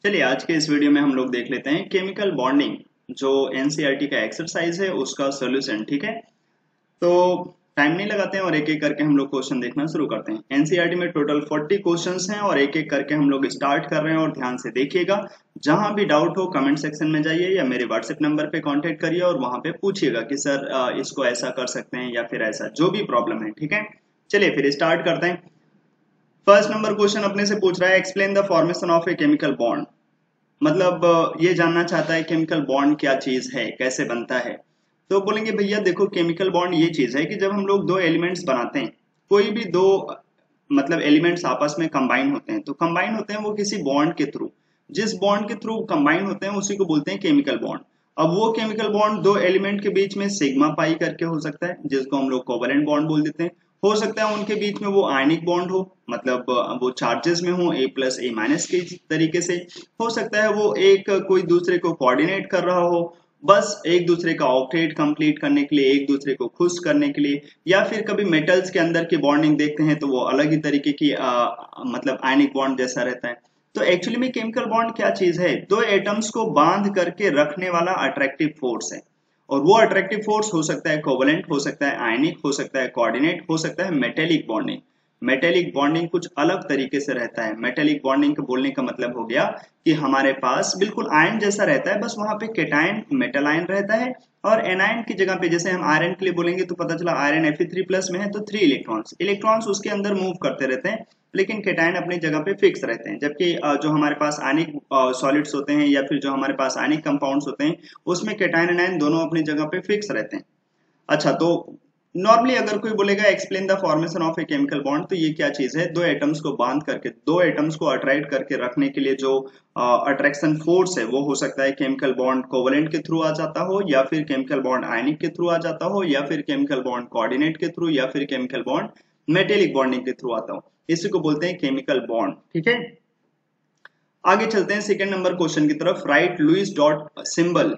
चलिए आज के इस वीडियो में हम लोग देख लेते हैं केमिकल बॉन्डिंग जो एनसीईआरटी का एक्सरसाइज है उसका सॉल्यूशन। ठीक है, तो टाइम नहीं लगाते हैं और एक एक करके हम लोग क्वेश्चन देखना शुरू करते हैं। एनसीईआरटी में टोटल 40 क्वेश्चंस हैं और एक एक करके हम लोग स्टार्ट कर रहे हैं और ध्यान से देखिएगा। जहां भी डाउट हो कमेंट सेक्शन में जाइए या मेरे व्हाट्सएप नंबर पे कांटेक्ट करिए और वहां पे पूछिएगा कि सर इसको ऐसा कर सकते हैं या फिर ऐसा, जो भी प्रॉब्लम है। ठीक है, चलिए फिर स्टार्ट करते हैं। फर्स्ट नंबर क्वेश्चन अपने से पूछ रहा है explain the formation of a chemical bond. मतलब ये जानना चाहता है केमिकल बॉन्ड क्या चीज है, कैसे बनता है। तो बोलेंगे भैया देखो केमिकल बॉन्ड ये चीज है कि जब हम लोग दो एलिमेंट्स बनाते हैं, कोई भी दो मतलब एलिमेंट्स आपस में कंबाइन होते हैं, तो कंबाइन होते हैं वो किसी बॉन्ड के थ्रू। जिस बॉन्ड के थ्रू कंबाइन होते हैं उसी को बोलते हैं केमिकल बॉन्ड। अब वो केमिकल बॉन्ड दो एलिमेंट के बीच में सिग्मा पाई करके हो सकता है, जिसको हम लोग कोवेलेंट बॉन्ड बोल देते हैं। हो सकता है उनके बीच में वो आयनिक बॉन्ड हो, मतलब वो चार्जेस में हो, ए प्लस ए माइनस के तरीके से। हो सकता है वो एक कोई दूसरे को कोऑर्डिनेट कर रहा हो, बस एक दूसरे का ऑक्टेट कंप्लीट करने के लिए, एक दूसरे को खुश करने के लिए। या फिर कभी मेटल्स के अंदर की बॉन्डिंग देखते हैं तो वो अलग ही तरीके की मतलब आयनिक बॉन्ड जैसा रहता है। तो एक्चुअली में केमिकल बॉन्ड क्या चीज है? दो एटम्स को बांध करके रखने वाला अट्रैक्टिव फोर्स है। और वो अट्रैक्टिव फोर्स हो सकता है कोवेलेंट, हो सकता है आयनिक, हो सकता है कोऑर्डिनेट, हो सकता है मेटेलिक बॉन्डिंग। मेटेलिक बॉन्डिंग कुछ अलग तरीके से रहता है। मेटेलिक बॉन्डिंग के बोलने का मतलब हो गया कि हमारे पास बिल्कुल आयन जैसा रहता है, बस वहां पे केटायन मेटल आयन रहता है और एनायन की जगह पे, जैसे हम आयरन के लिए बोलेंगे तो पता चला आयरन Fe3+ में है तो 3 इलेक्ट्रॉन्स इलेक्ट्रॉन्स उसके अंदर मूव करते रहते हैं, लेकिन केटायन अपनी जगह पे फिक्स रहते हैं। जबकि जो हमारे पास आयनिक सॉलिड्स होते हैं या फिर जो हमारे पास आयनिक कंपाउंड्स होते हैं उसमें केटायन एनायन दोनों अपनी जगह पे फिक्स रहते हैं। अच्छा, तो नॉर्मली अगर कोई बोलेगा explain the formation of a chemical bond, तो ये क्या चीज है? दो एटम्स को बांध करके, दो एटम्स को अट्रैक्ट करके रखने के लिए जो अट्रैक्शन फोर्स है वो हो सकता है केमिकल बॉन्ड कोवेलेंट के थ्रू आ जाता हो, या फिर केमिकल बॉन्ड आयनिक के थ्रू आ जाता हो, या फिर केमिकल बॉन्ड कोऑर्डिनेट के थ्रू, या फिर केमिकल बॉन्ड मेटेलिक बॉन्डिंग के थ्रू आता हो। इसी को बोलते हैं केमिकल बॉन्ड। ठीक है, आगे चलते हैं सेकंड नंबर क्वेश्चन की तरफ। Write Lewis dot symbol.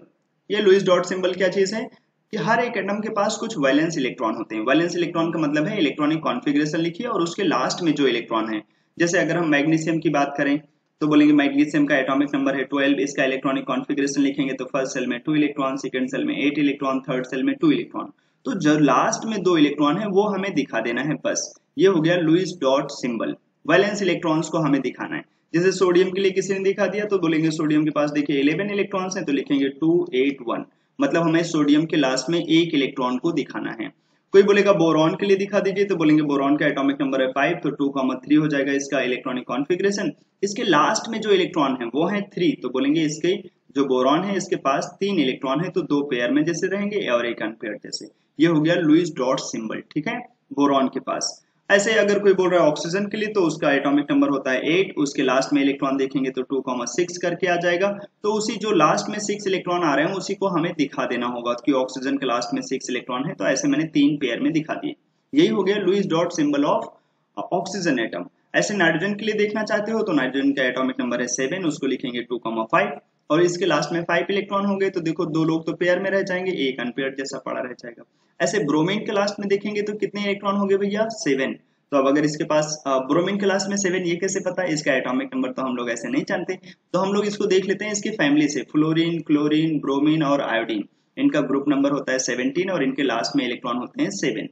ये लुईस डॉट सिंबल क्या चीज है कि हर एक एटम के पास कुछ वैलेंस इलेक्ट्रॉन होते हैं। वैलेंस इलेक्ट्रॉन का मतलब है इलेक्ट्रॉनिक कॉन्फ़िगरेशन लिखिए और उसके लास्ट में जो इलेक्ट्रॉन है। जैसे अगर हम मैग्नीशियम की बात करें तो बोलेंगे मैग्नीशियम का एटॉमिक नंबर है 12, इसका इलेक्ट्रॉनिक कॉन्फ़िगरेशन लिखेंगे तो फर्स्ट सेल में 2 इलेक्ट्रॉन, सेकंड सेल में 8 इलेक्ट्रॉन, थर्ड सेल में 2 इलेक्ट्रॉन। तो जो लास्ट में 2 इलेक्ट्रॉन है वो हमें दिखा देना है, बस। ये हो गया Lewis dot symbol. Valence electrons को हमें दिखाना है। जैसे सोडियम के लिए किसी ने दिखा दिया तो बोलेंगे सोडियम के पास देखिए 11 इलेक्ट्रॉन्स हैं तो लिखेंगे 2 8 1, मतलब हमें सोडियम के लास्ट में एक इलेक्ट्रॉन को दिखाना है। कोई बोलेगा बोरॉन के लिए दिखा दीजिए तो बोलेंगे बोरॉन का एटॉमिक नंबर है 5, तो 2,3 हो जाएगा इसका इलेक्ट्रॉनिक कॉन्फ़िगरेशन। इसके लास्ट में जो इलेक्ट्रॉन है वो है 3, तो बोलेंगे इसके जो बोरॉन है इसके पास 3 इलेक्ट्रॉन है तो 2 पेयर में जैसे रहेंगे और एक अनपेयर जैसे। ये हो गया लुईस डॉट सिंबल। ठीक है, बोरॉन के पास। ऐसे अगर कोई बोल रहा है ऑक्सीजन के लिए तो उसका एटॉमिक नंबर होता है 8, उसके लास्ट में इलेक्ट्रॉन देखेंगे तो 2,6 करके आ जाएगा। तो उसी जो लास्ट में 6 इलेक्ट्रॉन आ रहे हैं उसी को हमें दिखा देना होगा कि ऑक्सीजन के लास्ट में 6 इलेक्ट्रॉन है, तो ऐसे मैंने 3 पेयर में दिखा दिए। यही हो गया Lewis dot symbol of oxygen atom. ऐसे नाइट्रोजन के लिए देखना चाहते हो तो नाइट्रोजन का एटॉमिक नंबर है 7, उसको लिखेंगे 2,5 और इसके लास्ट में 5 इलेक्ट्रॉन होंगे तो देखो दो लोग तो पेयर में रह जाएंगे, एक अनपेयर जैसा पड़ा रह जाएगा। ऐसे ब्रोमीन के लास्ट में देखेंगे तो कितने इलेक्ट्रॉन होंगे भैया? 7। तो अब अगर इसके पास ब्रोमीन के लास्ट में 7, ये कैसे पता है? इसका एटॉमिक नंबर तो हम लोग ऐसे नहीं जानते, तो हम लोग इसको देख लेते हैं इसकी फैमिली से। फ्लोरीन, क्लोरीन, ब्रोमीन और आयोडीन, इनका ग्रुप नंबर होता है 17 और इनके लास्ट में इलेक्ट्रॉन होते हैं 7।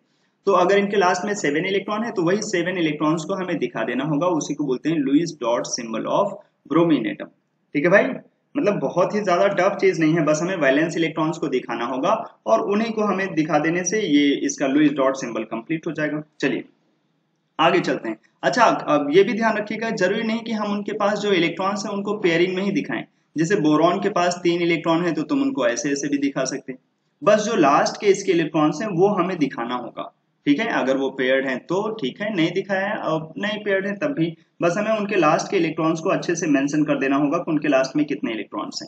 तो अगर इनके लास्ट में 7 इलेक्ट्रॉन है तो वही 7 इलेक्ट्रॉन्स को हमें दिखा देना होगा, उसी को बोलते हैं Lewis dot symbol of bromine atom. ठीक है भाई, मतलब बहुत ही ज्यादा टफ चीज नहीं है, बस हमें वैलेंस इलेक्ट्रॉन्स को दिखाना होगा और उन्हीं को हमें दिखा देने से ये इसका लुईस डॉट सिंबल कंप्लीट हो जाएगा। चलिए आगे चलते हैं। अच्छा, अब ये भी ध्यान रखिएगा जरूरी नहीं कि हम उनके पास जो इलेक्ट्रॉन्स हैं उनको पेयरिंग में ही दिखाएं। जैसे बोरॉन के पास 3 इलेक्ट्रॉन है तो तुम उनको ऐसे ऐसे भी दिखा सकते हैं, बस जो लास्ट के इसके इलेक्ट्रॉन्स हैं वो हमें दिखाना होगा। ठीक है, अगर वो पेयर्ड हैं तो ठीक है, नहीं दिखाया है और नहीं पेयर्ड है तब भी बस हमें उनके लास्ट के इलेक्ट्रॉन्स को अच्छे से मेंशन कर देना होगा कि उनके लास्ट में कितने इलेक्ट्रॉन्स हैं।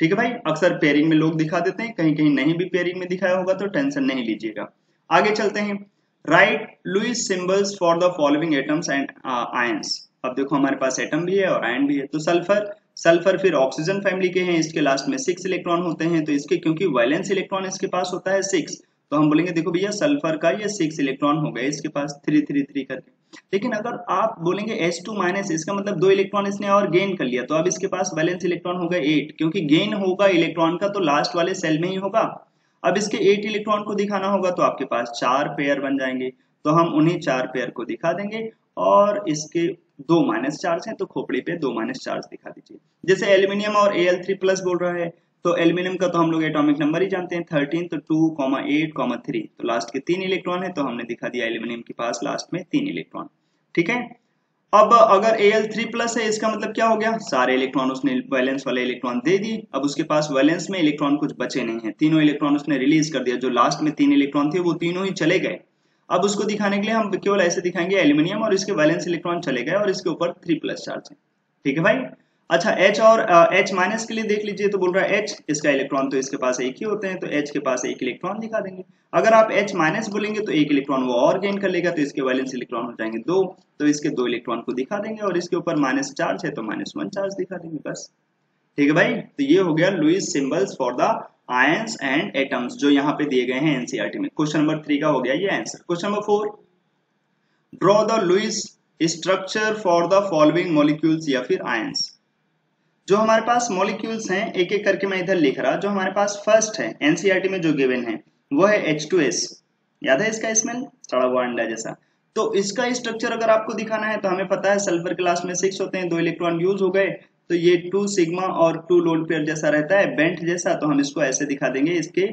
ठीक है भाई, अक्सर पेयरिंग में लोग दिखा देते हैं, कहीं कहीं नहीं भी पेयरिंग में दिखाया होगा तो टेंशन नहीं लीजिएगा। आगे चलते हैं। Write Lewis symbols for the following atoms and ions. अब देखो हमारे पास एटम भी है और आयन भी है। तो सल्फर, सल्फर फिर ऑक्सीजन फैमिली के हैं, इसके लास्ट में 6 इलेक्ट्रॉन होते हैं, तो इसके क्योंकि वैलेंस इलेक्ट्रॉन इसके पास होता है 6, तो हम बोलेंगे देखो भैया सल्फर का ये 6 इलेक्ट्रॉन हो गए इसके पास 3 3 3 करके। लेकिन अगर आप बोलेंगे H2 माइनस, इसका मतलब 2 इलेक्ट्रॉन इसने और गेन कर लिया, तो अब इसके पास वैलेंस इलेक्ट्रॉन होगा 8, क्योंकि गेन होगा इलेक्ट्रॉन का तो लास्ट वाले सेल में ही होगा। अब इसके 8 इलेक्ट्रॉन को दिखाना होगा तो आपके पास 4 पेयर बन जाएंगे, तो हम उन्हीं 4 पेयर को दिखा देंगे। और इसके 2 माइनस चार्ज हैं तो खोपड़ी पे 2 माइनस चार्ज दिखा दीजिए। जैसे एल्यूमिनियम और Al3+ बोल रहा है, तो एल्यूमिनियम का तो हम लोग एटॉमिक नंबर ही जानते हैं 13, तो 2, 8, 3, तो लास्ट के 3 इलेक्ट्रॉन है, तो हमने दिखा दिया एल्यूमिनियम के पास लास्ट में 3 इलेक्ट्रॉन। ठीक है, अब अगर Al3+ है, इसका मतलब क्या हो गया, सारे इलेक्ट्रॉन उसने वैलेंस वाले इलेक्ट्रॉन दे दिए, अब उसके पास वैलेंस में इलेक्ट्रॉन कुछ बचे नहीं है, तीनों इलेक्ट्रॉन उसने रिलीज कर दिया, जो लास्ट में 3 इलेक्ट्रॉन थे वो तीनों ही चले गए। अब उसको दिखाने के लिए हम केवल ऐसे दिखाएंगे एल्यूमिनियम और इसके वैलेंस इलेक्ट्रॉन चले गए और इसके ऊपर 3+ चार्ज है। ठीक है भाई। अच्छा, H और H- के लिए देख लीजिए, तो बोल रहा है H, इसका इलेक्ट्रॉन तो इसके पास एक ही होते हैं, तो H के पास एक इलेक्ट्रॉन दिखा देंगे। अगर आप H- बोलेंगे तो एक इलेक्ट्रॉन वो और गेन कर लेगा, तो इसके वैलेंस इलेक्ट्रॉन हो जाएंगे 2, तो इसके 2 इलेक्ट्रॉन को दिखा देंगे और इसके ऊपर माइनस चार्ज है तो -1 चार्ज दिखा देंगे, बस। ठीक है भाई, तो ये हो गया Lewis symbols for the ions and atoms जो यहाँ पे दिए गए हैं एनसीईआरटी में। क्वेश्चन नंबर 3 का हो गया ये answer. Question number 4, draw the Lewis structure for the following molecules या फिर आयंस। जो हमारे पास मॉलिक्यूल्स हैं एक एक करके मैं इधर लिख रहा, जो हमारे पास फर्स्ट है एनसीईआरटी में जो गिवन है वो है H2S। याद है इसका स्मेल, सड़ा हुआ अंडा जैसा। तो इसका स्ट्रक्चर अगर आपको दिखाना है तो हमें पता है सल्फर क्लास में 6 होते हैं, 2 इलेक्ट्रॉन यूज हो गए, तो ये 2 सिग्मा और 2 लोन पेयर जैसा रहता है, बेंट जैसा, तो हम इसको ऐसे दिखा देंगे इसके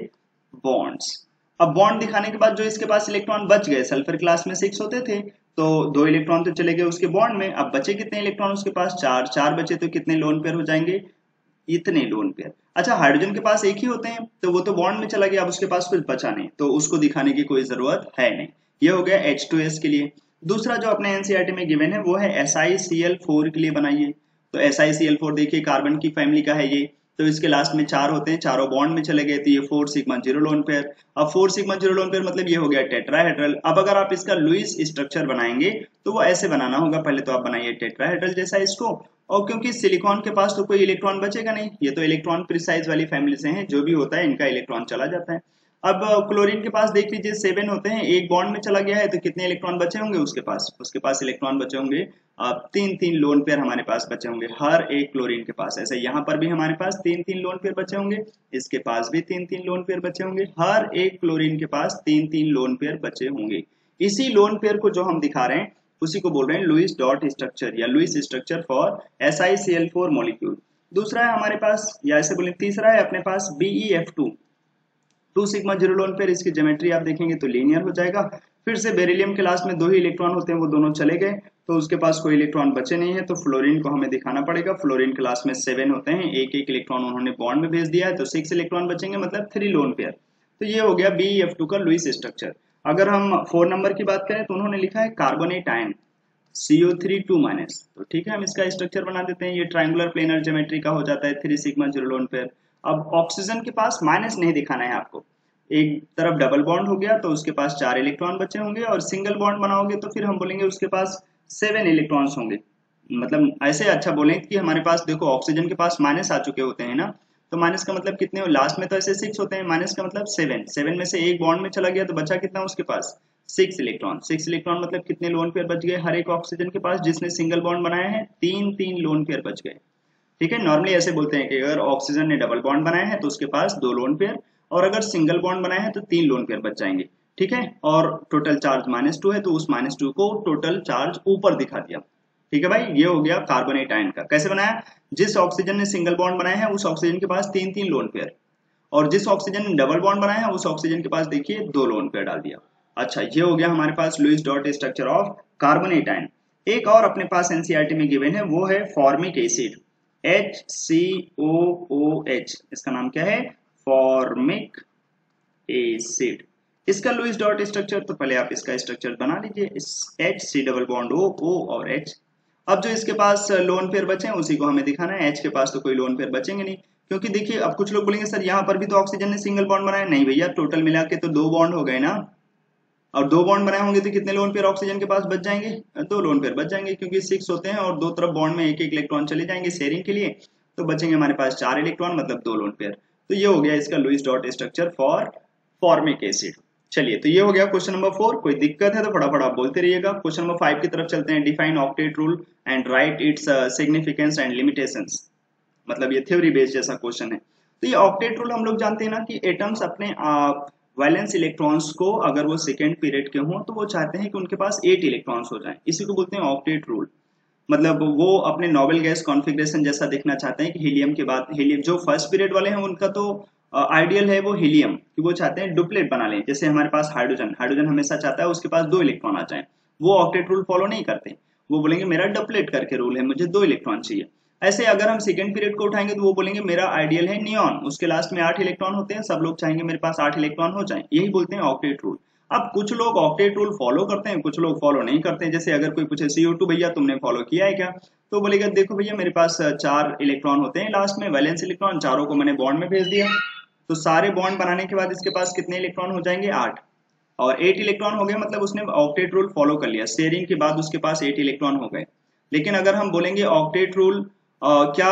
बॉन्ड्स। अब बॉन्ड दिखाने के बाद जो इसके पास इलेक्ट्रॉन बच गए, सल्फर क्लास में 6 होते थे, तो 2 इलेक्ट्रॉन तो चले गए उसके बॉन्ड में, अब बचे कितने इलेक्ट्रॉन उसके पास, 4, 4 बचे तो कितने लोन पेयर हो जाएंगे, इतने लोन पेयर। अच्छा, हाइड्रोजन के पास एक ही होते हैं तो वो तो बॉन्ड में चला गया, अब उसके पास कुछ बचा नहीं, तो उसको दिखाने की कोई जरूरत है नहीं। ये हो गया H2S के लिए। दूसरा जो अपने एनसीईआरटी में गिवन है वो है SiCl4 के लिए बनाइए। तो SiCl4 देखिए कार्बन की फैमिली का है ये, तो इसके लास्ट में 4 होते हैं, चारों बॉन्ड में चले गए, तो ये 4 सिग्मा 0 लोन पेयर। अब 4 सिग्मा 0 लोन पेयर मतलब ये हो गया टेट्राहेड्रल। अब अगर आप इसका लुईस स्ट्रक्चर बनाएंगे तो वो ऐसे बनाना होगा, पहले तो आप बनाइए टेट्राहेड्रल जैसा इसको, और क्योंकि सिलिकॉन के पास तो कोई इलेक्ट्रॉन बचेगा नहीं, ये तो इलेक्ट्रॉन प्रिसाइज वाली फैमिली से हैं, जो भी होता है इनका इलेक्ट्रॉन चला जाता है। अब क्लोरीन के पास देख लीजिए 7 होते हैं, एक बॉन्ड में चला गया है, तो कितने इलेक्ट्रॉन बचे होंगे उसके पास इलेक्ट्रॉन बचे होंगे, अब 3-3 लोन पेयर हमारे पास बचे होंगे हर एक क्लोरीन के पास। ऐसे यहाँ पर भी हमारे पास 3-3 लोन पेयर बचे होंगे, इसके पास भी 3-3 लोन पेयर बचे होंगे, हर एक क्लोरीन के पास 3-3 लोन पेयर बचे होंगे। इसी लोन पेयर को जो हम दिखा रहे हैं उसी को बोल रहे हैं लुईस डॉट स्ट्रक्चर या Lewis structure for SiCl4 molecule. दूसरा है हमारे पास, या ऐसे बोले तीसरा है अपने पास BeF2, 2 सिग्मा 0 लोन पेयर, इसकी ज्योमेट्री आप देखेंगे तो लीनियर हो जाएगा। फिर से बेरिलियम के लास्ट में 2 ही इलेक्ट्रॉन होते हैं, वो दोनों चले गए, तो उसके पास कोई इलेक्ट्रॉन बचे नहीं है, तो फ्लोरीन को हमें दिखाना पड़ेगा। फ्लोरीन के लास्ट में 7 होते हैं, एक एक इलेक्ट्रॉन उन्होंने बॉन्ड में भेज दिया है, तो 6 इलेक्ट्रॉन बचेंगे, मतलब 3 लोन पेयर। तो ये हो गया BeF2 का लुईस स्ट्रक्चर। अगर हम 4 नंबर की बात करें तो उन्होंने लिखा है कार्बोनेट आयन CO3 2 माइनस, तो ठीक है हम इसका स्ट्रक्चर बना देते हैं, ये ट्रायंगुलर प्लेनर ज्योमेट्री का हो जाता है, 3 सिग्मा 0 लोन पेयर। अब ऑक्सीजन के पास माइनस नहीं दिखाना है आपको, एक तरफ डबल बॉन्ड हो गया तो उसके पास 4 इलेक्ट्रॉन बचे होंगे, और सिंगल बॉन्ड बनाओगे तो फिर हम बोलेंगे उसके पास 7 इलेक्ट्रॉन्स होंगे। मतलब ऐसे अच्छा बोलें कि हमारे पास देखो ऑक्सीजन के पास माइनस आ चुके होते हैं ना, तो माइनस का मतलब कितने हो, लास्ट में तो ऐसे 6 होते हैं, माइनस का मतलब 7, 7 में से एक बॉन्ड में चला गया तो बचा कितना उसके पास 6 इलेक्ट्रॉन। 6 इलेक्ट्रॉन मतलब कितने लोन पेयर बच गए हर एक ऑक्सीजन के पास, जिसने सिंगल बॉन्ड बनाया है 3-3 लोन पेयर बच गए। ठीक है, नॉर्मली ऐसे बोलते हैं कि अगर ऑक्सीजन ने डबल बॉन्ड बनाया है तो उसके पास 2 लोन पेयर, और अगर सिंगल बॉन्ड बनाया है तो 3 लोन पेयर बच जाएंगे। ठीक है, और टोटल चार्ज -2 है, तो उस -2 को टोटल चार्ज ऊपर दिखा दिया। ठीक है भाई, ये हो गया कार्बोनेट आयन का। कैसे बनाया, जिस ऑक्सीजन ने सिंगल बॉन्ड बनाया है उस ऑक्सीजन के पास 3-3 लोन पेयर, और जिस ऑक्सीजन ने डबल बॉन्ड बनाया है उस ऑक्सीजन के पास देखिए 2 लोन पेयर डाल दिया। अच्छा, ये हो गया हमारे पास Lewis dot structure of carbonate ion. एक और अपने पास एनसीईआरटी में गिवन है वो है फॉर्मिक एसिड, HCOOH, इसका नाम क्या है, फॉर्मिक एसिड। इसका लुईस डॉट स्ट्रक्चर, तो पहले आप इसका स्ट्रक्चर बना लीजिए, H, C double bond O और H। अब जो इसके पास लोन पेयर बचे हैं उसी को हमें दिखाना है, H के पास तो कोई लोन पेयर बचेंगे नहीं, क्योंकि देखिए अब कुछ लोग बोलेंगे सर यहाँ पर भी तो ऑक्सीजन ने सिंगल बॉन्ड बनाया, नहीं भैया टोटल मिला के तो 2 बॉन्ड हो गए ना, और 2 बॉन्ड बनाए होंगे तो कितने लोन पेयर ऑक्सीजन के पास बच जाएंगे, 2 लोन पेयर बच जाएंगे, क्योंकि 6 होते हैं और दो तरफ बॉन्ड में एक एक इलेक्ट्रॉन चले जाएंगे शेयरिंग के लिए, तो बचेंगे हमारे पास 4 इलेक्ट्रॉन, मतलब 2 लोन पेयर। तो ये हो गया इसका Lewis dot structure for formic acid. चलिए, तो ये हो गया क्वेश्चन नंबर 4। कोई दिक्कत है तो फटाफट आप बोलते रहिएगा। क्वेश्चन नंबर 5 की तरफ चलते हैं। Define octet rule and right its significance and limitations. मतलब ये थ्योरी बेस्ड जैसा क्वेश्चन है। तो ये ऑक्टेट रूल हम लोग जानते हैं ना कि एटम्स अपने वैलेंस इलेक्ट्रॉन्स को अगर वो सेकेंड पीरियड के हों तो वो चाहते हैं कि उनके पास 8 इलेक्ट्रॉन्स हो जाएं। इसी को बोलते हैं ऑक्टेट रूल। मतलब वो अपने नोबेल गैस कॉन्फ़िगरेशन जैसा देखना चाहते हैं कि हीलियम के बाद हीलियम जो फर्स्ट पीरियड वाले हैं उनका तो आइडियल है वो हीलियम कि वो चाहते हैं डुप्लेट बना लें। जैसे हमारे पास हाइड्रोजन हाइड्रोजन हमेशा चाहता है उसके पास 2 इलेक्ट्रॉन आ जाए। वो ऑक्टेट रूल फॉलो नहीं करते। वो बोलेंगे मेरा डुप्लेट करके रूल है, मुझे 2 इलेक्ट्रॉन चाहिए। ऐसे अगर हम सेकंड पीरियड को उठाएंगे तो वो बोलेंगे मेरा आइडियल है नियॉन, उसके लास्ट में 8 इलेक्ट्रॉन होते हैं, सब लोग चाहेंगे मेरे पास 8 इलेक्ट्रॉन हो जाए। यही बोलते हैं ऑक्टेट रूल। अब कुछ लोग ऑक्टेट रूल फॉलो करते हैं, कुछ लोग फॉलो नहीं करते हैं। जैसे अगर कोई पूछे CO2 भैया तुमने फॉलो किया है क्या, तो बोलेगा देखो भैया मेरे पास 4 इलेक्ट्रॉन होते हैं लास्ट में, वैलेंस इलेक्ट्रॉन, चारों को मैंने बॉन्ड में भेज दिया। तो सारे बॉन्ड बनाने के बाद इसके पास कितने इलेक्ट्रॉन हो जाएंगे, 8। और 8 इलेक्ट्रॉन हो गए मतलब उसने ऑक्टेट रूल फॉलो कर लिया। शेयरिंग के बाद उसके पास 8 इलेक्ट्रॉन हो गए। लेकिन अगर हम बोलेंगे ऑक्टेट रूल क्या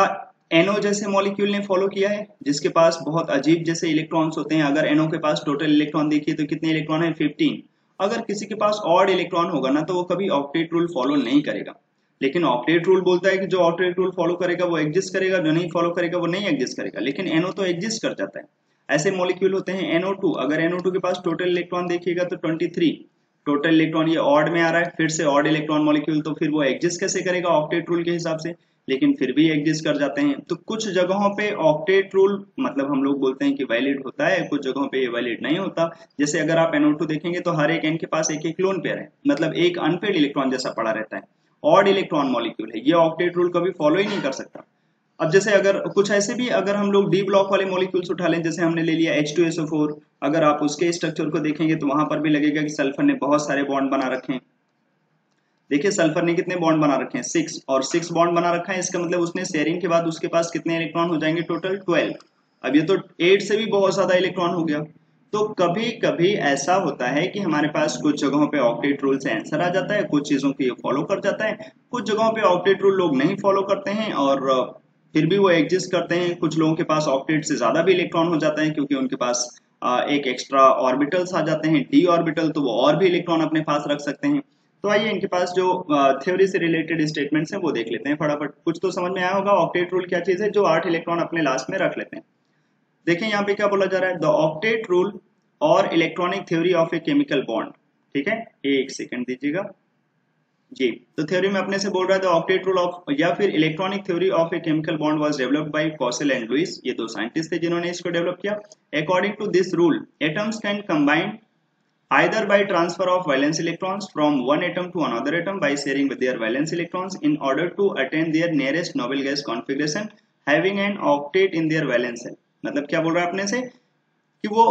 एनओ जैसे मॉलिक्यूल ने फॉलो किया है जिसके पास बहुत अजीब जैसे इलेक्ट्रॉन्स होते हैं। अगर एनओ के पास टोटल इलेक्ट्रॉन देखिए तो कितने इलेक्ट्रॉन है, 15। अगर किसी के पास ऑड इलेक्ट्रॉन होगा ना तो वो कभी ऑक्टेट रूल फॉलो नहीं करेगा। लेकिन ऑक्टेट रूल बोलता है कि जो ऑक्टेट रूल फॉलो करेगा वो एग्जिस्ट करेगा, जो नहीं फॉलो करेगा वो नहीं एग्जिस्ट करेगा। लेकिन एनओ तो एग्जिस्ट कर जाता है। ऐसे मॉलिक्यूल होते हैं NO2। अगर NO2 के पास टोटल इलेक्ट्रॉन देखिएगा तो 23 टोटल इलेक्ट्रॉन, ये ऑड में आ रहा है, फिर से ऑड इलेक्ट्रॉन मॉलिक्यूल, तो फिर वो एग्जिस्ट कैसे करेगा ऑक्टेट रूल के हिसाब से। लेकिन फिर भी एग्जिस्ट कर जाते हैं। तो कुछ जगहों पे ऑक्टेट रूल मतलब हम लोग बोलते हैं कि वैलिड होता है, कुछ जगहों पे ये वैलिड नहीं होता। जैसे अगर आप NO2 देखेंगे तो हर एक N के पास एक एक लोन पेयर है, मतलब एक अनपेड इलेक्ट्रॉन जैसा पड़ा रहता है। ऑड इलेक्ट्रॉन मॉलिक्यूल है, ये ऑक्टेट रूल कभी फॉलो ही नहीं कर सकता। अब जैसे अगर कुछ ऐसे भी अगर हम लोग डी ब्लॉक वाले मॉलिक्यूल्स उठा लें, जैसे हमने ले लिया H2SO4, अगर आप उसके स्ट्रक्चर को देखेंगे तो वहां पर भी लगेगा कि सल्फर ने बहुत सारे बॉन्ड बना रखे हैं। देखिए सल्फर ने कितने बॉन्ड बना रखे हैं, 6, और 6 बॉन्ड बना रखा है। इसका मतलब उसने शेयरिंग के बाद उसके पास कितने इलेक्ट्रॉन हो जाएंगे, टोटल 12। अब ये तो 8 से भी बहुत ज्यादा इलेक्ट्रॉन हो गया। तो कभी कभी ऐसा होता है कि हमारे पास कुछ जगहों पे ऑक्टेट रूल से आंसर आ जाता है, कुछ चीजों को ये फॉलो कर जाता है। कुछ जगहों पे ऑक्टेट रूल लोग नहीं फॉलो करते हैं और फिर भी वो एग्जिस्ट करते हैं। कुछ लोगों के पास ऑक्टेट से ज्यादा भी इलेक्ट्रॉन हो जाता है क्योंकि उनके पास एक एक्स्ट्रा ऑर्बिटल्स आ जाते हैं, d ऑर्बिटल, तो वो और भी इलेक्ट्रॉन अपने पास रख सकते हैं। तो आइए इनके पास जो थ्योरी से रिलेटेड स्टेटमेंट्स हैं वो देख लेते हैं फटाफट। कुछ तो समझ में आया होगा ऑक्टेट रूल क्या चीज है, जो 8 इलेक्ट्रॉन अपने लास्ट में रख लेते हैं। देखिए यहाँ पे क्या बोला जा रहा है, द ऑक्टेट रूल और electronic theory of a chemical bond. ठीक है, एक सेकंड दीजिएगा जी। तो थ्योरी में अपने से बोल रहा है द ऑक्टेट रूल ऑफ या फिर electronic theory of a chemical bond was developed by Kossel and Lewis. ये दो साइंटिस्ट थे जिन्होंने इसको डेवलप किया। According to this rule atoms can combine either by transfer of valence electrons from one atom to another atom by sharing with their valence electrons in order to attain their nearest noble gas configuration having an octet in their valence shell। मतलब क्या बोल रहा है अपने से कि वो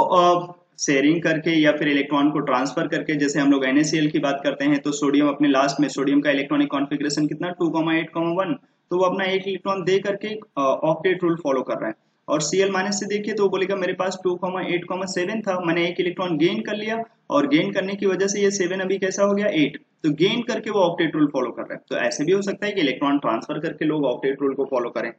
sharing करके या फिर इलेक्ट्रॉन को ट्रांसफर करके, जैसे हम लोग NaCl की बात करते हैं तो सोडियम अपने लास्ट में सोडियम का इलेक्ट्रॉनिक कॉन्फ़िगरेशन कितना 2,8,1, तो वो अपना एक इलेक्ट्रॉन दे करके ऑक्टेट रूल फॉलो कर रहा है। और Cl माइनस से देखिए तो वो बोलेगा मेरे पास 2,8,7 था, मैंने एक इलेक्ट्रॉन गेन कर लिया और गेन करने की वजह से ये 7 अभी कैसा हो गया 8। तो गेन करके वो ऑक्टेट रूल फॉलो कर रहा है। तो ऐसे भी हो सकता है कि इलेक्ट्रॉन ट्रांसफर करके लोग ऑक्टेट रूल को फॉलो करें।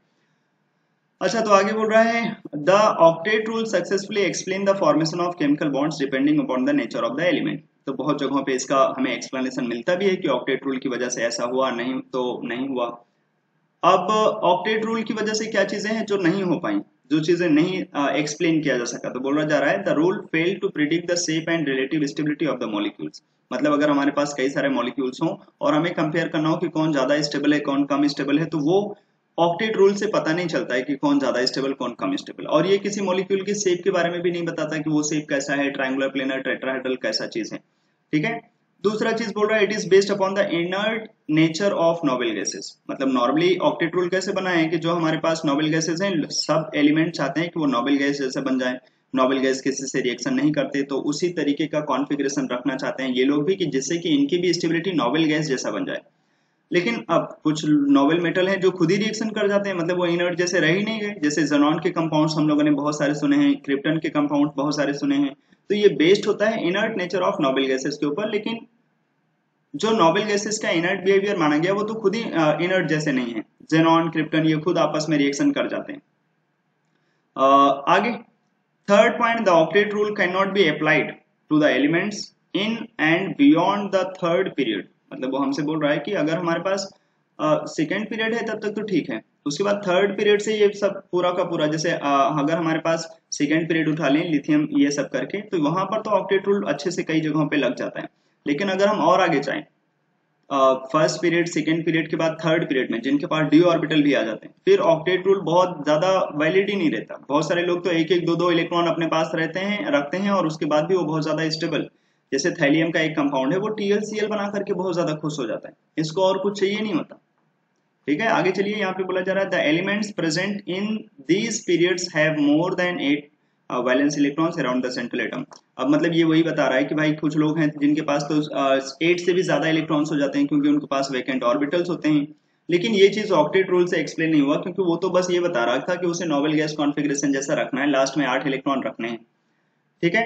अच्छा, तो आगे बोल रहा है the octet rule successfully explain the formation of chemical bonds depending upon the nature of the element. तो बहुत जगहों पे इसका हमें एक्सप्लेनेशन मिलता भी है कि ऑक्टेट रूल की वजह से ऐसा हुआ, नहीं तो नहीं हुआ। अब ऑक्टेट रूल की वजह से क्या चीजें हैं जो नहीं हो पाई, जो चीजें नहीं एक्सप्लेन किया जा सका, तो बोला जा रहा है the rule fail to predict the shape and relative stability of the molecules. मतलब अगर हमारे पास कई सारे मॉलिक्यूल्स हों और हमें कंपेयर करना हो कि कौन ज्यादा स्टेबल है कौन कम स्टेबल है, तो वो ऑक्टेट रूल से पता नहीं चलता है कि कौन ज्यादा स्टेबल कौन कम स्टेबल। और ये किसी मॉलिक्यूल के शेप के बारे में भी नहीं बताता कि वो शेप कैसा है, ट्रायंगुलर, प्लेनर, टेट्राहेड्रल, कैसा चीज है। ठीक है। दूसरा चीज बोल रहा है it is based upon the inert nature of noble gases. मतलब नॉर्मली ऑक्टेट रूल कैसे बना है कि जो हमारे पास नोबेल गैसेस हैं, सब एलिमेंट चाहते हैं कि वो नोबेल गैस जैसे बन जाए। नोबेल गैस किसी से रिएक्शन नहीं करते, तो उसी तरीके का कॉन्फ़िगरेशन रखना चाहते हैं ये लोग भी कि जिससे कि इनकी भी स्टेबिलिटी नोबेल गैस जैसा बन जाए। लेकिन अब कुछ नोबेल मेटल हैं जो खुद ही रिएक्शन कर जाते हैं, मतलब वो इनर्ट जैसे रह ही नहीं गए। जैसे ज़ेनॉन के कंपाउंड्स हम लोगों ने बहुत सारे सुने हैं, क्रिप्टन के कंपाउंड बहुत सारे सुने हैं। तो ये बेस्ड होता है inert nature of noble gases के ऊपर। लेकिन जो नोबेल गैसेस का इनर्ट बिहेवियर माना गया वो तो खुद ही इनर्ट जैसे नहीं है। जेनॉन, क्रिप्टन, ये खुद आपस में रिएक्शन कर जाते हैं। आगे third point, the octet rule can not be applied to the elements in and beyond the third period, मतलब वो हमसे बोल रहा है कि अगर हमारे पास सेकेंड पीरियड है तब तक तो ठीक है, उसके बाद थर्ड पीरियड से ये सब पूरा का पूरा, जैसे अगर हमारे पास सेकेंड पीरियड उठा लें लिथियम ये सब करके, तो वहां पर तो ऑक्टेट रूल अच्छे से कई जगहों पे लग जाता है। लेकिन अगर हम और आगे जाएं फर्स्ट पीरियड सेकेंड पीरियड के बाद थर्ड पीरियड में, जिनके पास डी ऑर्बिटल भी आ जाते हैं, फिर ऑक्टेट रूल बहुत ज्यादा वैलिड ही नहीं रहता। बहुत सारे लोग तो एक एक दो दो इलेक्ट्रॉन अपने पास रखते हैं और उसके बाद भी वो बहुत ज्यादा स्टेबल, जैसे थैलियम का एक कंपाउंड है वो TlCl बना करके बहुत ज्यादा खुश हो जाता है, इसको और कुछ चाहिए नहीं होता। ठीक है, आगे चलिए, यहाँ पे बोला जा रहा है the elements present in these periods have more than 8 valence electrons around the central atom. अब मतलब ये वही बता रहा है कि भाई कुछ लोग हैं जिनके पास तो 8 से भी ज्यादा इलेक्ट्रॉन्स हो जाते हैं क्योंकि उनके पास वैकेंट ऑर्बिटल्स होते हैं। लेकिन ये चीज ऑक्टेट रूल से एक्सप्लेन नहीं हुआ, क्योंकि वो तो बस ये बता रहा था कि उसे नोबेल गैस कॉन्फ़िगरेशन जैसा रखना है, लास्ट में 8 इलेक्ट्रॉन रखने हैं। ठीक है,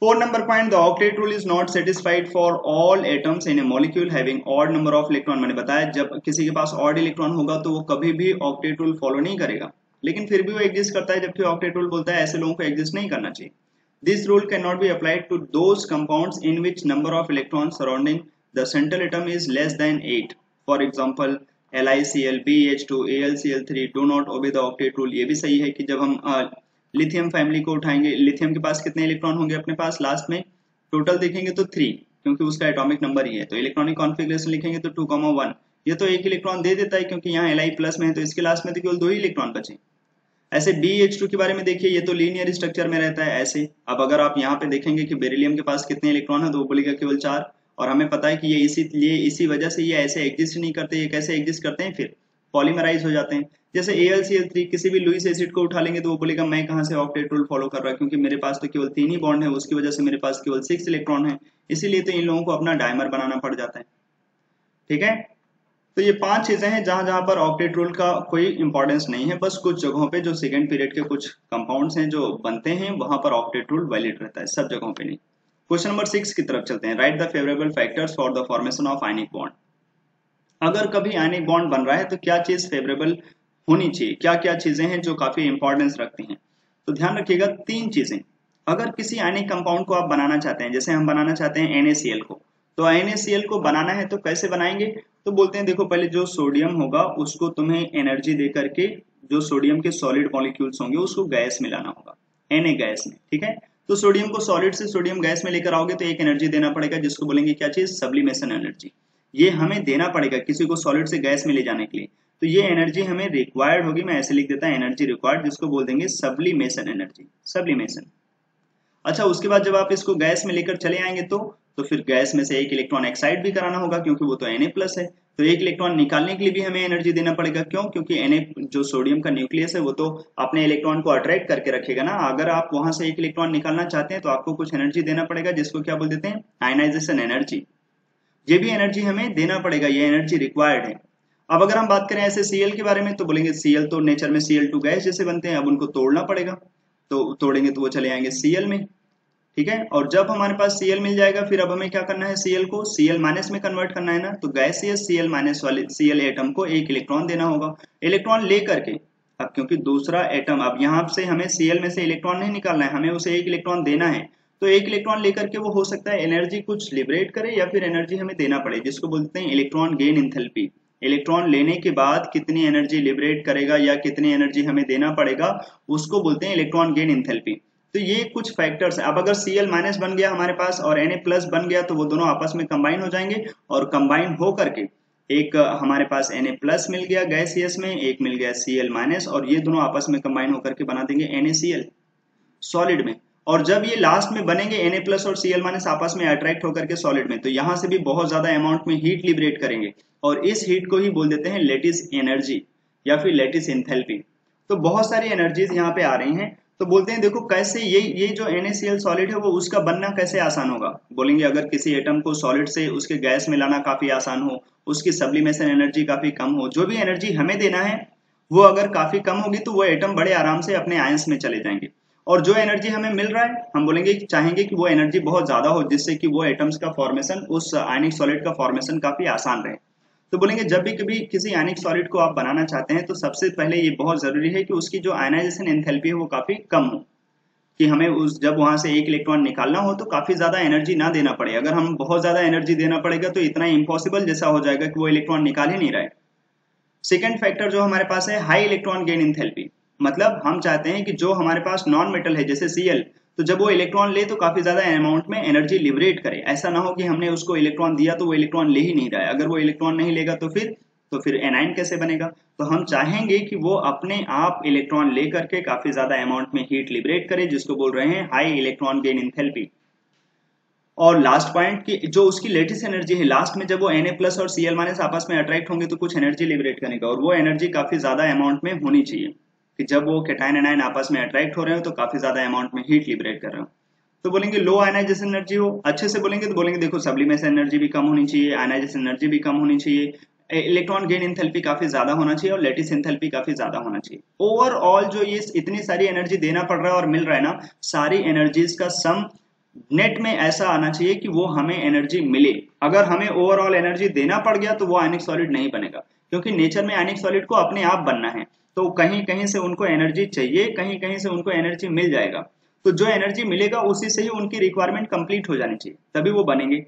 4 number point, the octet rule is not satisfied for all atoms in a molecule having odd number of electron। मैंने बताया जब किसी के पास odd इलेक्ट्रॉन होगा तो वो कभी भी ऑक्टेट रूल फॉलो नहीं करेगा, लेकिन फिर भी वो एग्जिस्ट करता है, जबकि ऑक्टेट रूल बोलता है ऐसे लोगों को एग्जिस्ट नहीं करना चाहिए। This rule can not be applied to those compounds in which number of electrons surrounding the central atom is less than 8। For example LiCl, BH2, AlCl3 do not obey the octet rule. ये भी सही है कि जब हम lithium family को उठाएंगे, lithium के पास कितने इलेक्ट्रॉन होंगे अपने पास लास्ट में, टोटल देखेंगे तो 3, क्योंकि उसका एटॉमिक नंबर ही है। तो इलेक्ट्रॉनिक कॉन्फ़िगरेशन लिखेंगे तो 2,1, ये तो एक इलेक्ट्रॉन दे देता है क्योंकि यहाँ Li प्लस में है, तो इसके लास्ट में तो केवल 2 ही इलेक्ट्रॉन बचे। ऐसे BH2 के बारे में देखिए, ये तो लीनियर स्ट्रक्चर में रहता है ऐसे। अब अगर आप यहाँ पे देखेंगे कि बेरिलियम के पास कितने इलेक्ट्रॉन है, तो वो बोलेगा केवल 4, और हमें पता है कि ये इसी वजह से ये ऐसे एग्जिस्ट नहीं करते। ये कैसे एग्जिस्ट करते हैं, फिर पॉलीमराइज हो जाते हैं। जैसे AlCl3 किसी भी लुईस एसिड को उठा लेंगे तो वो बोलेगा मैं कहाँ से ऑक्टेट रूल फॉलो कर रहा है, क्योंकि मेरे पास तो केवल 3 ही बॉन्ड है, उसकी वजह से मेरे पास केवल 6 इलेक्ट्रॉन है, इसीलिए तो इन लोगों को अपना डायमर बनाना पड़ जाता है। ठीक है, तो ये 5 चीजें हैं जहां जहां पर ऑक्टेट रूल का कोई इंपॉर्टेंस नहीं है, बस कुछ जगहों पे जो सेकेंड पीरियड के कुछ कंपाउंड्स हैं जो बनते हैं वहां पर ऑक्टेट रूल वैलिड रहता है, सब जगहों पे नहीं। क्वेश्चन नंबर 6 की तरफ चलते हैं। Right the favourable factors for the formation of ionic bond. अगर कभी आयनिक बॉन्ड बन रहा है तो क्या चीज फेवरेबल होनी चाहिए, क्या क्या चीजें हैं जो काफी इंपॉर्टेंस रखती हैं। तो ध्यान रखिएगा 3 चीजें। अगर किसी आयनिक कंपाउंड को आप बनाना चाहते हैं, जैसे हम बनाना चाहते हैं NaCl को, तो NaCl को बनाना है तो कैसे बनाएंगे, तो बोलते हैं देखो पहले जो सोडियम होगा उसको तुम्हें एनर्जी दे करके जो सोडियम के सॉलिड मॉलिक्यूल्स होंगे उसको गैस में लाना होगा, Na गैस में। ठीक है, तो सोडियम को सॉलिड से सोडियम गैस में लेकर आओगे तो एक एनर्जी देना पड़ेगा, जिसको बोलेंगे क्या चीज, सब्लिमेशन एनर्जी। ये हमें देना पड़ेगा किसी को सॉलिड से गैस में ले जाने के लिए, तो ये एनर्जी हमें रिक्वायर्ड होगी। मैं ऐसे लिख देता हूं एनर्जी रिक्वायर्ड, जिसको बोल देंगे सब्लिमेशन एनर्जी, सब्लिमेशन। अच्छा, उसके बाद जब आप इसको गैस में लेकर चले आएंगे तो फिर गैस में से एक इलेक्ट्रॉन एक्साइड भी कराना होगा, क्योंकि वो तो Na+ है। तो एक इलेक्ट्रॉन निकालने के लिए भी हमें एनर्जी देना पड़ेगा। क्यों, क्योंकि Na जो सोडियम का न्यूक्लियस है वो तो अपने इलेक्ट्रॉन को अट्रैक्ट करके रखेगा ना। अगर आप वहां से एक इलेक्ट्रॉन निकालना चाहते हैं तो आपको कुछ एनर्जी देना पड़ेगा, जिसको क्या बोल देते हैं, आयनाइजेशन एनर्जी। ये भी एनर्जी हमें देना पड़ेगा, ये एनर्जी रिक्वायर्ड है। अब अगर हम बात करें ऐसे Cl के बारे में, तो बोलेंगे Cl तो नेचर में Cl2 गैस जैसे बनते हैं, अब उनको तोड़ना पड़ेगा, तो तोड़ेंगे तो वो चले आएंगे Cl में। ठीक है, और जब हमारे पास Cl मिल जाएगा फिर अब हमें क्या करना है, Cl को Cl- में कन्वर्ट करना है ना, तो गैसियस Cl- वाले Cl एटम को एक इलेक्ट्रॉन देना होगा। इलेक्ट्रॉन ले करके, अब क्योंकि दूसरा एटम, अब यहाँ से हमें Cl में से इलेक्ट्रॉन नहीं निकालना है, हमें उसे एक इलेक्ट्रॉन देना है, तो एक इलेक्ट्रॉन लेकर के वो हो सकता है एनर्जी कुछ लिबरेट करे या फिर एनर्जी हमें देना पड़े, जिसको बोलते हैं इलेक्ट्रॉन गेन एंथैल्पी। इलेक्ट्रॉन लेने के बाद कितनी एनर्जी लिबरेट करेगा या कितनी एनर्जी हमें देना पड़ेगा, उसको बोलते हैं इलेक्ट्रॉन गेन एंथैल्पी। तो ये कुछ फैक्टर्स है। अब अगर Cl- बन गया हमारे पास और Na+ बन गया तो वो दोनों आपस में कंबाइन हो जाएंगे, और कंबाइन हो करके एक हमारे पास Na+ मिल गया गैसियस में, एक मिल गया Cl-, और ये दोनों आपस में कंबाइन होकर के बना देंगे NaCl सॉलिड में। और जब ये लास्ट में बनेंगे Na+ और Cl- आपस में अट्रैक्ट होकर के सॉलिड में, तो यहां से भी बहुत ज्यादा अमाउंट में हीट लिबरेट करेंगे, और इस हीट को ही बोल देते हैं लेटिस एनर्जी या फिर लेटिस एंथैल्पी। तो बहुत सारी एनर्जीज यहाँ पे आ रही हैं। तो बोलते हैं देखो कैसे ये जो NaCl सॉलिड है वो उसका बनना कैसे आसान होगा। बोलेंगे अगर किसी एटम को सॉलिड से उसके गैस में लाना काफी आसान हो, उसकी सब्लिमेशन एनर्जी काफी कम हो, जो भी एनर्जी हमें देना है वो अगर काफी कम होगी तो वो एटम बड़े आराम से अपने आयंस में चले जाएंगे। और जो एनर्जी हमें मिल रहा है हम बोलेंगे चाहेंगे कि वो एनर्जी बहुत ज्यादा हो, जिससे कि वो एटम्स का फॉर्मेशन, उस आयनिक सॉलिड का फॉर्मेशन काफी आसान रहे। तो बोलेंगे जब भी कभी किसी आयनिक सॉलिड को आप बनाना चाहते हैं तो सबसे पहले ये बहुत जरूरी है कि उसकी जो आयनाइजेशन एंथैल्पी है वो काफी कम हो, कि हमें उस जब वहां से एक इलेक्ट्रॉन निकालना हो तो काफी ज्यादा एनर्जी ना देना पड़े। अगर हम बहुत ज्यादा एनर्जी देना पड़ेगा तो इतना इम्पॉसिबल जैसा हो जाएगा कि वो इलेक्ट्रॉन निकाल ही नहीं रहा है। सेकेंड फैक्टर जो हमारे पास है हाई इलेक्ट्रॉन गेन एंथैल्पी, मतलब हम चाहते हैं कि जो हमारे पास नॉन मेटल है जैसे Cl, तो जब वो इलेक्ट्रॉन ले तो काफी ज्यादा अमाउंट में एनर्जी लिबरेट करे। ऐसा ना हो कि हमने उसको इलेक्ट्रॉन दिया तो वो इलेक्ट्रॉन ले ही नहीं रहा है। अगर वो इलेक्ट्रॉन नहीं लेगा तो फिर एनाइन कैसे बनेगा। तो हम चाहेंगे कि वो अपने आप इलेक्ट्रॉन ले करके काफी ज्यादा अमाउंट में हीट लिबरेट करे, जिसको बोल रहे हैं हाई इलेक्ट्रॉन गेन एंथैल्पी। और लास्ट पॉइंट की जो उसकी लेटेस्ट एनर्जी है, लास्ट में जब वो Na+ और Cl- आपस में अट्रैक्ट होंगे तो कुछ एनर्जी लिबरेट करेगा, और वो एनर्जी काफी ज्यादा अमाउंट में होनी चाहिए कि जब वो कैटायन एनायन आपस में अट्रैक्ट हो रहे हो तो काफी ज्यादा अमाउंट में हीट लिबरेट कर रहे हो। तो बोलेंगे लो आयनाइजेशन एनर्जी हो। अच्छे से बोलेंगे तो बोलेंगे देखो सब्लिमेशन एनर्जी भी कम होनी चाहिए, आयनाइजेशन एनर्जी भी कम होनी चाहिए, इलेक्ट्रॉन गेन एंथैल्पी काफी ज्यादा होना चाहिए और लेटिस एंथैल्पी काफी ज्यादा होना चाहिए। ओवरऑल जो ये इतनी सारी एनर्जी देना पड़ रहा है और मिल रहा है ना, सारी एनर्जीज का सम नेट में ऐसा आना चाहिए कि वो हमें एनर्जी मिले। अगर हमें ओवरऑल एनर्जी देना पड़ गया तो वो आयनिक सॉलिड नहीं बनेगा, क्योंकि नेचर में आयनिक सॉलिड को अपने आप बनना है। तो कहीं कहीं से उनको एनर्जी चाहिए, कहीं कहीं से उनको एनर्जी मिल जाएगा। तो जो एनर्जी मिलेगा उसी से ही उनकी रिक्वायरमेंट कंप्लीट हो जानी चाहिए, तभी वो बनेंगे।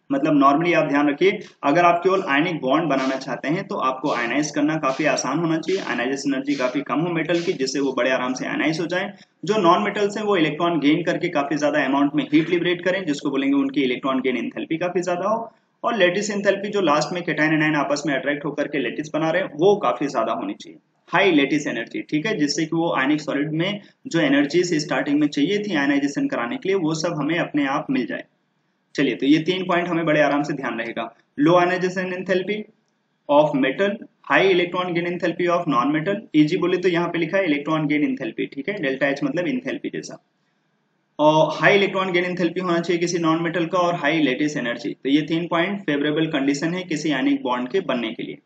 मतलब नॉर्मली आप ध्यान रखिए, अगर आप केवल आयनिक बॉन्ड बनाना चाहते हैं तो आपको आयनाइज करना काफी आसान होना चाहिए, आयनाइजेशन एनर्जी काफी कम हो मेटल की, जिससे वो बड़े आराम से आयनाइज हो जाए। जो नॉन मेटल्स हैं वो इलेक्ट्रॉन गेन करके काफी ज्यादा अमाउंट में हीट लिबरेट करें, जिसको बोलेंगे उनकी इलेक्ट्रॉन गेन एंथैल्पी काफी ज्यादा हो। और लेटिस एंथैल्पी जो लास्ट में कैटायन एनायन आपस में अट्रैक्ट होकर के लेटिस बना रहे हैं वो काफी ज्यादा होनी चाहिए, हाई लेटिस एनर्जी, ठीक है, जिससे कि वो आयनिक सॉलिड में जो एनर्जी स्टार्टिंग में चाहिए थी आयनाइजेशन कराने के लिए वो सब हमें अपने आप मिल जाए। चलिए, तो ये 3 पॉइंट हमें बड़े आराम से ध्यान रहेगा। Low ionisation enthalpy of metal, high electron gain enthalpy of non metal, easy बोले तो यहाँ पे लिखा है इलेक्ट्रॉन गेन एंथैल्पी, ठीक है, डेल्टा एच मतलब एंथैल्पी जैसा। और हाई इलेक्ट्रॉन गेन एंथैल्पी होना चाहिए किसी नॉन मेटल का, और हाई लेटिस एनर्जी। तो ये 3 पॉइंट फेवरेबल कंडीशन है किसी आयनिक बॉन्ड के बनने के लिए।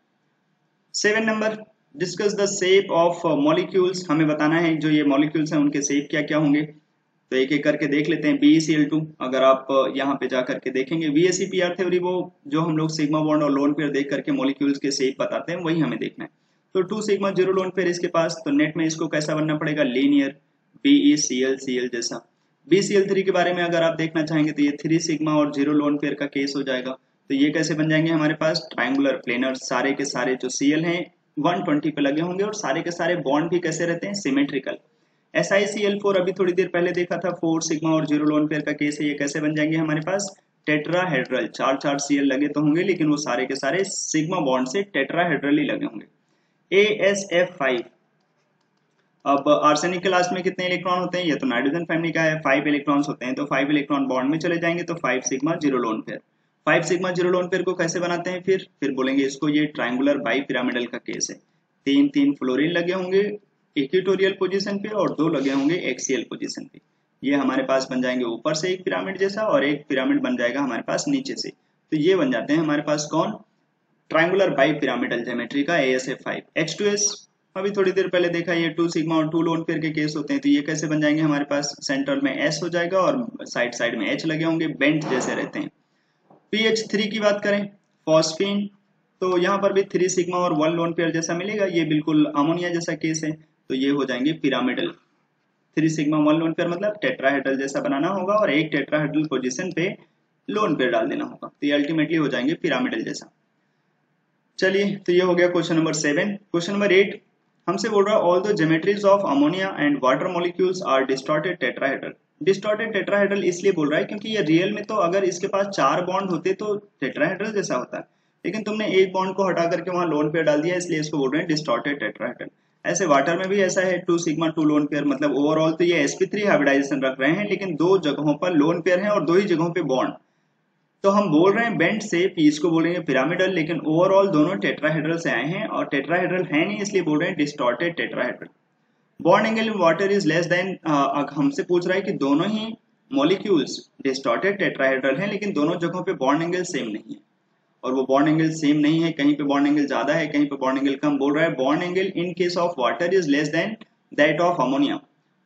7 number, discuss the shape of molecules. हमें बताना है जो ये मॉलिक्यूल्स हैं उनके शेप क्या क्या होंगे। तो एक एक करके देख लेते हैं। BeCl2, अगर आप यहाँ पे जा करके देखेंगे VSEPR थ्योरी, वो जो हम लोग सिग्मा बॉन्ड और लोन पेयर देख करके मॉलिक्यूल्स के शेप बताते हैं वही हमें देखना है। तो 2 सिग्मा 0 लोन पेयर इसके पास, तो नेट में इसको कैसा बनना पड़ेगा, लीनियर BeCl जैसा। BeCl3 के बारे में अगर आप देखना चाहेंगे तो ये 3 सिग्मा और 0 लोन पेयर का केस हो जाएगा। तो ये कैसे बन जाएंगे हमारे पास, ट्रायंगुलर प्लेनर, सारे के सारे जो Cl हैं 120 पे लगे होंगे और सारे के सारे बॉन्ड भी कैसे रहते हैं, सिमेट्रिकल। SiCl4 अभी थोड़ी देर पहले देखा था, 4 सिग्मा और 0 लोन पेयर का केस है। ये कैसे बन जाएंगे हमारे पास, टेट्राहेड्रल, 4 Cl लगे तो होंगे लेकिन वो सारे के सारे सिग्मा बॉन्ड से टेट्राहेड्रल ही लगे होंगे। AsF5, अब आर्सेनिक के लास्ट में कितने इलेक्ट्रॉन होते हैं, ये तो नाइट्रोजन फैमिली का है, 5 इलेक्ट्रॉन्स होते हैं। तो 5 इलेक्ट्रॉन बॉन्ड में चले जाएंगे तो 5 sigma 0 lone pair. 5 sigma 0 lone pair को कैसे बनाते हैं, फिर बोलेंगे इसको ये ट्रायंगुलर बाई पिरामिडल का केस है। 3 फ्लोरीन लगे होंगे इक्वेटोरियल पोजीशन पे और 2 लगे होंगे एक्सियल पोजीशन पे। ये हमारे पास बन जाएंगे ऊपर से एक पिरामिड जैसा और एक पिरामिड बन जाएगा हमारे पास नीचे से। तो ये बन जाते हैं हमारे पास कौन, ट्रायंगुलर बाई पिरामिडल ज्योमेट्री का AsF5। H2S अभी थोड़ी देर पहले देखा, ये 2 सिग्मा और 2 लोन पेयर के केस होते हैं। तो ये कैसे बन जाएंगे हमारे पास, सेंटर में S हो जाएगा और साइड साइड में H लगे होंगे, बेंट जैसे रहते हैं। PH3 की बात करें, फॉस्फीन, तो यहाँ पर भी 3 सिग्मा और 1 लोन पेयर जैसा मिलेगा, ये बिल्कुल अमोनिया जैसा केस है। तो ये हो जाएंगे पिरामिडल, 3 सिग्मा 1 लोन पेयर मतलब टेट्राहेड्रल जैसा बनाना होगा और एक टेट्राहेड्रल पोजीशन पे लोन पेयर डाल देना होगा, तो ये अल्टीमेटली हो जाएंगे पिरामिडल जैसा। चलिए, तो ये हो गया क्वेश्चन नंबर 7। क्वेश्चन नंबर 8 हमसे बोल रहा है all the geometries of ammonia and water molecules are distorted tetrahedral. Distorted tetrahedral इसलिए बोल रहा है क्योंकि ये रियल में तो अगर इसके पास 4 बॉन्ड होते तो टेट्राहेड्रल जैसा होता है, लेकिन तुमने एक बॉन्ड को हटा करके वहां लोन पेयर डाल दिया, इसलिए इसको बोल रहे हैं डिस्टॉर्टेड टेट्राहेड्रल। ऐसे वाटर में भी ऐसा है, 2 सिग्मा 2 लोन पेयर, मतलब ओवरऑल तो ये sp3 हाइब्रिडाइजेशन रख रहे हैं लेकिन 2 जगहों पर लोन पेयर है और 2 ही जगहों पे बॉन्ड। तो हम बोल रहे हैं बेंट से, इसको बोलेंगे पिरामिडल, लेकिन ओवरऑल दोनों टेट्राहेड्रल से आए हैं और टेट्राहेड्रल है नहीं इसलिए बोल रहे हैं distorted tetrahedral. Bond angle in water is less then, हमसे पूछ रहा है कि दोनों ही मॉलिक्यूल्स डिस्टॉर्टेड टेट्राहेड्रल हैं लेकिन दोनों जगहों पे बॉन्ड एंगल सेम नहीं है। और वो बॉन्ड एंगल सेम नहीं है, कहीं पे बॉन्ड एंगल ज्यादा है कहीं पे बॉन्ड एंगल कम। बोल रहा है bond angle in case of water is less then that of ammonia.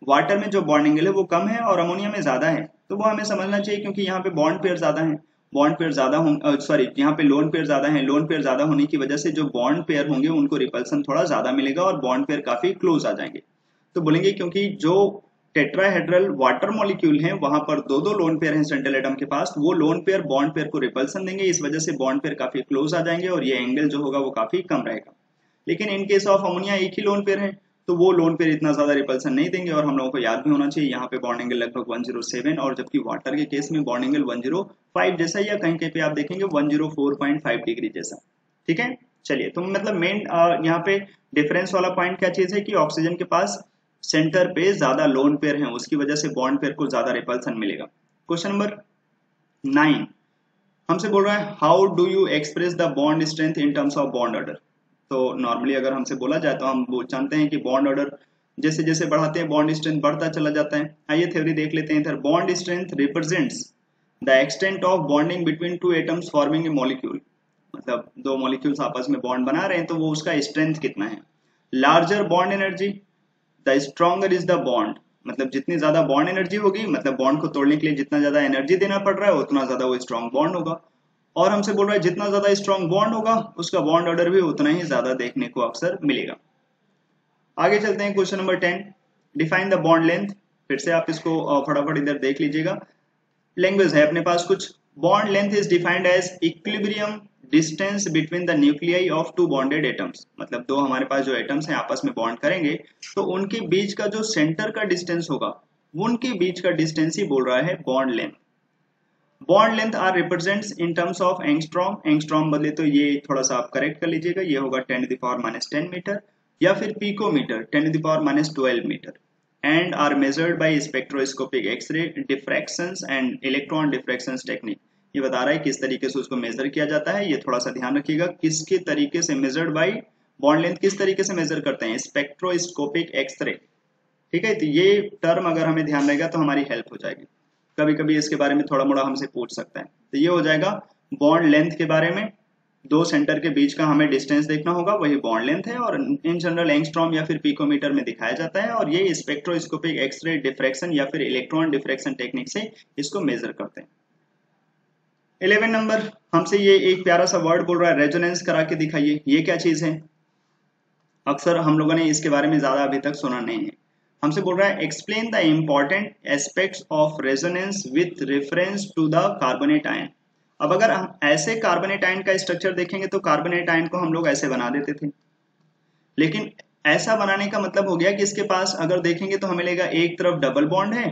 Water में जो बॉन्ड एंगल है वो कम है और अमोनिया में ज्यादा है, तो वो हमें समझना चाहिए क्योंकि यहाँ पे बॉन्ड पेयर ज्यादा है, बॉन्ड पेयर ज्यादा होंगे, सॉरी यहाँ पे लोन पेयर ज्यादा है, लोन पेयर ज्यादा होने की वजह से जो बॉन्ड पेयर होंगे उनको रिपल्सन थोड़ा ज्यादा मिलेगा और बॉन्ड पेयर काफी क्लोज आ जाएंगे। तो बोलेंगे क्योंकि जो टेट्राहेड्रल वाटर मॉलिक्यूल हैं, वहां पर दो दो लोन पेयर हैं सेंट्रल एटम के पास, वो लोन पेयर बॉन्ड पेयर को रिपल्सन देंगे, इस वजह से बॉन्ड पेयर काफी क्लोज आ जाएंगे और ये एंगल जो होगा वो काफी कम रहेगा। लेकिन इन केस ऑफ अमोनिया एक ही लोन पेयर है, तो वो लोन पेयर इतना ज्यादा रिपल्सन नहीं देंगे। और हम लोगों को याद भी होना चाहिए यहाँ पे बॉन्ड एंगल लगभग 107, और जबकि वाटर के केस में बॉन्ड एंगल 105 जैसा, या कहीं कहीं पे आप देखेंगे 104.5 डिग्री जैसा। ठीक है, चलिए, तो मतलब मेन यहाँ पे डिफरेंस वाला पॉइंट क्या चीज है कि ऑक्सीजन के पास सेंटर पे ज्यादा लोन पेयर है, उसकी वजह से बॉन्ड पेयर को ज्यादा रिपल्सन मिलेगा। क्वेश्चन नंबर 9 हमसे बोल रहा है how do you express the bond strength in terms of bond order. तो नॉर्मली अगर हमसे बोला जाए तो हम वो जानते हैं कि बॉन्ड ऑर्डर जैसे जैसे बढ़ाते हैं बॉन्ड स्ट्रेंथ बढ़ता चला जाता है। आइए थ्योरी देख लेते हैं इधर। Bond strength represents the extent of bonding between two atoms forming a molecule, मतलब दो मॉलिक्यूल्स आपस में बॉन्ड बना रहे हैं तो वो उसका स्ट्रेंथ कितना है। Larger bond energy the stronger is the bond, मतलब जितनी ज्यादा बॉन्ड एनर्जी होगी, मतलब बॉन्ड को तोड़ने के लिए जितना ज्यादा एनर्जी देना पड़ रहा है उतना ज्यादा वो स्ट्रॉन्ग बॉन्ड होगा। और हमसे बोल रहा है जितना ज्यादा स्ट्रॉन्ग बॉन्ड होगा उसका बॉन्ड ऑर्डर भी उतना ही ज्यादा देखने को अक्सर मिलेगा। आगे चलते हैं question number 10, define the bond length. फिर से आप इसको फटाफट इधर देख लीजिएगा, लैंग्वेज है अपने पास कुछ। Bond length is defined as equilibrium distance between the nuclei of two bonded atoms, मतलब दो हमारे पास जो एटम्स हैं आपस में बॉन्ड करेंगे तो उनके बीच का जो सेंटर का डिस्टेंस होगा उनके बीच का डिस्टेंस ही बोल रहा है bond length. Bond length are represents in terms of angstrom, angstrom बदले तो ये थोड़ा सा आप करेक्ट कर लीजिएगा, ये होगा 10⁻⁻10 मीटर, या फिर picometre 10⁻12 metre, and are measured by spectroscopic X ray diffractions and electron diffractions technique. ये बता रहा है किस तरीके से उसको मेजर किया जाता है, ये थोड़ा सा ध्यान रखिएगा, किसके तरीके से मेजर्ड बाय, बॉन्ड लेंथ किस तरीके से मेजर करते हैं, स्पेक्ट्रोस्कोपिक एक्सरे। ठीक है, तो ये टर्म अगर हमें ध्यान रहेगा तो हमारी हेल्प हो जाएगी, कभी कभी इसके बारे में थोड़ा मोड़ा हमसे पूछ सकता है। तो ये हो जाएगा बॉन्ड लेंथ के बारे में, दो सेंटर के बीच का हमें डिस्टेंस देखना होगा, वही बॉन्ड लेंथ है, और इन जनरल एंगस्ट्रॉम या फिर पिकोमीटर में दिखाया जाता है, और ये स्पेक्ट्रोस्कोपिक एक्सरे डिफ्रैक्शन या फिर इलेक्ट्रॉन डिफ्रैक्शन टेक्निक से इसको मेजर करते हैं। 11 नंबर हमसे ये एक प्यारा सा वर्ड बोल रहा है, रेजोनेंस करा के दिखाइए, ये क्या चीज है। अक्सर हम लोगों ने इसके बारे में ज्यादा अभी तक सुना नहीं है। हमसे बोल रहा है explain the important aspects of resonance with reference to the carbonate ion. अब अगर हम ऐसे कार्बोनेट आयन का स्ट्रक्चर देखेंगे तो कार्बोनेट आयन को हम लोग ऐसे बना देते थे, लेकिन ऐसा बनाने का मतलब हो गया कि इसके पास अगर देखेंगे तो हमें लगेगा एक तरफ डबल बॉन्ड है,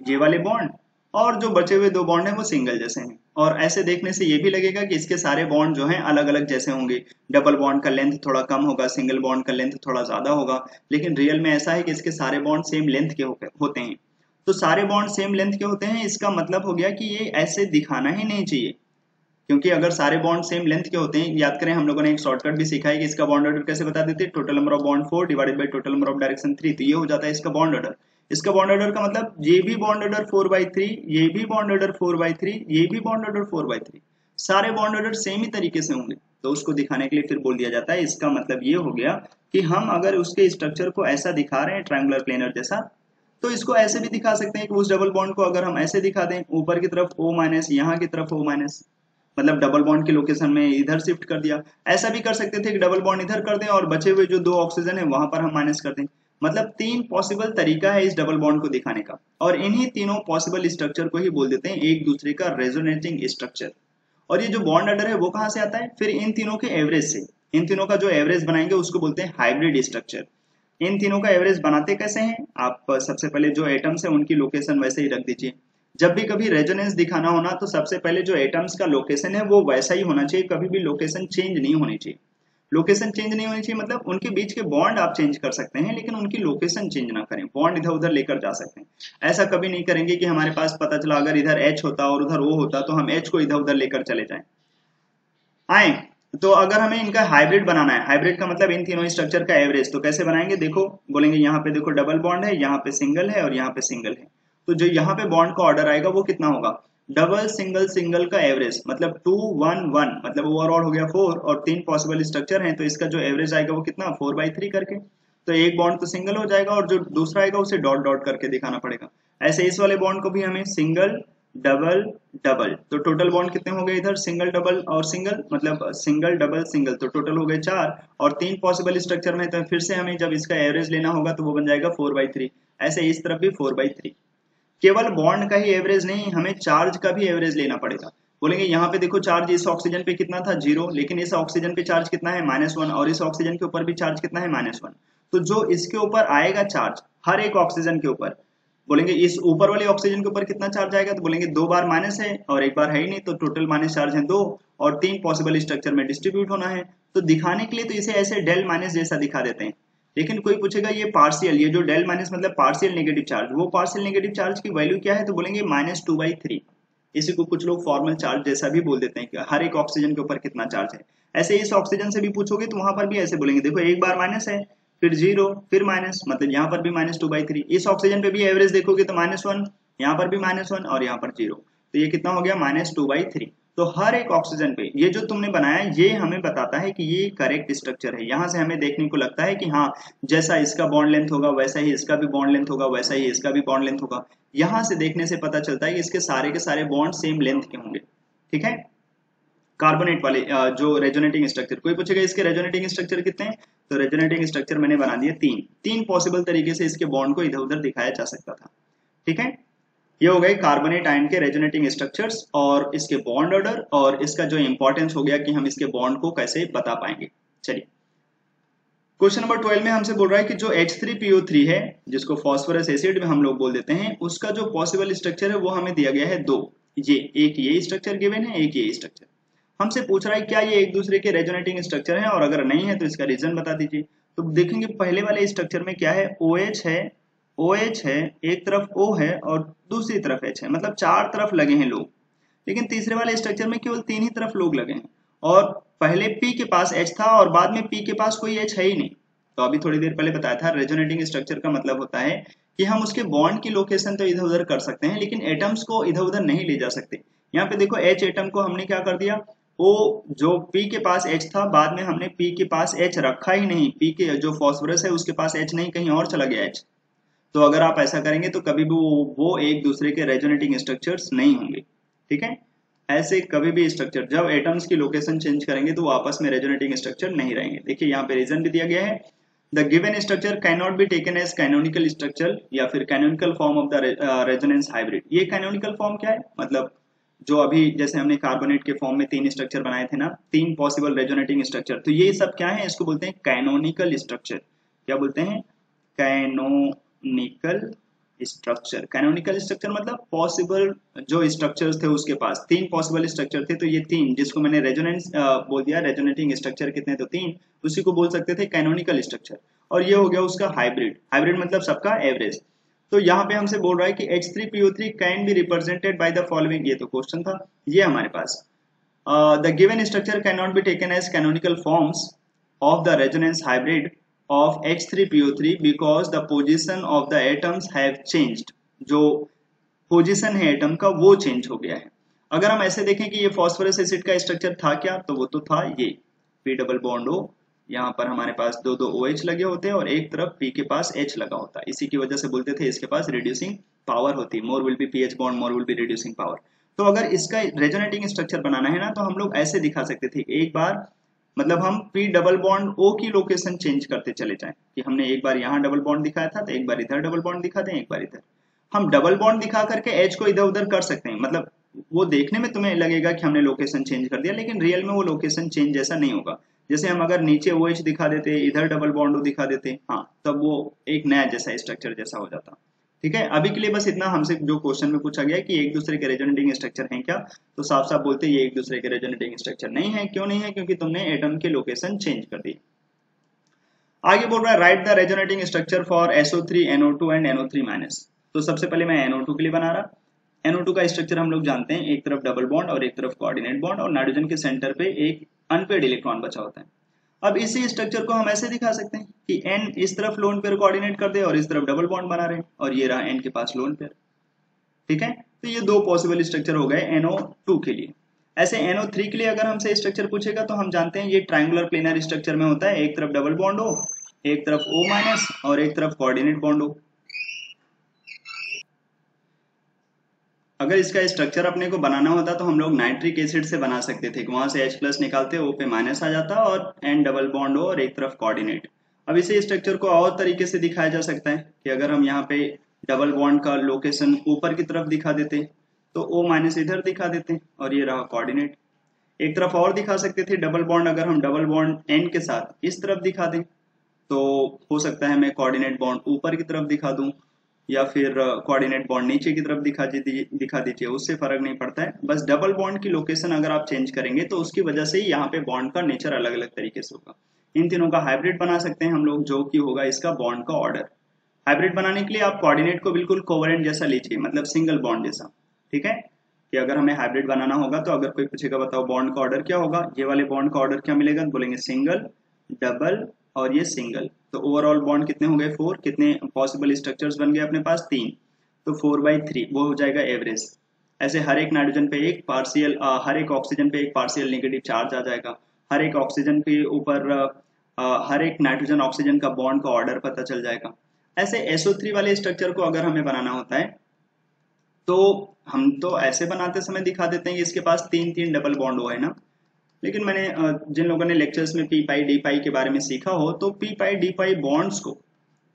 ये वाले बॉन्ड, और जो बचे हुए दो बॉन्ड हैं वो सिंगल जैसे हैं। और ऐसे देखने से ये भी लगेगा कि इसके सारे बॉन्ड जो हैं अलग अलग जैसे होंगे, डबल बॉन्ड का लेंथ थोड़ा कम होगा, सिंगल बॉन्ड का लेंथ थोड़ा ज्यादा होगा, लेकिन रियल में ऐसा है कि इसके सारे बॉन्ड सेम लेंथ के होते हैं। तो सारे बॉन्ड सेम लेंथ के होते हैं, इसका मतलब हो गया कि ये ऐसे दिखाना ही नहीं चाहिए, क्योंकि अगर सारे बॉन्ड सेम लेंथ के होते हैं, याद करें हम लोगों ने एक शॉर्टकट भी सीखा है कि इसका बॉन्ड ऑर्डर कैसे बता देते हैं, total number of bond 4 divided by total number of direction 3, तो ये हो जाता है इसका बॉन्ड ऑर्डर। इसका बॉन्ड ऑर्डर का मतलब ये भी बॉन्ड ऑर्डर 4/3, ये भी बॉन्ड ऑर्डर 4/3, ये भी बॉन्ड ऑर्डर 4/3, सारे बॉन्ड ऑर्डर सेम ही तरीके से होंगे, तो उसको दिखाने के लिए फिर बोल दिया जाता है। इसका मतलब ये हो गया कि हम अगर उसके स्ट्रक्चर को ऐसा दिखा रहे हैं ट्रायंगुलर प्लेनर जैसा, तो इसको ऐसे भी दिखा सकते हैं कि उस डबल बॉन्ड को अगर हम ऐसे दिखा दें, ऊपर की तरफ O-, यहाँ की तरफ O-, मतलब डबल बॉन्ड के लोकेशन में इधर शिफ्ट कर दिया। ऐसा भी कर सकते थे कि डबल बॉन्ड इधर कर दें और बचे हुए जो दो ऑक्सीजन है वहां पर हम माइनस कर दें। मतलब 3 पॉसिबल तरीका है इस डबल बॉन्ड को दिखाने का, और इन्हीं तीनों पॉसिबल स्ट्रक्चर को ही बोल देते हैं एक दूसरे का रेजोनेटिंग स्ट्रक्चर। और ये जो बॉन्ड ऑर्डर है वो कहाँ से आता है, फिर इन तीनों के एवरेज से। इन तीनों का जो एवरेज बनाएंगे उसको बोलते हैं हाइब्रिड स्ट्रक्चर। इन तीनों का एवरेज बनाते कैसे हैं, आप सबसे पहले जो एटम्स है उनकी लोकेशन वैसे ही रख दीजिए। जब भी कभी रेजोनेंस दिखाना होना तो सबसे पहले जो एटम्स का लोकेशन है वो वैसा ही होना चाहिए, कभी भी लोकेशन चेंज नहीं होनी चाहिए। लोकेशन चेंज नहीं होनी चाहिए मतलब उनके बीच के बॉन्ड आप चेंज कर सकते हैं, लेकिन उनकी लोकेशन चेंज ना करें, बॉन्ड इधर उधर लेकर जा सकते हैं। ऐसा कभी नहीं करेंगे कि हमारे पास पता चला अगर इधर H होता और उधर O होता तो हम H को इधर उधर लेकर चले जाएं। आए तो अगर हमें इनका हाइब्रिड बनाना है, हाइब्रिड का मतलब इन तीनों स्ट्रक्चर का एवरेज, तो कैसे बनाएंगे, देखो बोलेंगे यहाँ पे देखो डबल बॉन्ड है, यहाँ पे सिंगल है और यहाँ पे सिंगल है, तो जो यहाँ पे बॉन्ड का ऑर्डर आएगा वो कितना होगा, डबल सिंगल सिंगल का एवरेज, मतलब 2 1 1, मतलब ओवरऑल हो गया 4, और 3 पॉसिबल स्ट्रक्चर हैं तो इसका जो एवरेज आएगा वो कितना 4/3 करके, तो एक बॉन्ड तो सिंगल हो जाएगा और जो दूसरा आएगा उसे डॉट डॉट करके दिखाना पड़ेगा। ऐसे इस वाले बॉन्ड को भी हमें सिंगल डबल डबल, तो टोटल बॉन्ड कितने हो गए इधर, सिंगल डबल और सिंगल, मतलब सिंगल डबल सिंगल, तो टोटल हो गए 4, और 3 पॉसिबल स्ट्रक्चर में तो फिर से हमें जब इसका एवरेज लेना होगा तो वो बन जाएगा 4/3। ऐसे इस तरफ भी 4/3। केवल बॉन्ड का ही एवरेज नहीं, हमें चार्ज का भी एवरेज लेना पड़ेगा। बोलेंगे यहाँ पे देखो चार्ज इस ऑक्सीजन पे कितना था 0, लेकिन इस ऑक्सीजन पे चार्ज कितना है -1, और इस ऑक्सीजन के ऊपर भी चार्ज कितना है -1। तो जो इसके ऊपर आएगा चार्ज हर एक ऑक्सीजन के ऊपर, बोलेंगे इस ऊपर वाले ऑक्सीजन के ऊपर कितना चार्ज आएगा, तो बोलेंगे 2 बार माइनस है और 1 बार है ही नहीं, तो टोटल माइनस चार्ज है 2 और 3 पॉसिबल स्ट्रक्चर में डिस्ट्रीब्यूट होना है। तो दिखाने के लिए तो इसे ऐसे डेल माइनस जैसा दिखा देते हैं। लेकिन कोई पूछेगा ये पार्शियल, ये जो डेल माइनस मतलब पार्शियल नेगेटिव चार्ज, वो पार्शियल नेगेटिव चार्ज की वैल्यू क्या है, तो बोलेंगे -2/3। इसी को कुछ लोग फॉर्मल चार्ज जैसा भी बोल देते हैं कि हर एक ऑक्सीजन के ऊपर कितना चार्ज है। ऐसे इस ऑक्सीजन से भी पूछोगे तो वहां पर भी ऐसे बोलेंगे, देखो 1 बार माइनस है, फिर 0, फिर माइनस, मतलब यहाँ पर भी -2/3। इस ऑक्सीजन पे भी एवरेज देखोगे तो -1, यहाँ पर भी -1 और यहाँ पर 0, तो ये कितना हो गया -2/3। तो हर एक ऑक्सीजन पे ये जो तुमने बनाया ये हमें बताता है कि ये करेक्ट स्ट्रक्चर है। यहाँ से हमें देखने को लगता है कि हाँ, जैसा इसका बॉन्ड लेंथ होगा वैसा ही इसका भी बॉन्ड लेंथ होगा, वैसा ही इसका भी बॉन्ड लेंथ होगा। यहाँ से देखने से पता चलता है कि इसके सारे बॉन्ड सेम लेंथ के होंगे। ठीक है, कार्बोनेट वाले जो रेजोनेटिंग स्ट्रक्चर, कोई पूछेगा इसके रेजोनेटिंग स्ट्रक्चर कितने हैं, तो रेजोनेटिंग स्ट्रक्चर मैंने बना दिए 3 पॉसिबल तरीके से इसके बॉन्ड को इधर उधर दिखाया जा सकता था। ठीक है, ये हो गए कार्बोनेट आयन के रेजोनेटिंग स्ट्रक्चर्स और इसके बॉन्ड ऑर्डर, और इसका जो इंपॉर्टेंस हो गया कि हम इसके बॉन्ड को कैसे बता पाएंगे। चलिए, क्वेश्चन नंबर 12 में हमसे बोल रहा है कि जो H3PO3 है, जिसको फॉस्फोरस एसिड में हम लोग बोल देते हैं, उसका जो पॉसिबल स्ट्रक्चर है वो हमें दिया गया है 2। एक ये स्ट्रक्चर गिवन है, एक ये स्ट्रक्चर। हमसे पूछ रहा है क्या ये एक दूसरे के रेजोनेटिंग स्ट्रक्चर है, और अगर नहीं है तो इसका रीजन बता दीजिए। तो देखेंगे पहले वाले स्ट्रक्चर में क्या है, OH है, एक तरफ O है और दूसरी तरफ H है, मतलब 4 तरफ लगे हैं लोग। लेकिन तीसरे वाले स्ट्रक्चर में केवल 3 ही तरफ लोग लगे हैं, और पहले P के पास H था और बाद में P के पास कोई H है ही नहीं। तो अभी थोड़ी देर पहले बताया था, रेजोनेटिंग स्ट्रक्चर का मतलब होता है कि हम उसके बॉन्ड की लोकेशन तो इधर उधर कर सकते हैं, लेकिन एटम्स को इधर उधर नहीं ले जा सकते। यहाँ पे देखो H एटम को हमने क्या कर दिया, वो जो P के पास H था, बाद में हमने P के पास H रखा ही नहीं, P के जो फॉस्फोरस है उसके पास H नहीं, कहीं और चला गया H। तो अगर आप ऐसा करेंगे तो कभी भी वो एक दूसरे के रेजोनेटिंग स्ट्रक्चर्स नहीं होंगे। ठीक है, ऐसे कभी भी स्ट्रक्चर जब एटम्स की लोकेशन चेंज करेंगे तो वो आपस में रेजोनेटिंग स्ट्रक्चर नहीं रहेंगे। देखिए यहाँ पे रीजन भी दिया गया है, the given structure can not be taken as canonical structure या फिर canonical form of the resonance hybrid. ये कैनोनिकल फॉर्म क्या है, मतलब जो अभी जैसे हमने कार्बोनेट के फॉर्म में 3 स्ट्रक्चर बनाए थे ना, 3 पॉसिबल रेजोनेटिंग स्ट्रक्चर, तो ये सब क्या है, इसको बोलते हैं कैनोनिकल स्ट्रक्चर। क्या बोलते हैं, कैनोनिकल स्ट्रक्चर। कैनोनिकल स्ट्रक्चर मतलब पॉसिबल जो स्ट्रक्चर्स थे उसके पास 3 पॉसिबल स्ट्रक्चर थे, तो ये 3 जिसको मैंने रेजोनेंस बोल दिया, रेजोनेटिंग स्ट्रक्चर कितने, तो 3, उसी को बोल सकते थे कैनोनिकल स्ट्रक्चर। और ये हो गया उसका हाइब्रिड। हाइब्रिड मतलब सबका एवरेज। तो यहाँ पे हमसे बोल रहा है कि H3PO3 can be represented by the following, ये तो क्वेश्चन था, ये हमारे पास the given structure can not be taken as canonical forms of the resonance hybrid of H3PO3 because the position of the atoms have changed। जो position है atom का वो चेंज हो गया है। अगर हम ऐसे देखें कि ये फॉस्फोरस एसिड का स्ट्रक्चर था क्या, तो वो तो था ये P डबल बॉन्ड O, यहाँ पर हमारे पास 2 OH लगे होते हैं और एक तरफ P के पास H लगा होता है। इसी की वजह से बोलते थे इसके पास रिड्यूसिंग पावर होती है, more will be PH bond, more will be reducing power. तो अगर इसका रेजोनेटिंग स्ट्रक्चर बनाना है ना, तो हम लोग ऐसे दिखा सकते थे, एक बार मतलब हम P डबल बॉन्ड O की लोकेशन चेंज करते चले जाएं, कि हमने एक बार यहाँ डबल बॉन्ड दिखाया था तो एक बार इधर डबल बॉन्ड दिखा दें, एक बार इधर। हम डबल बॉन्ड दिखा करके H को इधर उधर कर सकते हैं, मतलब वो देखने में तुम्हें लगेगा कि हमने लोकेशन चेंज कर दिया, लेकिन रियल में वो लोकेशन चेंज जैसा नहीं होगा। जैसे हम अगर नीचे OH दिखा देते, इधर डबल बॉन्ड O दिखा देते, हाँ, तब वो एक नया जैसा स्ट्रक्चर जैसा हो जाता। ठीक है, अभी के लिए बस इतना। हमसे जो क्वेश्चन में पूछा गया कि एक दूसरे के रेजोनेटिंग स्ट्रक्चर हैं क्या, तो साफ साफ बोलते ये एक दूसरे के रेजोनेटिंग स्ट्रक्चर नहीं है। क्यों नहीं है, क्योंकि तुमने एटम की लोकेशन चेंज कर दी। आगे बोल रहा है right the resonating structure for SO3 NO2 and NO3-। तो सबसे पहले मैं NO2 के लिए बना रहा। NO2 का स्ट्रक्चर हम लोग जानते हैं, एक तरफ डबल बॉन्ड और एक तरफ कोऑर्डिनेट बॉन्ड, और नाइट्रोजन के सेंटर पे एक अनपेयर्ड इलेक्ट्रॉन बचा होता है। अब इसी स्ट्रक्चर को हम ऐसे दिखा सकते हैं कि N इस तरफ लोन पेयर कोऑर्डिनेट कर दे और इस तरफ डबल बॉन्ड बना रहे हैं, और ये रहा N के पास लोन पेयर। ठीक है, तो ये 2 पॉसिबल स्ट्रक्चर हो गए NO2 के लिए। ऐसे NO3 के लिए अगर हमसे स्ट्रक्चर पूछेगा तो हम जानते हैं ये ट्रायंगुलर प्लेनर स्ट्रक्चर में होता है, एक तरफ डबल बॉन्ड हो, एक तरफ O- और एक तरफ कोऑर्डिनेट बॉन्ड हो। अगर इसका स्ट्रक्चर अपने को बनाना होता तो हम लोग नाइट्रिक एसिड से बना सकते थे, वहां से H+ निकालते, O पे माइनस आ जाता और N डबल बॉन्ड हो और एक तरफ कोऑर्डिनेट। अब इसी स्ट्रक्चर को और तरीके से दिखाया जा सकता है कि अगर हम यहाँ पे डबल बॉन्ड का लोकेशन ऊपर की तरफ दिखा देते तो O माइनस इधर दिखा देते और ये रहा कोऑर्डिनेट। एक तरफ और दिखा सकते थे डबल बॉन्ड, अगर हम डबल बॉन्ड N के साथ इस तरफ दिखा दें तो हो सकता है मैं कोऑर्डिनेट बॉन्ड ऊपर की तरफ दिखा दूं या फिर कोऑर्डिनेट बॉन्ड नीचे की तरफ दिखा दीजिए, उससे फर्क नहीं पड़ता है। बस डबल बॉन्ड की लोकेशन अगर आप चेंज करेंगे तो उसकी वजह से ही यहाँ पे बॉन्ड का नेचर अलग अलग तरीके से होगा। इन तीनों का हाइब्रिड बना सकते हैं हम लोग, जो कि होगा इसका बॉन्ड का ऑर्डर। हाइब्रिड बनाने के लिए आप कोऑर्डिनेट को बिल्कुल कोवेलेंट जैसा लीजिए, मतलब सिंगल बॉन्ड जैसा, ठीक है। कि अगर हमें हाइब्रिड बनाना होगा तो अगर कोई पूछेगा बताओ बॉन्ड का ऑर्डर क्या होगा, ये वाले बॉन्ड का ऑर्डर क्या मिलेगा, बोलेंगे सिंगल, डबल और ये सिंगल। तो ओवरऑल बॉन्ड कितने हो गए 4, कितने पॉसिबल स्ट्रक्चर्स बन गए अपने पास 3, तो 4/3 वो हो जाएगा एवरेज। ऐसे हर एक नाइट्रोजन पे एक पार्शियल, हर एक ऑक्सीजन पे एक पार्शियल नेगेटिव चार्ज आ जाएगा। हर एक ऑक्सीजन के ऊपर हर एक नाइट्रोजन ऑक्सीजन का बॉन्ड का ऑर्डर पता चल जाएगा। ऐसे SO3 वाले स्ट्रक्चर को अगर हमें बनाना होता है तो हम तो ऐसे बनाते समय दिखा देते हैं कि इसके पास 3 डबल बॉन्ड हो, है ना। लेकिन मैंने जिन लोगों ने लेक्चर्स में पी पाई डी पाई के बारे में सीखा हो तो पी पाई डी पाई बॉन्ड्स को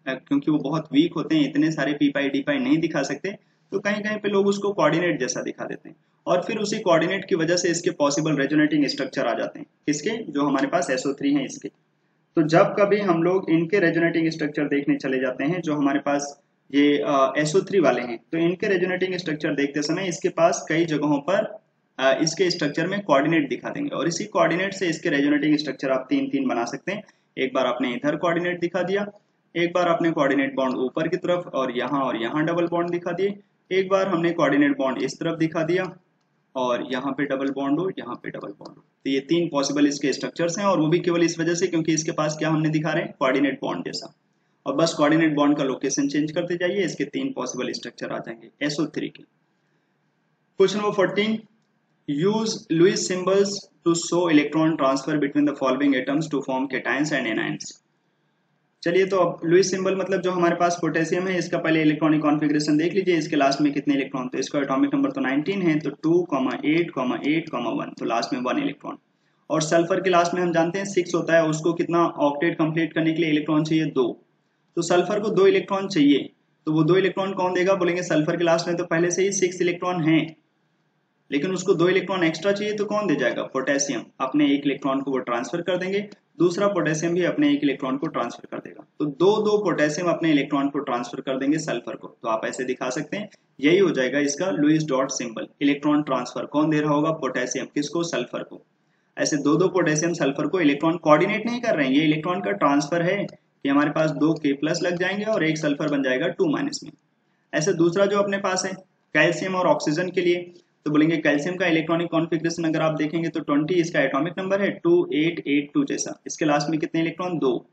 क्योंकि वो बहुत वीक होते हैं, इतने सारे पी पाई डी पाई नहीं दिखा सकते, तो कहीं कहीं पे लोग उसको कोऑर्डिनेट जैसा दिखा देते हैं और फिर उसी कोऑर्डिनेट की वजह से इसके पॉसिबल रेजोनेटिंग स्ट्रक्चर आ जाते हैं। किसके, जो हमारे पास SO3 है इसके। तो जब कभी हम लोग इनके रेजोनेटिंग स्ट्रक्चर देखने चले जाते हैं, जो हमारे पास ये SO3 वाले हैं, तो इनके रेजोनेटिंग स्ट्रक्चर देखते समय इसके पास कई जगहों पर इसके स्ट्रक्चर में कोऑर्डिनेट दिखा देंगे और इसी कोऑर्डिनेट से इसके रेजोनेटिंग स्ट्रक्चर आप 3 बना सकते हैं। एक बार आपने इधर कोऑर्डिनेट दिखा दिया, एक बार आपने कोऑर्डिनेट बॉन्ड ऊपर की तरफ और यहाँ डबल बॉन्ड दिखा दिए, एक बार हमने कोऑर्डिनेट बॉन्ड इस तरफ दिखा दिया और यहाँ पे डबल बॉन्ड हो, यहाँ पे डबल बॉन्ड हो। तो ये 3 पॉसिबल इसके स्ट्रक्चर्स हैं और वो भी केवल इस वजह से क्योंकि इसके पास क्या हमने दिखा रहे हैं, कोऑर्डिनेट बॉन्ड जैसा। और बस कोऑर्डिनेट बॉन्ड का लोकेशन चेंज करते जाइए, इसके 3 पॉसिबल स्ट्रक्चर आ जाएंगे SO3 के। Question number 14, use Lewis symbols to show electron transfer between the following atoms to form cations and anions। चलिए तो अब लुईस सिंबल मतलब जो हमारे पास पोटेशियम है, इसका पहले इलेक्ट्रॉनिक कॉन्फ़िगरेशन देख लीजिए। इसके लास्ट में कितने इलेक्ट्रॉन, तो इसका एटॉमिक नंबर तो 19 है, तो 2, 8, 8, 1, तो लास्ट में 1 इलेक्ट्रॉन। और सल्फर के लास्ट में हम जानते हैं 6 होता है, उसको कितना ऑक्टेट कंप्लीट करने के लिए इलेक्ट्रॉन चाहिए 2, तो सल्फर को 2 इलेक्ट्रॉन चाहिए। तो वो 2 इलेक्ट्रॉन कौन देगा, बोलेंगे सल्फर के लास्ट में तो पहले से ही 6 इलेक्ट्रॉन है, लेकिन उसको 2 इलेक्ट्रॉन एक्स्ट्रा चाहिए, तो कौन दे जाएगा, पोटेशियम। अपने 1 इलेक्ट्रॉन को वो ट्रांसफर कर देंगे, दूसरा पोटेशियम भी अपने 1 इलेक्ट्रॉन को ट्रांसफर कर देगा। तो 2 पोटेशियम अपने इलेक्ट्रॉन को ट्रांसफर कर देंगे सल्फर को। तो आप ऐसे दिखा सकते हैं, यही हो जाएगा इसका Lewis dot symbol. Electron transfer कौन दे रहा होगा, पोटेशियम, किसको, सल्फर को। ऐसे 2 पोटेशियम सल्फर को इलेक्ट्रॉन कोऑर्डिनेट नहीं कर रहे हैं, ये इलेक्ट्रॉन का ट्रांसफर है कि हमारे पास 2 K+ लग जाएंगे और 1 सल्फर बन जाएगा 2- में। ऐसे दूसरा जो अपने पास है कैल्शियम और ऑक्सीजन के लिए, तो बोलेंगे कैल्शियम का इलेक्ट्रॉनिक कॉन्फ़िगरेशन अगर आप देखेंगे तो 20 इसका एटॉमिक नंबर है, 2, 8, 8, 2 जैसा। इसके लास्ट में कितने इलेक्ट्रॉन, 2।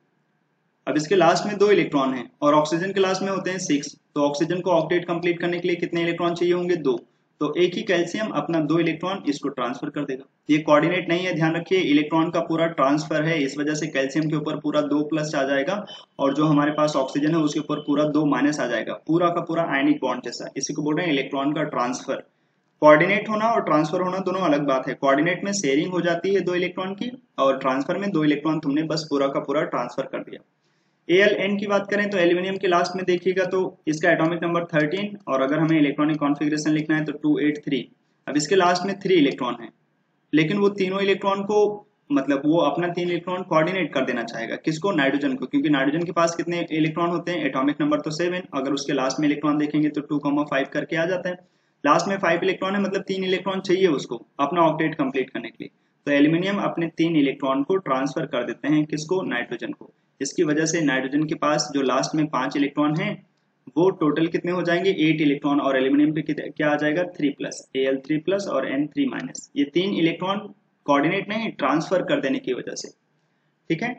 अब इसके लास्ट में 2 इलेक्ट्रॉन हैं और ऑक्सीजन के लास्ट में होते हैं 6, तो ऑक्सीजन को ऑक्टेट कंप्लीट करने के लिए कितने इलेक्ट्रॉन चाहिए होंगे, 2। तो एक ही कैल्शियम अपना 2 इलेक्ट्रॉन इसको ट्रांसफर कर देगा। ये कोऑर्डिनेट नहीं है, ध्यान रखिए, इलेक्ट्रॉन का पूरा ट्रांसफर है, इस वजह से कैल्शियम के ऊपर पूरा 2+ आ जाएगा और जो हमारे पास ऑक्सीजन है उसके ऊपर पूरा 2- आ जाएगा, पूरा का पूरा आयनिक बॉन्ड जैसा। इसी को बोल रहे हैं इलेक्ट्रॉन का ट्रांसफर। कोऑर्डिनेट होना और ट्रांसफर होना दोनों अलग बात है। कोऑर्डिनेट में शेयरिंग हो जाती है 2 इलेक्ट्रॉन की और ट्रांसफर में 2 इलेक्ट्रॉन तुमने बस पूरा का पूरा ट्रांसफर कर दिया। Al_N की बात करें तो एल्यूमिनियम के लास्ट में देखिएगा तो इसका एटॉमिक नंबर 13 और अगर हमें इलेक्ट्रॉनिक कॉन्फ़िगरेशन लिखना है तो 2, 8, 3। अब इसके लास्ट में 3 इलेक्ट्रॉन है, लेकिन वो तीनों इलेक्ट्रॉन को मतलब वो अपना 3 इलेक्ट्रॉन कोऑर्डिनेट कर देना चाहेगा, किसको, नाइट्रोजन को, क्योंकि नाइट्रोजन के पास कितने इलेक्ट्रॉन होते हैं, एटॉमिक नंबर तो 7, अगर उसके लास्ट में इलेक्ट्रॉन देखेंगे तो 2,5 करके आ जाता है। लास्ट में 5 इलेक्ट्रॉन है, मतलब 3 इलेक्ट्रॉन चाहिए उसको अपना ऑक्टेट कंप्लीट करने के लिए। तो एल्यूमिनियम अपने 3 इलेक्ट्रॉन को ट्रांसफर कर देते हैं, किसको, नाइट्रोजन को। इसकी वजह से नाइट्रोजन के पास जो लास्ट में 5 इलेक्ट्रॉन हैं वो टोटल कितने हो जाएंगे, 8 इलेक्ट्रॉन, और एल्यूमिनियम पे क्या आ जाएगा, 3+, Al3+ और N3-। ये 3 इलेक्ट्रॉन कोऑर्डिनेट नहीं, ट्रांसफर कर देने की वजह से, ठीक है।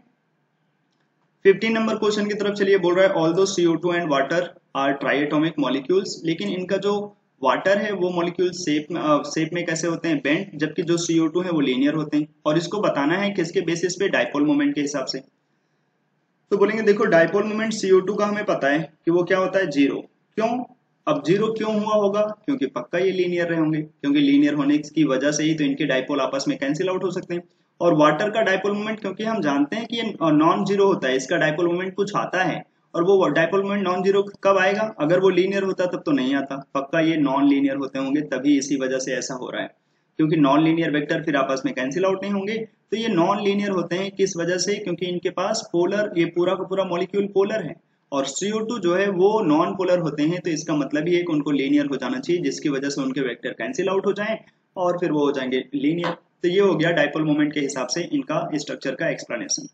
15 नंबर क्वेश्चन की तरफ चलिए। बोल रहा है although CO2 and water are triatomic molecules, लेकिन इनका जो वाटर है वो मॉलिक्यूल शेप में कैसे होते हैं, बेंट, जबकि जो CO2 है वो लीनियर होते हैं। और इसको बताना है किसके बेसिस पे, डाइपोल मोमेंट के हिसाब से। तो बोलेंगे देखो डाइपोल मोमेंट CO2 का हमें पता है कि वो क्या होता है, 0। क्यों, अब 0 क्यों हुआ होगा, क्योंकि पक्का ये लीनियर रहे होंगे, क्योंकि लीनियर होने की वजह से ही तो इनके डाइपोल आपस में कैंसिल आउट हो सकते हैं। और वाटर का डाइपोल मोमेंट क्योंकि हम जानते हैं कि ये नॉन जीरो होता है, इसका डाइपोल मोमेंट कुछ आता है, और वो डाइपोल मोमेंट नॉन जीरो कब आएगा, अगर वो लीनियर होता तब तो नहीं आता, पक्का ये नॉन लीनियर होते होंगे, तभी इसी वजह से ऐसा हो रहा है, क्योंकि नॉन लीनियर वेक्टर फिर आपस में कैंसिल आउट नहीं होंगे। तो ये नॉन लीनियर होते हैं किस वजह से, क्योंकि इनके पास पोलर, ये पूरा का पूरा मॉलिक्यूल पोलर है, और CO2 जो है वो नॉन पोलर होते हैं, तो इसका मतलब ही है कि उनको लीनियर हो जाना चाहिए, जिसकी वजह से उनके वेक्टर कैंसिल आउट हो जाएं और फिर वो हो जाएंगे लीनियर। तो ये हो गया डाइपोल मोमेंट के हिसाब से इनका स्ट्रक्चर का एक्सप्लेनेशन।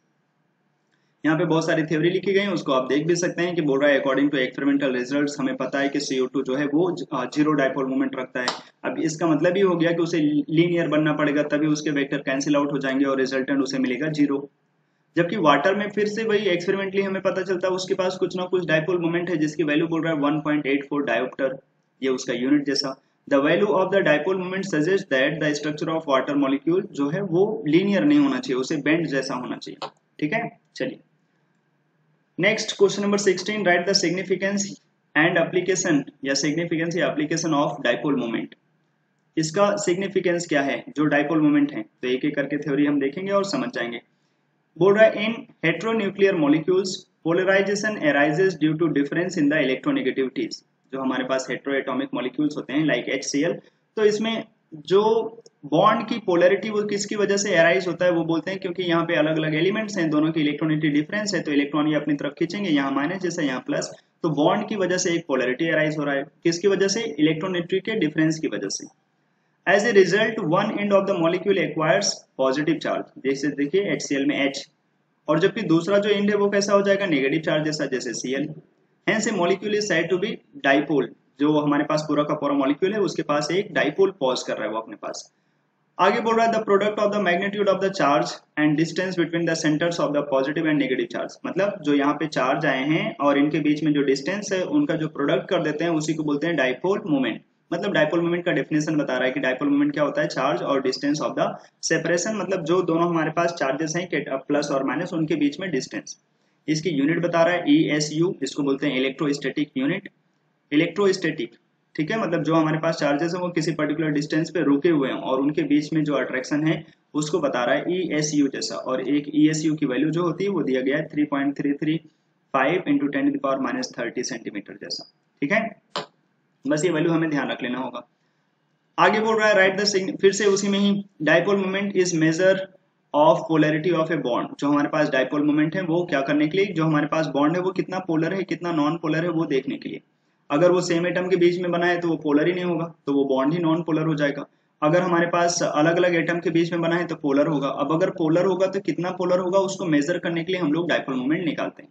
यहाँ पे बहुत सारी थ्योरी लिखी गई है, उसको आप देख भी सकते हैं कि बोल रहा है अकॉर्डिंग टू एक्सपेरिमेंटल रिजल्ट्स हमें पता है कि CO2 जो है वो जीरो डाइपोल मोमेंट रखता है। अब इसका मतलब ये हो गया कि उसे लीनियर बनना पड़ेगा, तभी उसके वेक्टर कैंसिल आउट हो जाएंगे और रिजल्टेंट उसे मिलेगा जीरो। जबकि वाटर में फिर से वही एक्सपेरिमेंटली हमें पता चलता है उसके पास कुछ ना कुछ डाइपोल मोमेंट है, जिसकी वैल्यू बोल रहा है 1.84 डायोप्टर, ये उसका यूनिट जैसा। The value of the dipole moment suggest that the structure of water molecule जो है वो लीनियर नहीं होना चाहिए, उसे बेंड जैसा होना चाहिए। ठीक है, चलिए next question number 16, right the significance and application या सिग्निफिकेंस या एप्लीकेशन ऑफ डाइपोल मोमेंट। इसका सिग्निफिकेंस क्या है जो डाइपोल मोमेंट है, तो एक एक करके थ्योरी हम देखेंगे और समझ जाएंगे। बोल रहा है in heteronuclear molecules polarisation arises due to difference in the electronegativities. जो हमारे पास हेट्रो एटॉमिक मॉलिक्यूल्स होते हैं लाइक HCl, तो इसमें जो बॉन्ड की पोलैरिटी वो किसकी वजह से अराइज होता है, वो बोलते हैं क्योंकि यहाँ पे अलग अलग एलिमेंट्स हैं, दोनों की इलेक्ट्रोनिटी डिफरेंस है, तो इलेक्ट्रॉन ये अपनी तरफ खींचेंगे, यहाँ माइनस जैसा यहाँ प्लस, तो बॉन्ड की वजह से एक पोलैरिटी अराइज हो रहा है, किसकी वजह से, इलेक्ट्रोनिटी के डिफरेंस की वजह से। As a result one end of the molecule acquires positive charge, जैसे देखिए HCl में H, और जबकि दूसरा जो एंड है वो कैसा हो जाएगा, नेगेटिव चार्ज जैसा, जैसे Cl। Hence a molecule is said to be dipole, जो हमारे पास पूरा का पूरा मॉलिक्यूल है उसके पास एक डाइपोल पॉज कर रहा है वो अपने पास। आगे बोल रहा है the product of the magnitude of the charge and distance between the centres of the positive and negative charge, मतलब जो यहाँ पे चार्ज आए हैं और इनके बीच में जो डिस्टेंस है उनका जो प्रोडक्ट कर देते हैं उसी को बोलते हैं डाइपोल मोमेंट। मतलब डाइपोल मोमेंट का डेफिनेशन बता रहा है कि डाइपोल मोमेंट क्या होता है, चार्ज और डिस्टेंस ऑफ द सेपरेशन, मतलब जो दोनों हमारे पास चार्जेस हैं प्लस और माइनस उनके बीच में डिस्टेंस। इसकी यूनिट बता रहा है ESU, इसको बोलते हैं इलेक्ट्रोस्टैटिक यूनिट, इलेक्ट्रोस्टैटिक। ठीक है, मतलब जो हमारे पास चार्जेस हैं वो किसी पर्टिकुलर डिस्टेंस पे रुके हुए हैं और उनके बीच में जो अट्रैक्शन है उसको बता रहा है ESU जैसा, और एक ESU की वैल्यू जो होती है वो दिया गया है 3.335 इंटू 10⁻30 सेंटीमीटर जैसा। ठीक है, बस ये वैल्यू हमें ध्यान रख लेना होगा। आगे बोल रहा है राइट द, फिर से उसी में ही, dipole moment is measure of polarity of a bond. जो हमारे पास डाइपोल मोमेंट है वो क्या करने के लिए, जो हमारे पास बॉन्ड है वो कितना पोलर है कितना नॉन पोलर है वो देखने के लिए। अगर वो सेम एटम के बीच में बना है तो वो पोलर ही नहीं होगा, तो वो बॉन्ड ही नॉन पोलर हो जाएगा। अगर हमारे पास अलग अलग एटम के बीच में बना है तो पोलर होगा। अब अगर पोलर होगा तो कितना पोलर होगा उसको मेजर करने के लिए हम लोग डाइपोल मोमेंट निकालते हैं।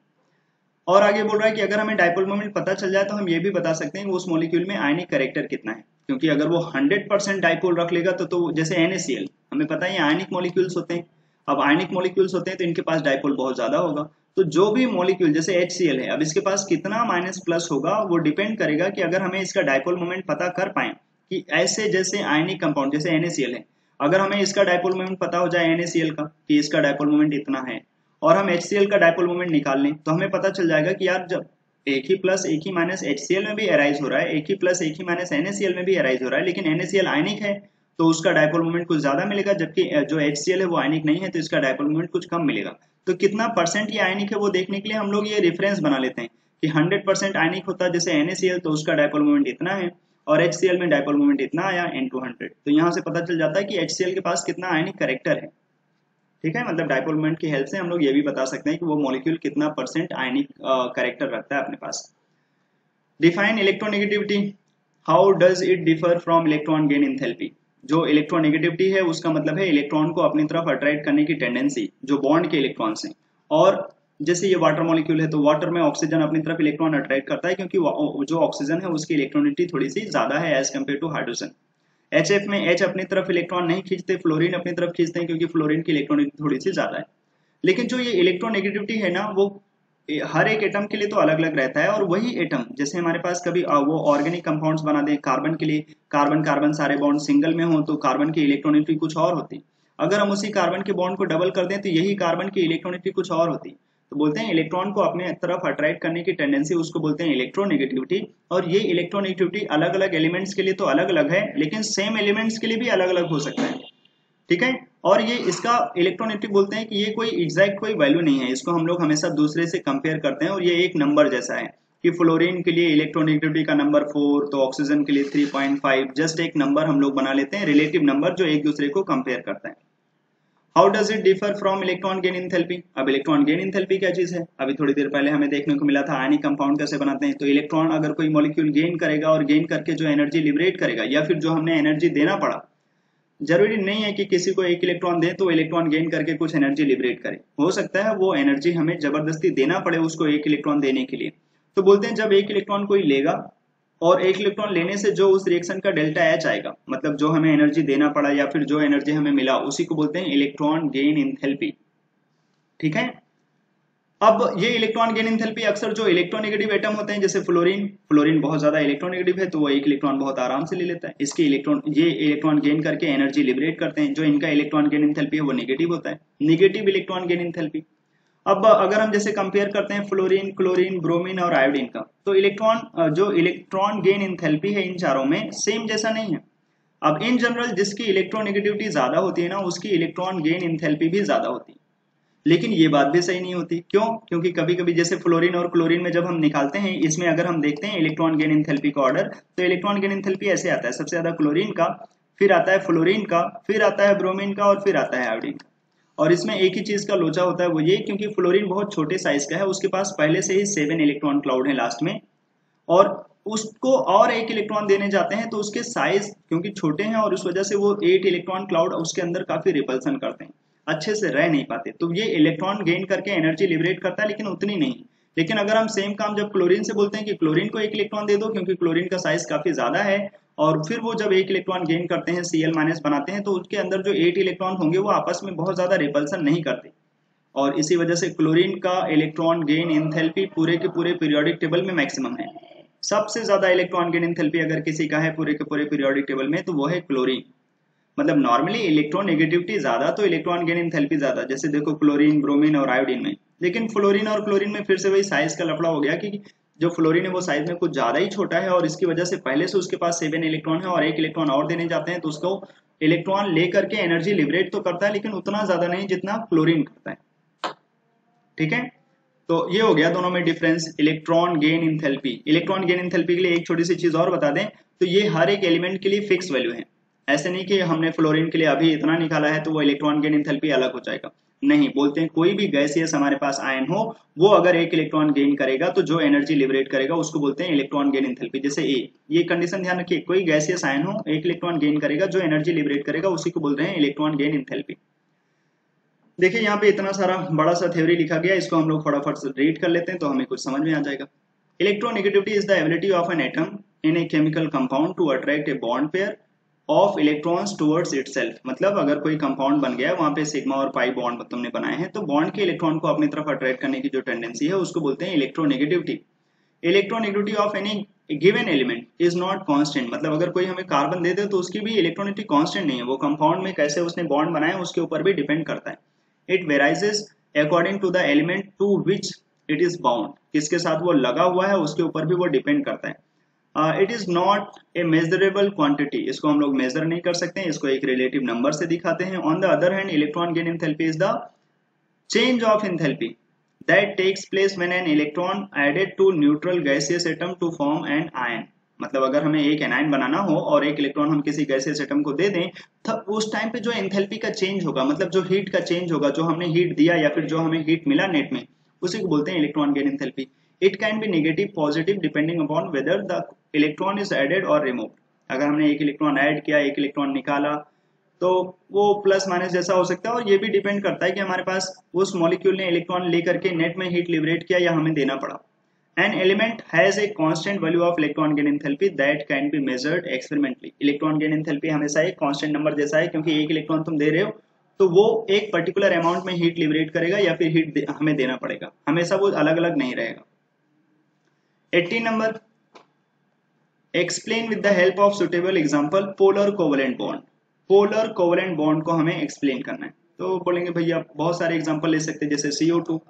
और आगे बोल रहा है कि अगर हमें डाइपोल मोमेंट पता चल जाए तो हम ये भी बता सकते हैं कि उस मॉलिक्यूल में आयनिक कैरेक्टर कितना है, क्योंकि अगर वो 100% डाइपोल रख लेगा तो जैसे NaCl हमें पता है ये आयनिक मॉलिक्यूल्स होते हैं। अब आयनिक मॉलिक्यूल्स होते हैं तो इनके पास डाइपोल बहुत ज्यादा होगा, तो जो भी मॉलिक्यूल जैसे HCl है, अब इसके पास कितना माइनस प्लस होगा वो डिपेंड करेगा कि अगर हमें इसका डाइपोल मोमेंट पता कर पाए कि ऐसे जैसे आयनिक कंपाउंड जैसे NaCl है, अगर हमें इसका डाइपोल मोमेंट पता हो जाए NaCl का कि इसका डाइपोल मोमेंट इतना है और हम HCl का डाइपोल मोमेंट निकाल लें तो हमें पता चल जाएगा कि यार जब एक ही प्लस एक ही माइनस HCl में भी अराइज हो रहा है, एक ही प्लस एक ही माइनस NaCl में भी अराइज हो रहा है, लेकिन NaCl आयनिक है तो उसका डाइपोल मोमेंट कुछ ज्यादा मिलेगा, जबकि जो HCl है वो आयनिक नहीं है तो इसका डाइपोल मोमेंट कुछ कम मिलेगा। तो कितना परसेंट ये आयनिक है वो देखने के लिए हम लोग ये रेफरेंस बना लेते हैं कि 100% आयनिक होता है जैसे NaCl तो उसका डाइपोल मोमेंट इतना है, और HCl में डाइपोल मोमेंट इतना आया into 100, तो यहाँ से पता चल जाता है कि HCl के पास कितना आयनिक कैरेक्टर है। ठीक है, मतलब डाइपोल मोमेंट की हेल्प से हम लोग ये भी बता सकते हैं कि वो मॉलिक्यूल कितना परसेंट आयनिक कैरेक्टर रखता है अपने पास। Define electronegativity, how does it differ from electron gain enthalpy. जो इलेक्ट्रोनेगेटिविटी है उसका मतलब है इलेक्ट्रॉन को अपनी तरफ अट्रैक्ट करने की टेंडेंसी जो बॉन्ड के इलेक्ट्रॉन्स हैं, और जैसे ये वाटर मॉलिक्यूल है तो वाटर में ऑक्सीजन अपनी तरफ इलेक्ट्रॉन अट्रैक्ट करता है क्योंकि जो ऑक्सीजन है उसकी इलेक्ट्रोनिटी थोड़ी सी ज्यादा है as compare to hydrogen. HF में H अपनी तरफ इलेक्ट्रॉन नहीं खींचते, फ्लोरीन अपनी तरफ खींचते हैं क्योंकि फ्लोरीन की इलेक्ट्रोनिटी थोड़ी सी ज्यादा है। लेकिन जो ये इलेक्ट्रोनेगेटिविटी है ना वो हर एक एटम के लिए तो अलग अलग रहता है, और वही एटम जैसे हमारे पास कभी वो ऑर्गेनिक कंपाउंड्स बना दें, कार्बन के लिए कार्बन कार्बन सारे बॉन्ड सिंगल में हो तो कार्बन की इलेक्ट्रोनिटी कुछ और होती, अगर हम उसी कार्बन के बॉन्ड को डबल कर दें तो यही कार्बन की इलेक्ट्रोनिटी कुछ और होती। तो बोलते हैं इलेक्ट्रॉन को अपने तरफ अट्रैक्ट करने की टेंडेंसी उसको बोलते हैं इलेक्ट्रोनेगेटिविटी। और ये इलेक्ट्रोनेगेटिविटी अलग अलग एलिमेंट्स के लिए तो अलग अलग है, लेकिन सेम एलिमेंट्स के लिए भी अलग अलग हो सकता है। ठीक है, और ये इसका इलेक्ट्रोनेगेटिव बोलते हैं कि ये कोई एग्जैक्ट कोई वैल्यू नहीं है, इसको हम लोग हमेशा दूसरे से कंपेयर करते हैं और ये एक नंबर जैसा है कि फ्लोरीन के लिए इलेक्ट्रोनेगेटिविटी का नंबर 4, तो ऑक्सीजन के लिए 3.5, जस्ट एक नंबर हम लोग बना लेते हैं, रिलेटिव नंबर जो एक दूसरे को कंपेयर करता है। How does it differ from electron gain enthalpy? अब इलेक्ट्रॉन गेन इंथैल्पी क्या चीज है? अभी थोड़ी देर पहले हमें देखने को मिला था आयनिक कंपाउंड कैसे बनाते हैं। तो इलेक्ट्रॉन अगर कोई मॉलिक्यूल गेन करेगा और गेन करके जो एनर्जी लिबरेट करेगा या फिर जो हमने एनर्जी देना पड़ा, जरूरी नहीं है कि किसी को एक इलेक्ट्रॉन दे तो इलेक्ट्रॉन गेन करके कुछ एनर्जी लिबरेट करे, हो सकता है वो एनर्जी हमें जबरदस्ती देना पड़े उसको एक इलेक्ट्रॉन देने के लिए। तो बोलते हैं जब एक इलेक्ट्रॉन कोई लेगा और एक इलेक्ट्रॉन लेने से जो उस रिएक्शन का डेल्टा एच आएगा, मतलब जो हमें एनर्जी देना पड़ा या फिर जो एनर्जी हमें मिला, उसी को बोलते हैं इलेक्ट्रॉन गेन इंथैल्पी। ठीक है। अब ये इलेक्ट्रॉन गेन इंथैल्पी अक्सर जो इलेक्ट्रोनेगेटिव एटम होते हैं, जैसे फ्लोरीन बहुत ज्यादा इलेक्ट्रोनेगेटिव है तो वो एक इलेक्ट्रॉन बहुत आराम से ले लेता है, इसके ये इलेक्ट्रॉन गेन करके एनर्जी लिबरेट करते हैं, जो इनका इलेक्ट्रॉन गेन इंथैल्पी है वो नेगेटिव होता है, नेगेटिव इलेक्ट्रॉन गेन इंथैल्पी। अब अगर हम जैसे कंपेयर करते हैं फ्लोरीन, क्लोरीन, ब्रोमीन और आयोडीन का, तो जो इलेक्ट्रॉन गेन इंथैल्पी है इन चारों में सेम जैसा नहीं है। अब इन जनरल जिसकी इलेक्ट्रोनेगेटिविटी ज्यादा होती है ना, उसकी इलेक्ट्रॉन गेन इंथैल्पी भी ज्यादा होती है, लेकिन ये बात भी सही नहीं होती। क्यों? क्योंकि कभी कभी जैसे फ्लोरीन और क्लोरीन में जब हम निकालते हैं, इसमें अगर हम देखते हैं इलेक्ट्रॉन गेन इंथैल्पी का ऑर्डर, तो इलेक्ट्रॉन गेन इंथैल्पी ऐसे आता है, सबसे ज्यादा क्लोरीन का, फिर आता है फ्लोरीन का, फिर आता है ब्रोमीन का और फिर आता है आयोडीन का। और इसमें एक ही चीज का लोचा होता है, वो ये क्योंकि फ्लोरीन बहुत छोटे साइज का है, उसके पास पहले से ही 7 इलेक्ट्रॉन क्लाउड है लास्ट में, और उसको और एक इलेक्ट्रॉन देने जाते हैं तो उसके साइज क्योंकि छोटे हैं और उस वजह से वो 8 इलेक्ट्रॉन क्लाउड उसके अंदर काफी रिपल्सन करते हैं, अच्छे से रह नहीं पाते। तो ये इलेक्ट्रॉन गेन करके एनर्जी लिबरेट करता है लेकिन उतनी नहीं। लेकिन अगर हम सेम काम जब क्लोरीन से बोलते हैं कि क्लोरीन को एक इलेक्ट्रॉन दे दो, क्योंकि क्लोरीन का साइज काफी ज्यादा है, और फिर वो जब एक इलेक्ट्रॉन गेन करते हैं Cl- बनाते हैं, तो उसके अंदर जो 8 इलेक्ट्रॉन होंगे वो आपस में बहुत ज्यादा रिपल्सन नहीं करते, और इसी वजह से क्लोरीन का इलेक्ट्रॉन गेन इंथैल्पी पूरे के पूरे पीरियोडिक टेबल में मैक्सिमम है। सबसे ज्यादा इलेक्ट्रॉन गेन इंथैल्पी अगर किसी का है पूरे के पूरे पीरियोडिक टेबल में, तो वो है क्लोरीन। मतलब नॉर्मली इलेक्ट्रॉन नेगेटिविटी ज्यादा तो इलेक्ट्रॉन गेन इंथैल्पी ज्यादा, जैसे देखो क्लोरीन, ब्रोमीन और आयोडीन में। लेकिन फ्लोरीन और क्लोरीन में फिर से वही साइज का लफड़ा हो गया कि जो फ्लोरीन है वो साइज में कुछ ज्यादा ही छोटा है, और इसकी वजह से पहले से उसके पास 7 इलेक्ट्रॉन है और एक इलेक्ट्रॉन और देने जाते हैं तो उसको इलेक्ट्रॉन लेकर के एनर्जी लिबरेट तो करता है, लेकिन उतना ज्यादा नहीं जितना क्लोरीन करता है। ठीक है। तो ये हो गया दोनों में difference, electron gain enthalpy. Electron gain enthalpy के लिए एक छोटी सी चीज और बता दें, तो ये हर एक एलिमेंट के लिए फिक्स वैल्यू है। ऐसे नहीं कि हमने फ्लोरीन के लिए अभी इतना निकाला है तो वो इलेक्ट्रॉन गेन इंथैल्पी अलग हो जाएगा, नहीं। बोलते हैं कोई भी गैसियस हमारे पास आयन हो, वो अगर एक इलेक्ट्रॉन गेन करेगा तो जो एनर्जी लिबरेट करेगा उसको बोलते हैं इलेक्ट्रॉन गेन इंथैल्पी। जैसे ये कंडीशन ध्यान रखिए, कोई गैसियस आयन हो, एक इलेक्ट्रॉन गेन करेगा, जो एनर्जी लिबरेट करेगा उसी को बोल रहे हैं इलेक्ट्रॉन गेन इंथैल्पी। देखिए यहाँ पे इतना सारा बड़ा सा थ्योरी लिखा गया, इसको हम लोग फटाफट रीड कर लेते हैं तो हमें कुछ समझ में आ जाएगा। Electronegativity is the ability of an atom in a chemical compound to attract a bond pair of electrons towards itself. मतलब अगर कोई कंपाउंड बन गया है, वहां पे सिग्मा और पाई बॉन्ड तुमने बनाए हैं, तो बॉन्ड के इलेक्ट्रॉन को अपनी तरफ अट्रैक्ट करने की जो टेंडेंसी है उसको बोलते हैं electronegativity. Electronegativity of any given element is not constant. मतलब अगर कोई हमें कार्बन दे दे तो उसकी भी इलेक्ट्रोनेगेटिविटी कांस्टेंट नहीं है, वो कंपाउंड में कैसे उसने बॉन्ड बनाए उसके ऊपर भी डिपेंड करता है। It varies according to the element to which it is bound. किसके साथ वो लगा हुआ है उसके ऊपर भी वो डिपेंड करता है। It is not a measurable quantity, इसको हम लोग मेजर नहीं कर सकते हैं, इसको एक रिलेटिव नंबर से दिखाते हैं। On the other hand electron gain enthalpy is the change of enthalpy that takes place when an electron added to neutral gaseous atom to form an ion. मतलब अगर हमें एक एनायन बनाना हो और एक इलेक्ट्रॉन हम किसी गैसियस एटम को दे दें, तो उस टाइम पे जो एंथैल्पी का चेंज होगा, मतलब जो हीट का चेंज होगा, जो हमने हीट दिया या फिर जो हमें हीट मिला नेट में, उसी को बोलते हैं electron gain enthalpy. It can be negative, positive depending upon whether the electron is added और रिमूव्ड। अगर हमने एक इलेक्ट्रॉन ऐड किया, एक इलेक्ट्रॉन निकाला, तो वो प्लस माइनस जैसा हो सकता है, और ये भी डिपेंड करता है कि हमारे पास उस मॉलिक्यूल ने इलेक्ट्रॉन लेकर के नेट में हीट लिबरेट किया या हमें देना पड़ा। An element has a constant value of electron gain enthalpy that can be measured experimentally. Electron gain enthalpy हमेशा एक कांस्टेंट नंबर जैसा है, क्योंकि एक इलेक्ट्रॉन तुम दे रहे हो तो वो एक पर्टिकुलर अमाउंट में हीट लिबरेट करेगा या फिर हमें देना पड़ेगा, हमेशा वो अलग अलग नहीं रहेगा। 18 number, explain with the help of suitable example polar covalent bond. Polar covalent bond को हमें एक्सप्लेन करना है, तो बोलेंगे भैया बहुत सारे एग्जांपल ले सकते हैं, जैसे CO2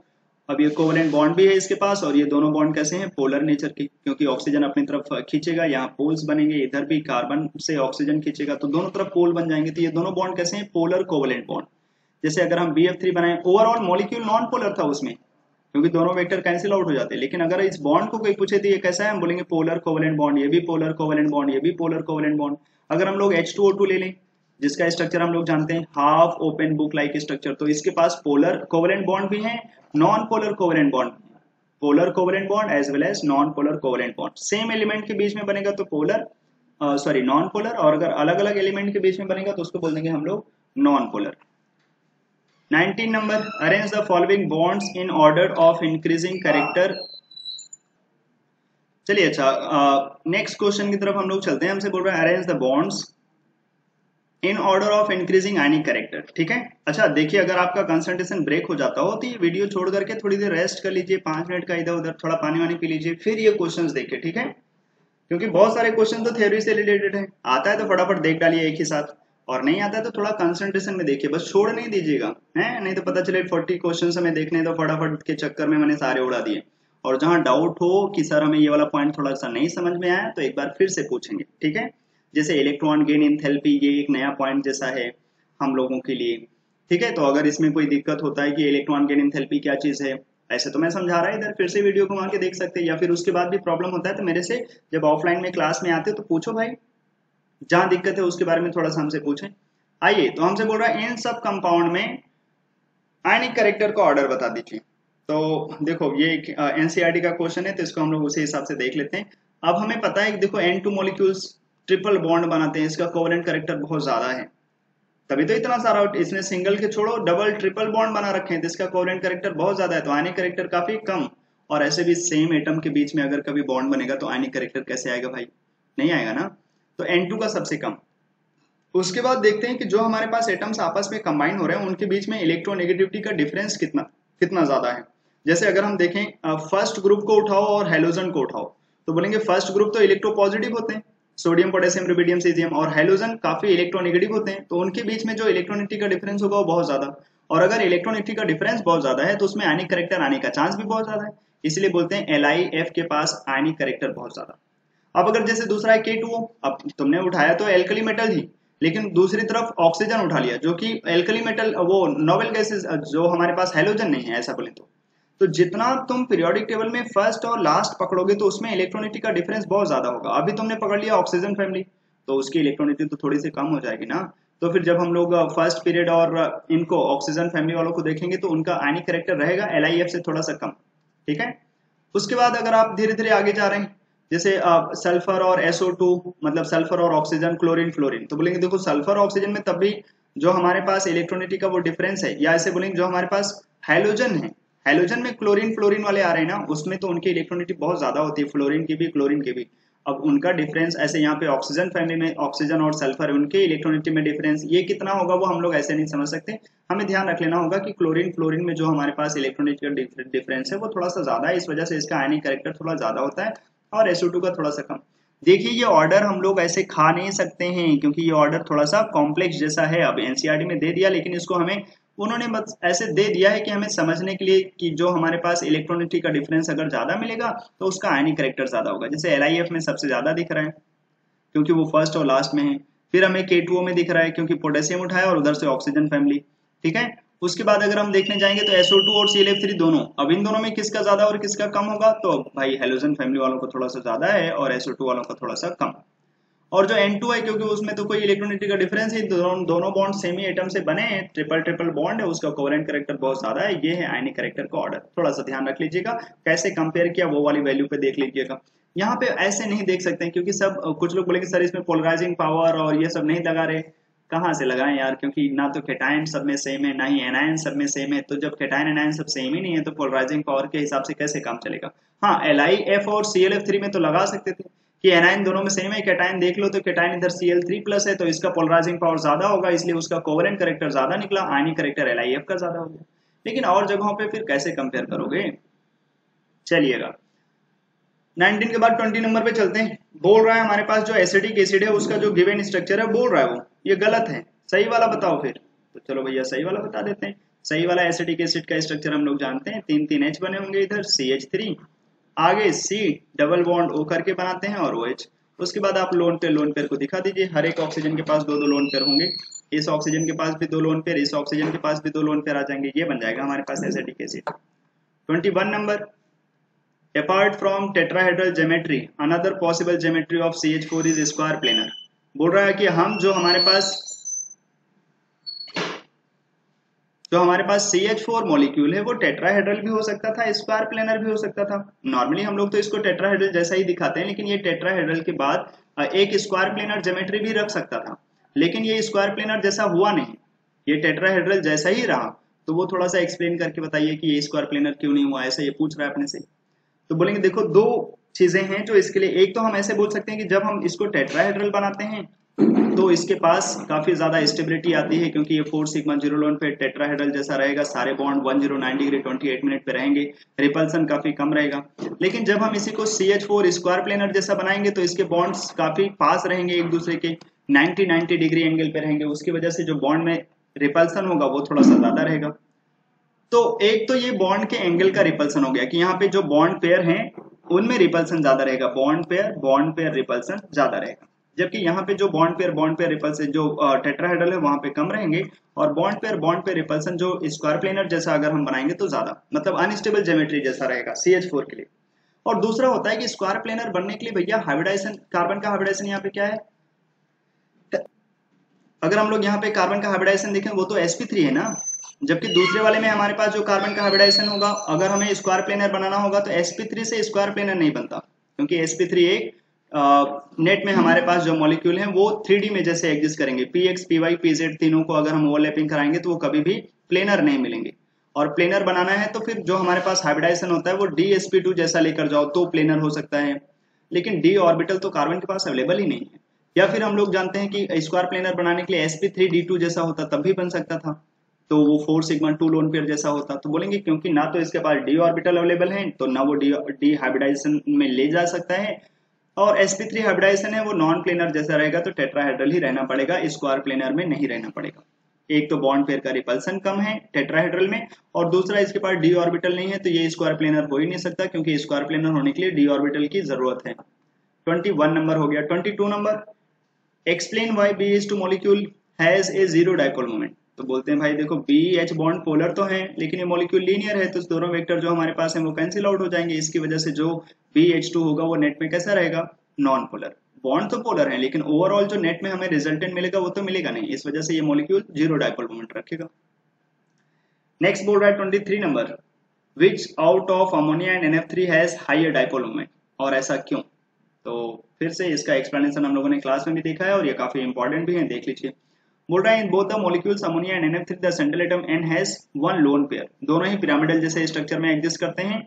अब ये कोवलेंट बॉन्ड भी है इसके पास, और ये दोनों बॉन्ड कैसे हैं, पोलर नेचर के, क्योंकि ऑक्सीजन अपनी तरफ खींचेगा, यहाँ पोल्स बनेंगे, इधर भी कार्बन से ऑक्सीजन खींचेगा, तो दोनों तरफ पोल बन जाएंगे। तो ये दोनों बॉन्ड कैसे हैं, पोलर कोवलेंट बॉन्ड। जैसे अगर हम BF3 बनाए, ओवरऑल मॉलिक्यूल नॉन पोलर था उसमें, क्योंकि दोनों वेक्टर कैंसिल आउट हो जाते हैं, लेकिन अगर इस बॉन्ड को कोई पूछे तो ये कैसा है, हम बोलेंगे पोलर कोवलेंट बॉन्ड, ये भी पोलर कोवलेंट बॉन्ड, ये भी पोलर कोवलेंट बॉन्ड। अगर हम लोग H2O2 ले लें, जिसका स्ट्रक्चर हम लोग जानते हैं half open book like structure, तो इसके पास पोलर कोवलेंट बॉन्ड भी है, non polar covalent bond, polar covalent bond as well as non polar covalent bond. Same element के बीच में बनेगा तो पोलर, सॉरी नॉन पोलर, और अगर अलग अलग एलिमेंट के बीच में बनेगा तो उसको बोल देंगे हम लोग non polar. 19 number, arrange the following bonds in order of increasing character. चलिए अच्छा, नेक्स्ट क्वेश्चन की तरफ हम लोग चलते हैं। हमसे बोल रहा है arrange the bonds in order of increasing ionic character, ठीक है। अच्छा देखिए, अगर आपका कंसंट्रेशन ब्रेक हो जाता हो तो ये वीडियो छोड़ करके थोड़ी देर रेस्ट कर लीजिए, 5 मिनट का इधर उधर थोड़ा पानी वानी पी लीजिए, फिर ये क्वेश्चंस देखिए, ठीक है। क्योंकि बहुत सारे क्वेश्चन तो थ्योरी से रिलेटेड है, आता है तो फटाफट देख डालिए एक ही साथ, और नहीं आता है तो थोड़ा कंसंट्रेशन में देखिए, बस छोड़ नहीं दीजिएगा, है नहीं तो पता चले 40 क्वेश्चन हमें देखने तो फटाफट के चक्कर में मैंने सारे उड़ा दिए। और जहां डाउट हो कि सर हमें ये वाला पॉइंट थोड़ा सा नहीं समझ में आया तो एक बार फिर से पूछेंगे, ठीक है। जैसे इलेक्ट्रॉन गेन एंथैल्पी, ये एक नया पॉइंट जैसा है हम लोगों के लिए, ठीक है। तो अगर इसमें कोई दिक्कत होता है कि इलेक्ट्रॉन गेन एंथैल्पी क्या चीज है, ऐसे तो मैं समझा रहा है, इधर फिर से वीडियो घुमा के देख सकते हैं, या फिर उसके बाद भी प्रॉब्लम होता है तो मेरे से जब ऑफलाइन में क्लास में आते तो पूछो भाई, जहां दिक्कत है उसके बारे में थोड़ा सा हमसे पूछें। आइए, तो हमसे बोल रहा है इन सब कंपाउंड में आयनिक कैरेक्टर का ऑर्डर बता दीजिए। तो देखो ये एनसीईआरटी का क्वेश्चन है, तो इसको हम लोग उसी हिसाब से देख लेते हैं। अब हमें पता है कि देखो N2 मॉलिक्यूल्स ट्रिपल बॉन्ड बनाते हैं, इसका कोवलेंट कैरेक्टर बहुत ज्यादा है, तभी तो इतना सारा, इसने सिंगल के छोड़ो डबल ट्रिपल बॉन्ड बना रखे हैं, तो इसका कोवलेंट कैरेक्टर बहुत ज्यादा है, तो आयनिक कैरेक्टर काफी कम। और ऐसे भी सेम एटम के बीच में अगर कभी बॉन्ड बनेगा तो आयनिक कैरेक्टर कैसे आएगा भाई, नहीं आएगा ना। तो N2 का सबसे कम। उसके बाद देखते हैं कि जो हमारे पास एटम्स आपस में कंबाइन हो रहे हैं उनके बीच में इलेक्ट्रोनेगेटिविटी का डिफरेंस कितना कितना ज्यादा है। जैसे अगर हम देखें फर्स्ट ग्रुप को उठाओ और हेलोजन को उठाओ, तो बोलेंगे फर्स्ट ग्रुप तो इलेक्ट्रोपॉजिटिव होते हैं, सोडियम पोटेशियम रुबिडियम सीजियम, और हेलोजन काफी इलेक्ट्रोनेगेटिव होते हैं, तो उनके बीच में जो इलेक्ट्रोनिटी का डिफरेंस होगा वो बहुत ज्यादा। और अगर इलेक्ट्रोनिटी का डिफरेंस बहुत ज्यादा है तो उसमें आयनिक कैरेक्टर आने का चांस भी बहुत ज्यादा है, इसलिए बोलते हैं LiF के पास आयनिक कैरेक्टर बहुत ज्यादा। अब अगर जैसे दूसरा है K2O, अब तुमने उठाया तो एल्कली मेटल ही, लेकिन दूसरी तरफ ऑक्सीजन उठा लिया जो कि एल्कली मेटल, वो नोबेल गैसेस जो हमारे पास हेलोजन नहीं है ऐसा बोले तो जितना तुम पीरियोडिक टेबल में फर्स्ट और लास्ट पकड़ोगे तो उसमें इलेक्ट्रोनिटी का डिफरेंस बहुत ज्यादा होगा। अभी तुमने पकड़ लिया ऑक्सीजन फैमिली, तो उसकी इलेक्ट्रोनिटी तो थोड़ी सी कम हो जाएगी ना। तो फिर जब हम लोग फर्स्ट पीरियड और इनको ऑक्सीजन फैमिली वालों को देखेंगे तो उनका आयनिक कैरेक्टर रहेगा LiF से थोड़ा सा कम, ठीक है। उसके बाद अगर आप धीरे धीरे आगे जा रहे हैं, जैसे सल्फर और SO2, मतलब सल्फर और ऑक्सीजन, क्लोरीन फ्लोरीन, तो बोलेंगे देखो सल्फर ऑक्सीजन में तब भी जो हमारे पास इलेक्ट्रोनिटी का वो डिफरेंस है, या ऐसे बोलेंगे जो हमारे पास हेलोजन है, हेलोजन में क्लोरीन फ्लोरीन वाले आ रहे हैं ना, उसमें तो उनकी इलेक्ट्रोनिटी बहुत ज्यादा होती है, फ्लोरीन की भी क्लोरीन की भी। अब उनका डिफरेंस ऐसे यहाँ पे ऑक्सीजन फैमिली में ऑक्सीजन और सल्फर, उनके इलेक्ट्रोनिटी में डिफरेंस ये कितना होगा वो हम लोग ऐसे नहीं समझ सकते। हमें ध्यान रख लेना होगा कि क्लोरीन फ्लोरीन में जो हमारे पास इलेक्ट्रोनिटी का डिफरेंस है वो थोड़ा सा ज्यादा है, इस वजह से इसका आयनिक कैरेक्टर थोड़ा ज्यादा होता है, और SO2 का थोड़ा सा कम। देखिए ये ऑर्डर हम लोग ऐसे खा नहीं सकते हैं, क्योंकि ये ऑर्डर थोड़ा सा कॉम्प्लेक्स जैसा है। अब एनसीईआरटी में दे दिया, लेकिन इसको हमें उन्होंने बस ऐसे दे दिया है कि हमें समझने के लिए कि जो हमारे पास इलेक्ट्रोनिटी का डिफरेंस अगर ज्यादा मिलेगा तो उसका आयनिक कैरेक्टर ज्यादा होगा। जैसे LiF में सबसे ज्यादा दिख रहा है क्योंकि वो फर्स्ट और लास्ट में है, फिर हमें K2O में दिख रहा है क्योंकि पोटेशियम उठाया और उधर से ऑक्सीजन फैमिली, ठीक है। उसके बाद अगर हम देखने जाएंगे तो SO2 और ClF3 दोनों, अब इन दोनों में किसका ज्यादा और किसका कम होगा, तो भाई हेलोजन फैमिली वालों को थोड़ा सा ज्यादा है और SO2 वालों का थोड़ा सा कम। और जो N2 है क्योंकि उसमें तो कोई इलेक्ट्रोनिटी का डिफरेंस ही, दोनों बॉन्ड सेम ही एटम से बने हैं, ट्रिपल ट्रिपल बॉन्ड है, उसका कोवेलेंट कैरेक्टर बहुत ज्यादा है। ये है आयनिक कैरेक्टर का ऑर्डर, थोड़ा सा ध्यान रख लीजिएगा। कैसे कंपेयर किया वो वाली वैल्यू पे देख लीजिएगा। यहाँ पे ऐसे नहीं देख सकते हैं क्योंकि सब कुछ लोग बोलेंगे सर इसमें पोलराइजिंग पावर और ये सब नहीं लगा रहे, कहाँ से लगाएं यार, क्योंकि ना तो कैटायन सब में सेम है ना ही एनायन सब में सेम है, तो जब कैटायन एनायन सब सेम ही नहीं है तो पोलराइजिंग पावर के हिसाब से कैसे काम चलेगा। हाँ LiF और ClF3 में तो लगा सकते थे कि एनायन दोनों में सेम है, कैटायन देख लो तो कैटायन इधर Cl3+ है तो इसका पोलराइजिंग पावर ज्यादा होगा, इसलिए उसका कोवेलेंट कैरेक्टर ज्यादा निकला, आयनिक कैरेक्टर LiF का ज्यादा हो गया। लेकिन और जगहों पे फिर कैसे कंपेयर करोगे। चलिएगा 19 के बाद 20 नंबर पे चलते हैं। बोल रहा है हमारे पास जो एसिडिक एसिड है उसका जो गिवन स्ट्रक्चर है, बोल रहा है वो ये गलत है, सही वाला बताओ फिर। तो चलो भैया सही वाला बता देते हैं। सही वाला एसिटिक एसिड का स्ट्रक्चर हम लोग जानते हैं, 3 3 H बने होंगे, इधर CH3, आगे C डबल बॉन्ड O करके बनाते हैं और OH। उसके बाद आप लोन पेयर को दिखा दीजिए, हर एक ऑक्सीजन के पास 2 2 लोन पेयर होंगे, इस ऑक्सीजन के पास भी 2 लोन पेयर, इस ऑक्सीजन के पास भी 2 लोन पेयर आ जाएंगे, ये बन जाएगा हमारे पास acetic acid. 21 number, apart from tetrahedral geometry another possible geometry of CH4 is square planar. बोल रहा है कि हम जो हमारे पास CH4 मॉलिक्यूल है वो टेट्राहेड्रल भी हो सकता था, स्क्वायर प्लेनर भी हो सकता था। नॉर्मली हम लोग तो इसको टेट्राहेड्रल जैसा ही दिखाते हैं, लेकिन ये टेट्राहेड्रल के बाद एक स्क्वायर प्लेनर ज्योमेट्री भी रख सकता था, लेकिन ये स्क्वायर प्लेनर जैसा हुआ नहीं, ये टेट्राहेड्रल जैसा ही रहा। तो वो थोड़ा सा एक्सप्लेन करके बताइए कि ये स्क्वायर प्लेनर क्यों नहीं हुआ, ऐसा ये पूछ रहा है अपने से। तो बोलेंगे देखो दो चीजें हैं जो इसके लिए, एक तो हम ऐसे बोल सकते हैं कि जब हम इसको टेट्राहेड्रल बनाते हैं तो इसके पास काफी ज्यादा स्टेबिलिटी आती है, क्योंकि ये 4 सिग्मा 0 लोन पे टेट्राहेड्रल जैसा रहेगा, सारे बॉन्ड 109 डिग्री 28 मिनट पे रहेंगे, रिपल्सन काफी कम रहेगा। लेकिन जब हम इसी को CH4 स्क्वायर प्लेनर जैसा बनाएंगे तो इसके बॉन्ड्स काफी पास रहेंगे एक दूसरे के, 90 डिग्री एंगल पे रहेंगे, उसकी वजह से जो बॉन्ड में रिपल्सन होगा वो थोड़ा सा ज्यादा रहेगा। तो एक तो ये बॉन्ड के एंगल का रिपल्सन हो गया कि यहाँ पे जो बॉन्ड पेयर हैं उनमें रिपल्सन ज्यादा रहेगा, बॉन्ड पेयर रिपल्सन ज्यादा रहेगा, जबकि यहाँ पे जो बॉन्ड पेयर रिपल्सन जो टेट्राहेड्रल है वहां पे कम रहेंगे, और बॉन्ड पेयर रिपल्सन जो स्क्वायर प्लेनर जैसा अगर हम बनाएंगे तो ज्यादा, मतलब अनस्टेबल ज्योमेट्री जैसा रहेगा CH4 के लिए। और दूसरा होता है कि स्क्वायर प्लेनर बनने के लिए भैया हाइब्रिडाइजेशन, कार्बन का हाइब्रिडाइजेशन यहाँ पे क्या है, अगर हम लोग यहाँ पे कार्बन का हाइब्रिडाइजेशन देखें वो तो sp3 है ना, जबकि दूसरे वाले में हमारे पास जो कार्बन का हाइब्रिडाइजेशन होगा, अगर हमें स्क्वायर प्लेनर बनाना होगा तो sp3 से स्क्वायर प्लेनर नहीं बनता, क्योंकि sp3 एक नेट में हमारे पास जो मॉलिक्यूल हैं वो 3D में जैसे एग्जिस्ट करेंगे, px py pz तीनों को अगर हम ओवरलैपिंग कराएंगे तो वो कभी भी प्लेनर नहीं मिलेंगे। और प्लेनर बनाना है तो फिर जो हमारे पास हाइब्रिडाइजेशन होता है वो dsp2 जैसा लेकर जाओ तो प्लेनर हो सकता है, लेकिन d ऑर्बिटल तो कार्बन के पास अवेलेबल ही नहीं है। या फिर हम लोग जानते हैं कि स्क्वायर प्लेनर बनाने के लिए sp3d2 जैसा होता तब भी बन सकता था, तो वो 4 सिग्मा 2 लोन पेयर जैसा होता। तो बोलेंगे क्योंकि ना तो इसके पास d ऑर्बिटल अवेलेबल है तो ना वो d हाइब्रिडाइजेशन में ले जा सकता है, और sp3 हाइब्रिडाइजेशन है वो नॉन प्लेनर जैसा रहेगा, तो टेट्राहेड्रल ही रहना पड़ेगा, स्क्वायर प्लेनर में नहीं रहना पड़ेगा। एक तो बॉन्ड पेयर का रिपल्सन कम है टेट्राहेड्रल में, और दूसरा इसके पास d ऑर्बिटल नहीं है, तो ये स्क्वायर प्लेनर हो ही नहीं सकता, क्योंकि स्क्वायर प्लेनर होने के लिए d ऑर्बिटल की जरूरत है। 21 नंबर हो गया। 22 number, explain why BH2 molecule has a zero dipole moment. तो बोलते हैं भाई देखो BH बॉन्ड पोलर तो है, लेकिन ये मॉलिक्यूल लीनियर है, तो दोनों वेक्टर जो हमारे पास है वो कैंसिल आउट हो जाएंगे, इसकी वजह से जो BH2 होगा वो नेट में कैसा रहेगा, नॉन पोलर। बॉन्ड तो पोलर है लेकिन ओवरऑल जो नेट में हमें रिजल्टेंट मिलेगा वो तो मिलेगा नहीं, इस वजह से ये मॉलिक्यूल जीरो डाइपोल मोमेंट रखेगा। नेक्स्ट बोल रहा है 23 number, which out of ammonia and NF3 has higher dipole moment, और ऐसा क्यों। तो फिर से इसका एक्सप्लेनेशन हम लोगों ने क्लास में भी देखा है और ये काफी इंपॉर्टेंट भी है, देख लीजिए। बोल रहा है in both the molecules ammonia and NF3 the central atom N has one lone pair, दोनों ही पिरामिडल जैसे स्ट्रक्चर में एग्जिस्ट करते हैं।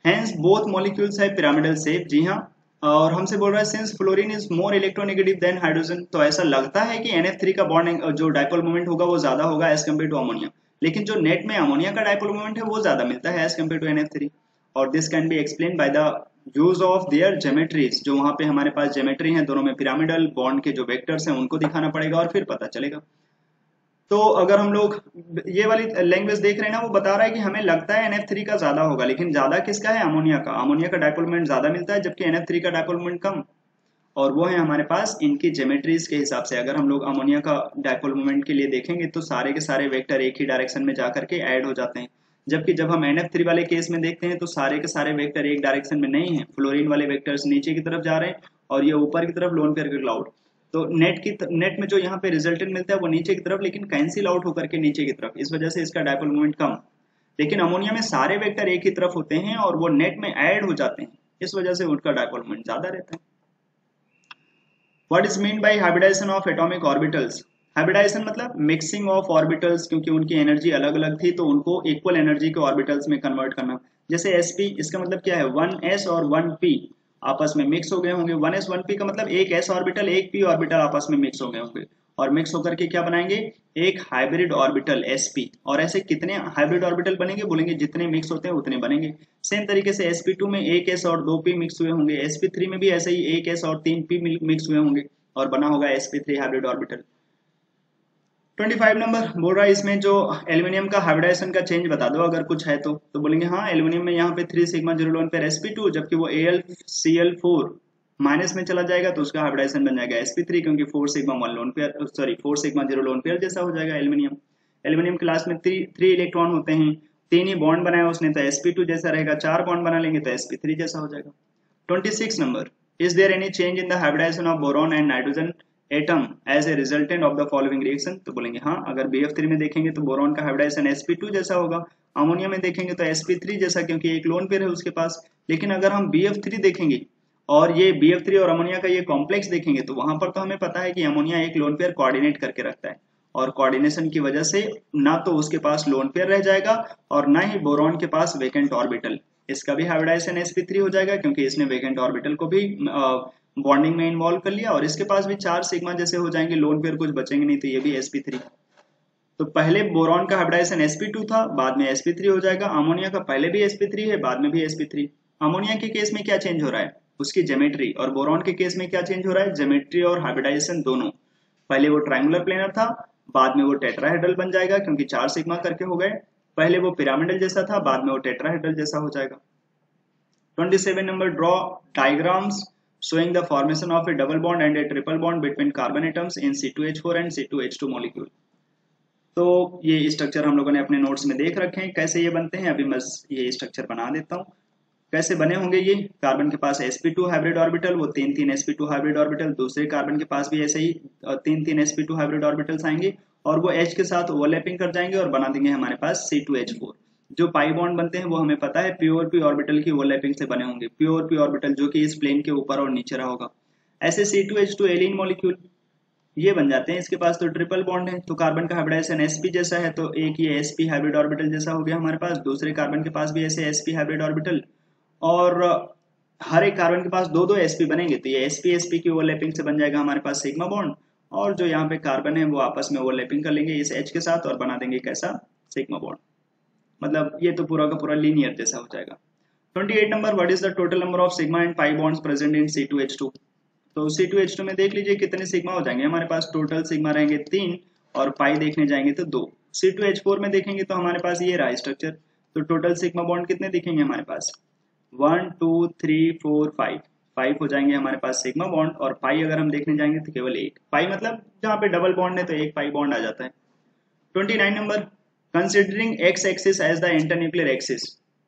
हेंस बोथ मॉलिक्यूल्स है पिरामिडल शेप, जी हाँ। और हमसे बोल रहा है since fluorine is more electronegative than hydrogen, तो ऐसा लगता है कि NF3 का बॉन्ड जो डाइपोल मोमेंट होगा वो ज्यादा होगा एज कम्पेयर टू अमोनिया, लेकिन जो नेट में अमोनिया का डाइपोल मोमेंट है वो ज्यादा मिलता है एज कम्पेयर टू NF3। और this can be explain by the use of their geometries, जो वहां पे हमारे पास ज्योमेट्री है दोनों में पिरामिडल, बॉन्ड के जो वेक्टर्स हैं उनको दिखाना पड़ेगा और फिर पता चलेगा। तो अगर हम लोग ये वाली लैंग्वेज देख रहे हैं ना, वो बता रहा है कि हमें लगता है NF3 का ज्यादा होगा, लेकिन ज्यादा किसका है, अमोनिया का। अमोनिया का डाइपोल मोमेंट ज्यादा मिलता है जबकि NF3 का डाइपोल मोमेंट कम, और वो है हमारे पास इनकी ज्योमेट्रीज के हिसाब से। अगर हम लोग अमोनिया का डाइपोल मोमेंट के लिए देखेंगे तो सारे के सारे वेक्टर एक ही डायरेक्शन में जाकर के ऐड हो जाते हैं, जबकि जब हम NF3 वाले केस में देखते हैं तो सारे के सारे वेक्टर एक डायरेक्शन में नहीं है, फ्लोरीन वाले वेक्टर्स नीचे की तरफ जा रहे हैं और ये ऊपर की तरफ लोन पेयर के क्लाउड। तो नेट में जो यहाँ पे रिजल्टेंट मिलता है वो नीचे की तरफ, लेकिन कैंसिल आउट होकर के नीचे की तरफ, इस वजह से इसका डाइपोल मोमेंट कम। लेकिन अमोनिया में सारे वेक्टर एक ही तरफ होते हैं और वो नेट में ऐड हो जाते हैं, इस वजह से उनका डाइपोल मोमेंट ज्यादा रहता है। What is mean by hybridization of atomic orbitals. Hybridization मतलब मिक्सिंग ऑफ ऑर्बिटल्स, क्योंकि उनकी एनर्जी अलग अलग थी तो उनको इक्वल एनर्जी के ऑर्बिटल्स में कन्वर्ट करना। जैसे sp, इसका मतलब क्या है, 1s और 1p आपस में मिक्स हो गए होंगे। 1s 1p का मतलब एक s ऑर्बिटल एक p ऑर्बिटल आपस में मिक्स हो गए होंगे, और मिक्स होकर के क्या बनाएंगे, एक हाइब्रिड ऑर्बिटल sp। और ऐसे कितने हाइब्रिड ऑर्बिटल बनेंगे, बोलेंगे जितने मिक्स होते हैं उतने बनेंगे। सेम तरीके से sp2 में एक s और 2p मिक्स हुए होंगे, sp3 में भी ऐसे ही एक s और 3p मिक्स हुए होंगे और बना होगा sp3 हाइब्रिड ऑर्बिटल। 25 नंबर बोल रहा है इसमें जो एल्यूमिनियम का हाइब्रिडाइजेशन का चेंज बता दो अगर कुछ है तो बोलेंगे हाँ एल्यूमिनियम में यहाँ पे 3 सिग्मा 0 लोन पेयर sp2, जबकि वो AlCl4 माइनस में चला जाएगा तो उसका हाइब्रिडाइजेशन बन जाएगा sp3, क्योंकि 4 sigma 1 lone pair sorry 4 sigma 0 lone pair जैसा हो जाएगा एल्यूमिनियम। एल्यूमिनियम क्लास में 3 इलेक्ट्रॉन होते हैं, 3 ही बॉन्ड बनाया उसने तो sp2 जैसा रहेगा, 4 बॉन्ड बना लेंगे तो sp3 जैसा हो जाएगा। 26 number, is there any change in the hybridization of boron and nitrogen atom as a resultant of the following reaction, तो बोलेंगे हाँ अगर BF3 में देखेंगे तो बोरॉन का हाइब्रिडाइजेशन sp2 जैसा होगा, अमोनिया में देखेंगे तो sp3 जैसा क्योंकि एक लोन पेयर है उसके पास। लेकिन अगर हम BF3 देखेंगे और ये BF3 और अमोनिया का ये कॉम्प्लेक्स देखेंगे तो वहां पर तो हमें पता है कि अमोनिया एक लोन पेयर कोऑर्डिनेट करके रखता है, और कोऑर्डिनेशन की वजह से ना तो उसके पास लोन पेयर रह जाएगा और ना ही बोरॉन के पास वेकेंट ऑर्बिटल। इसका भी हाइब्रिडाइजेशन sp3 हो जाएगा क्योंकि इसने वेकेंट ऑर्बिटल को भी बॉन्डिंग में इन्वॉल्व कर लिया, और इसके पास भी 4 सिग्मा जैसे हो जाएंगे, लोन पेयर कुछ बचेंगे नहीं तो ये भी sp3। तो पहले बोरॉन का हाइब्रिडाइजेशन sp2 था, बाद में sp3 हो जाएगा। अमोनिया का पहले भी sp3 है, बाद में भी sp3। अमोनिया के केस में क्या चेंज हो रहा है, उसकी ज्योमेट्री, और बोरॉन के केस में क्या चेंज हो रहा है, ज्योमेट्री और हाइब्रिडाइजेशन दोनों। पहले वो ट्रायंगुलर प्लेनर था, बाद में वो टेट्राहेड्रल बन जाएगा क्योंकि 4 सिग्मा करके हो गए। पहले वो पिरामिडल जैसा था, बाद में वो टेट्राहेड्रल जैसा हो जाएगा। 27 number, draw diagrams showing the formation of a double bond and a triple bond between carbon atoms in C2H4 and C2H2 molecule। तो ये स्ट्रक्चर हम लोगों ने अपने नोट्स में देख रखे हैं कैसे ये बनते हैं, अभी मैं ये स्ट्रक्चर बना देता हूँ। कैसे बने होंगे ये, कार्बन के पास sp2 हाइब्रिड ऑर्बिटल, वो 3 sp2 हाइब्रिड ऑर्बिटल, दूसरे कार्बन के पास भी ऐसे ही 3 sp2 हाइब्रिड ऑर्बिटल्स आएंगे और वो H के साथ ओवरलैपिंग कर जाएंगे और बना देंगे हमारे पास C2H4। जो पाई बॉन्ड बनते हैं वो हमें पता है p ऑर्बिटल की ओवरलैपिंग से बने होंगे, p ऑर्बिटल जो कि इस प्लेन के ऊपर और नीचे रहा होगा। ऐसे C2H2 एलिन मॉलिक्यूल ये बन जाते हैं। इसके पास तो ट्रिपल बॉन्ड है, तो कार्बन का हाइब्रिडाइजेशन sp जैसा है, तो एक ये sp हाइब्रिड ऑर्बिटल जैसा हो गया हमारे पास, दूसरे कार्बन के पास भी ऐसे sp हाइब्रिड ऑर्बिटल, और हर एक कार्बन के पास 2 sp बनेंगे, तो ये sp की ओवरलैपिंग से बन जाएगा हमारे पास सिग्मा बॉन्ड, और जो यहाँ पे कार्बन है वो आपस में ओवरलैपिंग कर लेंगे इस H के साथ और बना देंगे कैसा, सिग्मा बॉन्ड। मतलब ये तो पूरा का पूरा लीनियर जैसा हो जाएगा। 28 number, what is the total number of sigma and pi bonds present in C2H2। तो C2H2 में देख लीजिए कितने सिग्मा हो जाएंगे हमारे पास, टोटल सिग्मा रहेंगे 3 और पाई देखने जाएंगे तो 2। C2H4 में देखेंगे तो हमारे पास ये रहा स्ट्रक्चर, तो टोटल सिग्मा बॉन्ड कितने दिखेंगे हमारे पास, 1 2 3 4 5 हो जाएंगे हमारे पास सिग्मा बॉन्ड, और पाई अगर हम देखने जाएंगे तो केवल 1 पाई, मतलब जहाँ पे डबल बॉन्ड है तो 1 पाई बॉन्ड आ जाता है। 29 number, considering x axis as the internuclear axis,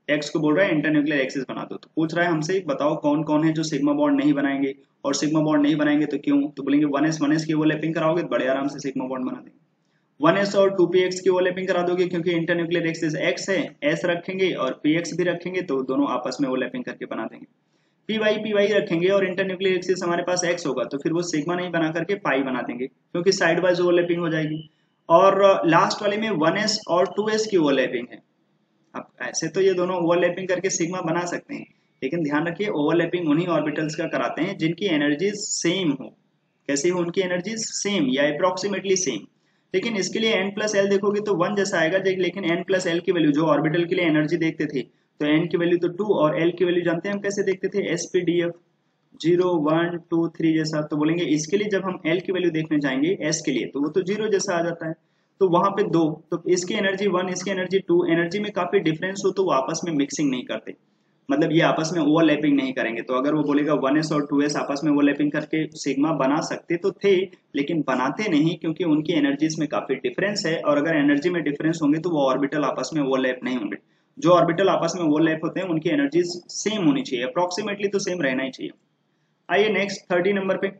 x को बोल रहा है इंटरन्यूक्लियर एक्सिस बना दो, तो पूछ रहा है हमसे बताओ कौन कौन है जो सिग्मा बॉन्ड नहीं बनाएंगे, और सिग्मा बॉन्ड नहीं बनाएंगे तो क्यों, तो बोलेंगे 1s की ओवरलैपिंग कराओगे तो बड़े आराम से सिग्मा बॉन्ड बना देंगे। 1s और 2px की ओवरलैपिंग करा दोगे क्योंकि इंटरन्यूक्लियर एक्सिस x है, s रखेंगे और px भी रखेंगे तो दोनों आपस में ओवरलैपिंग करके बना देंगे। py रखेंगे और इंटरन्यूक्लियर एक्सिस हमारे पास x होगा तो फिर वो सिग्मा नहीं बना करके पाई बना देंगे क्योंकि साइड वाइज ओवरलैपिंग हो जाएगी। और लास्ट वाले में 1s और 2s की ओवरलैपिंग है। अब ऐसे तो ये दोनों ओवरलैपिंग करके सिग्मा बना सकते हैं, लेकिन ध्यान रखिए ओवरलैपिंग उन्हीं ऑर्बिटल्स का कराते हैं जिनकी एनर्जी सेम हो। कैसी हो उनकी एनर्जी, सेम या अप्रोक्सीमेटली सेम। लेकिन इसके लिए n+l देखोगे तो 1 जैसा आएगा, लेकिन n+l की वैल्यू जो ऑर्बिटल के लिए एनर्जी देखते थे तो n की वैल्यू तो 2 और l की वैल्यू जानते हैं हम कैसे देखते थे, sp/df 0 1 2 3 जैसा। तो बोलेंगे इसके लिए जब हम l की वैल्यू देखने जाएंगे s के लिए तो वो तो 0 जैसा आ जाता है, तो वहां पे 2, तो इसकी एनर्जी 1 इसकी एनर्जी 2, एनर्जी में काफी डिफरेंस हो तो वो आपस में मिक्सिंग नहीं करते, मतलब ये आपस में ओवरलैपिंग नहीं करेंगे। तो अगर वो बोलेगा 1s और 2s आपस में ओवरलैपिंग करके सिग्मा बना सकते तो थे, लेकिन बनाते नहीं क्योंकि उनकी एनर्जीज में काफी डिफरेंस है, और अगर एनर्जी में डिफरेंस होंगे तो वो ऑर्बिटल आपस में ओवरलैप नहीं होंगे। जो ऑर्बिटल आपस में ओवरलैप होते हैं उनकी एनर्जीज सेम होनी चाहिए, अप्रोक्सीमेटली तो सेम रहना ही चाहिए। आइए नेक्स्ट 30 नंबर पे,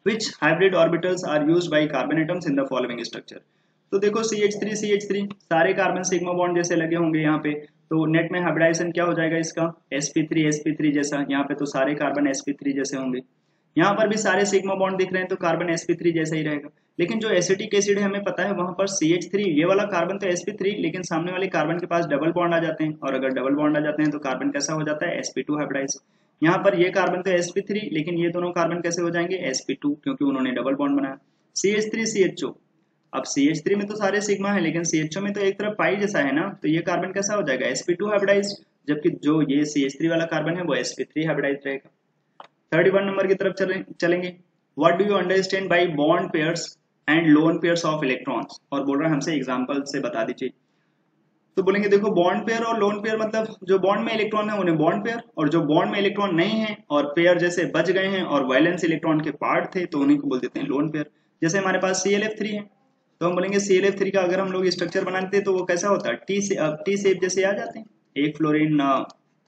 which hybrid orbitals are used by carbon atoms in the following structure। तो देखो CH3 सारे कार्बन सिग्मा बॉन्ड जैसे लगे होंगे यहाँ पे, तो नेट में हाइब्रिडाइजेशन क्या हो जाएगा इसका, sp3 जैसा, यहाँ पे तो सारे कार्बन sp3 जैसे होंगे। यहाँ पर भी सारे सिग्मा बॉन्ड दिख रहे हैं तो कार्बन sp3 जैसा ही रहेगा, लेकिन जो एसिटिक एसिड है हमें पता है वहां पर CH3 ये वाला कार्बन तो sp3, लेकिन सामने वाले कार्बन के पास डबल बॉन्ड आ जाते हैं, और अगर डबल बॉन्ड आ जाते हैं तो कार्बन कैसा हो जाता है, sp2 हाइब्रिडाइज। यहाँ पर ये कार्बन तो sp3, लेकिन ये दोनों कार्बन कैसे हो जाएंगे, sp2, क्योंकि उन्होंने डबल बॉन्ड बनाया। CH3 अब CH3 में तो सारे सिग्मा है, लेकिन CHO में तो एक तरफ पाई जैसा है ना, तो ये कार्बन कैसा हो जाएगा, sp2 हाइब्रिडाइज, जबकि जो ये CH3 वाला कार्बन है वो sp3 हाइब्रिडाइज रहेगा। 31 नंबर की तरफ चलेंगे। What do you understand by bond pairs and lone pairs of electrons, और बोल रहा है हमसे एग्जांपल से बता दीजिए। तो बोलेंगे देखो बॉन्ड पेयर और लोन पेयर मतलब जो बॉन्ड में इलेक्ट्रॉन है उन्हें बॉन्ड पेयर, और जो बॉन्ड में इलेक्ट्रॉन नहीं है और पेयर जैसे बच गए हैं और वैलेंस इलेक्ट्रॉन के पार्ट थे तो उन्हीं को बोल देते हैं लोन पेयर। जैसे हमारे पास ClF3 है तो हम बोलेंगे ClF3 का अगर हम लोग स्ट्रक्चर बनाते हैं तो वो कैसा होता है, टी शेप जैसे आ जाते हैं, एक फ्लोरीन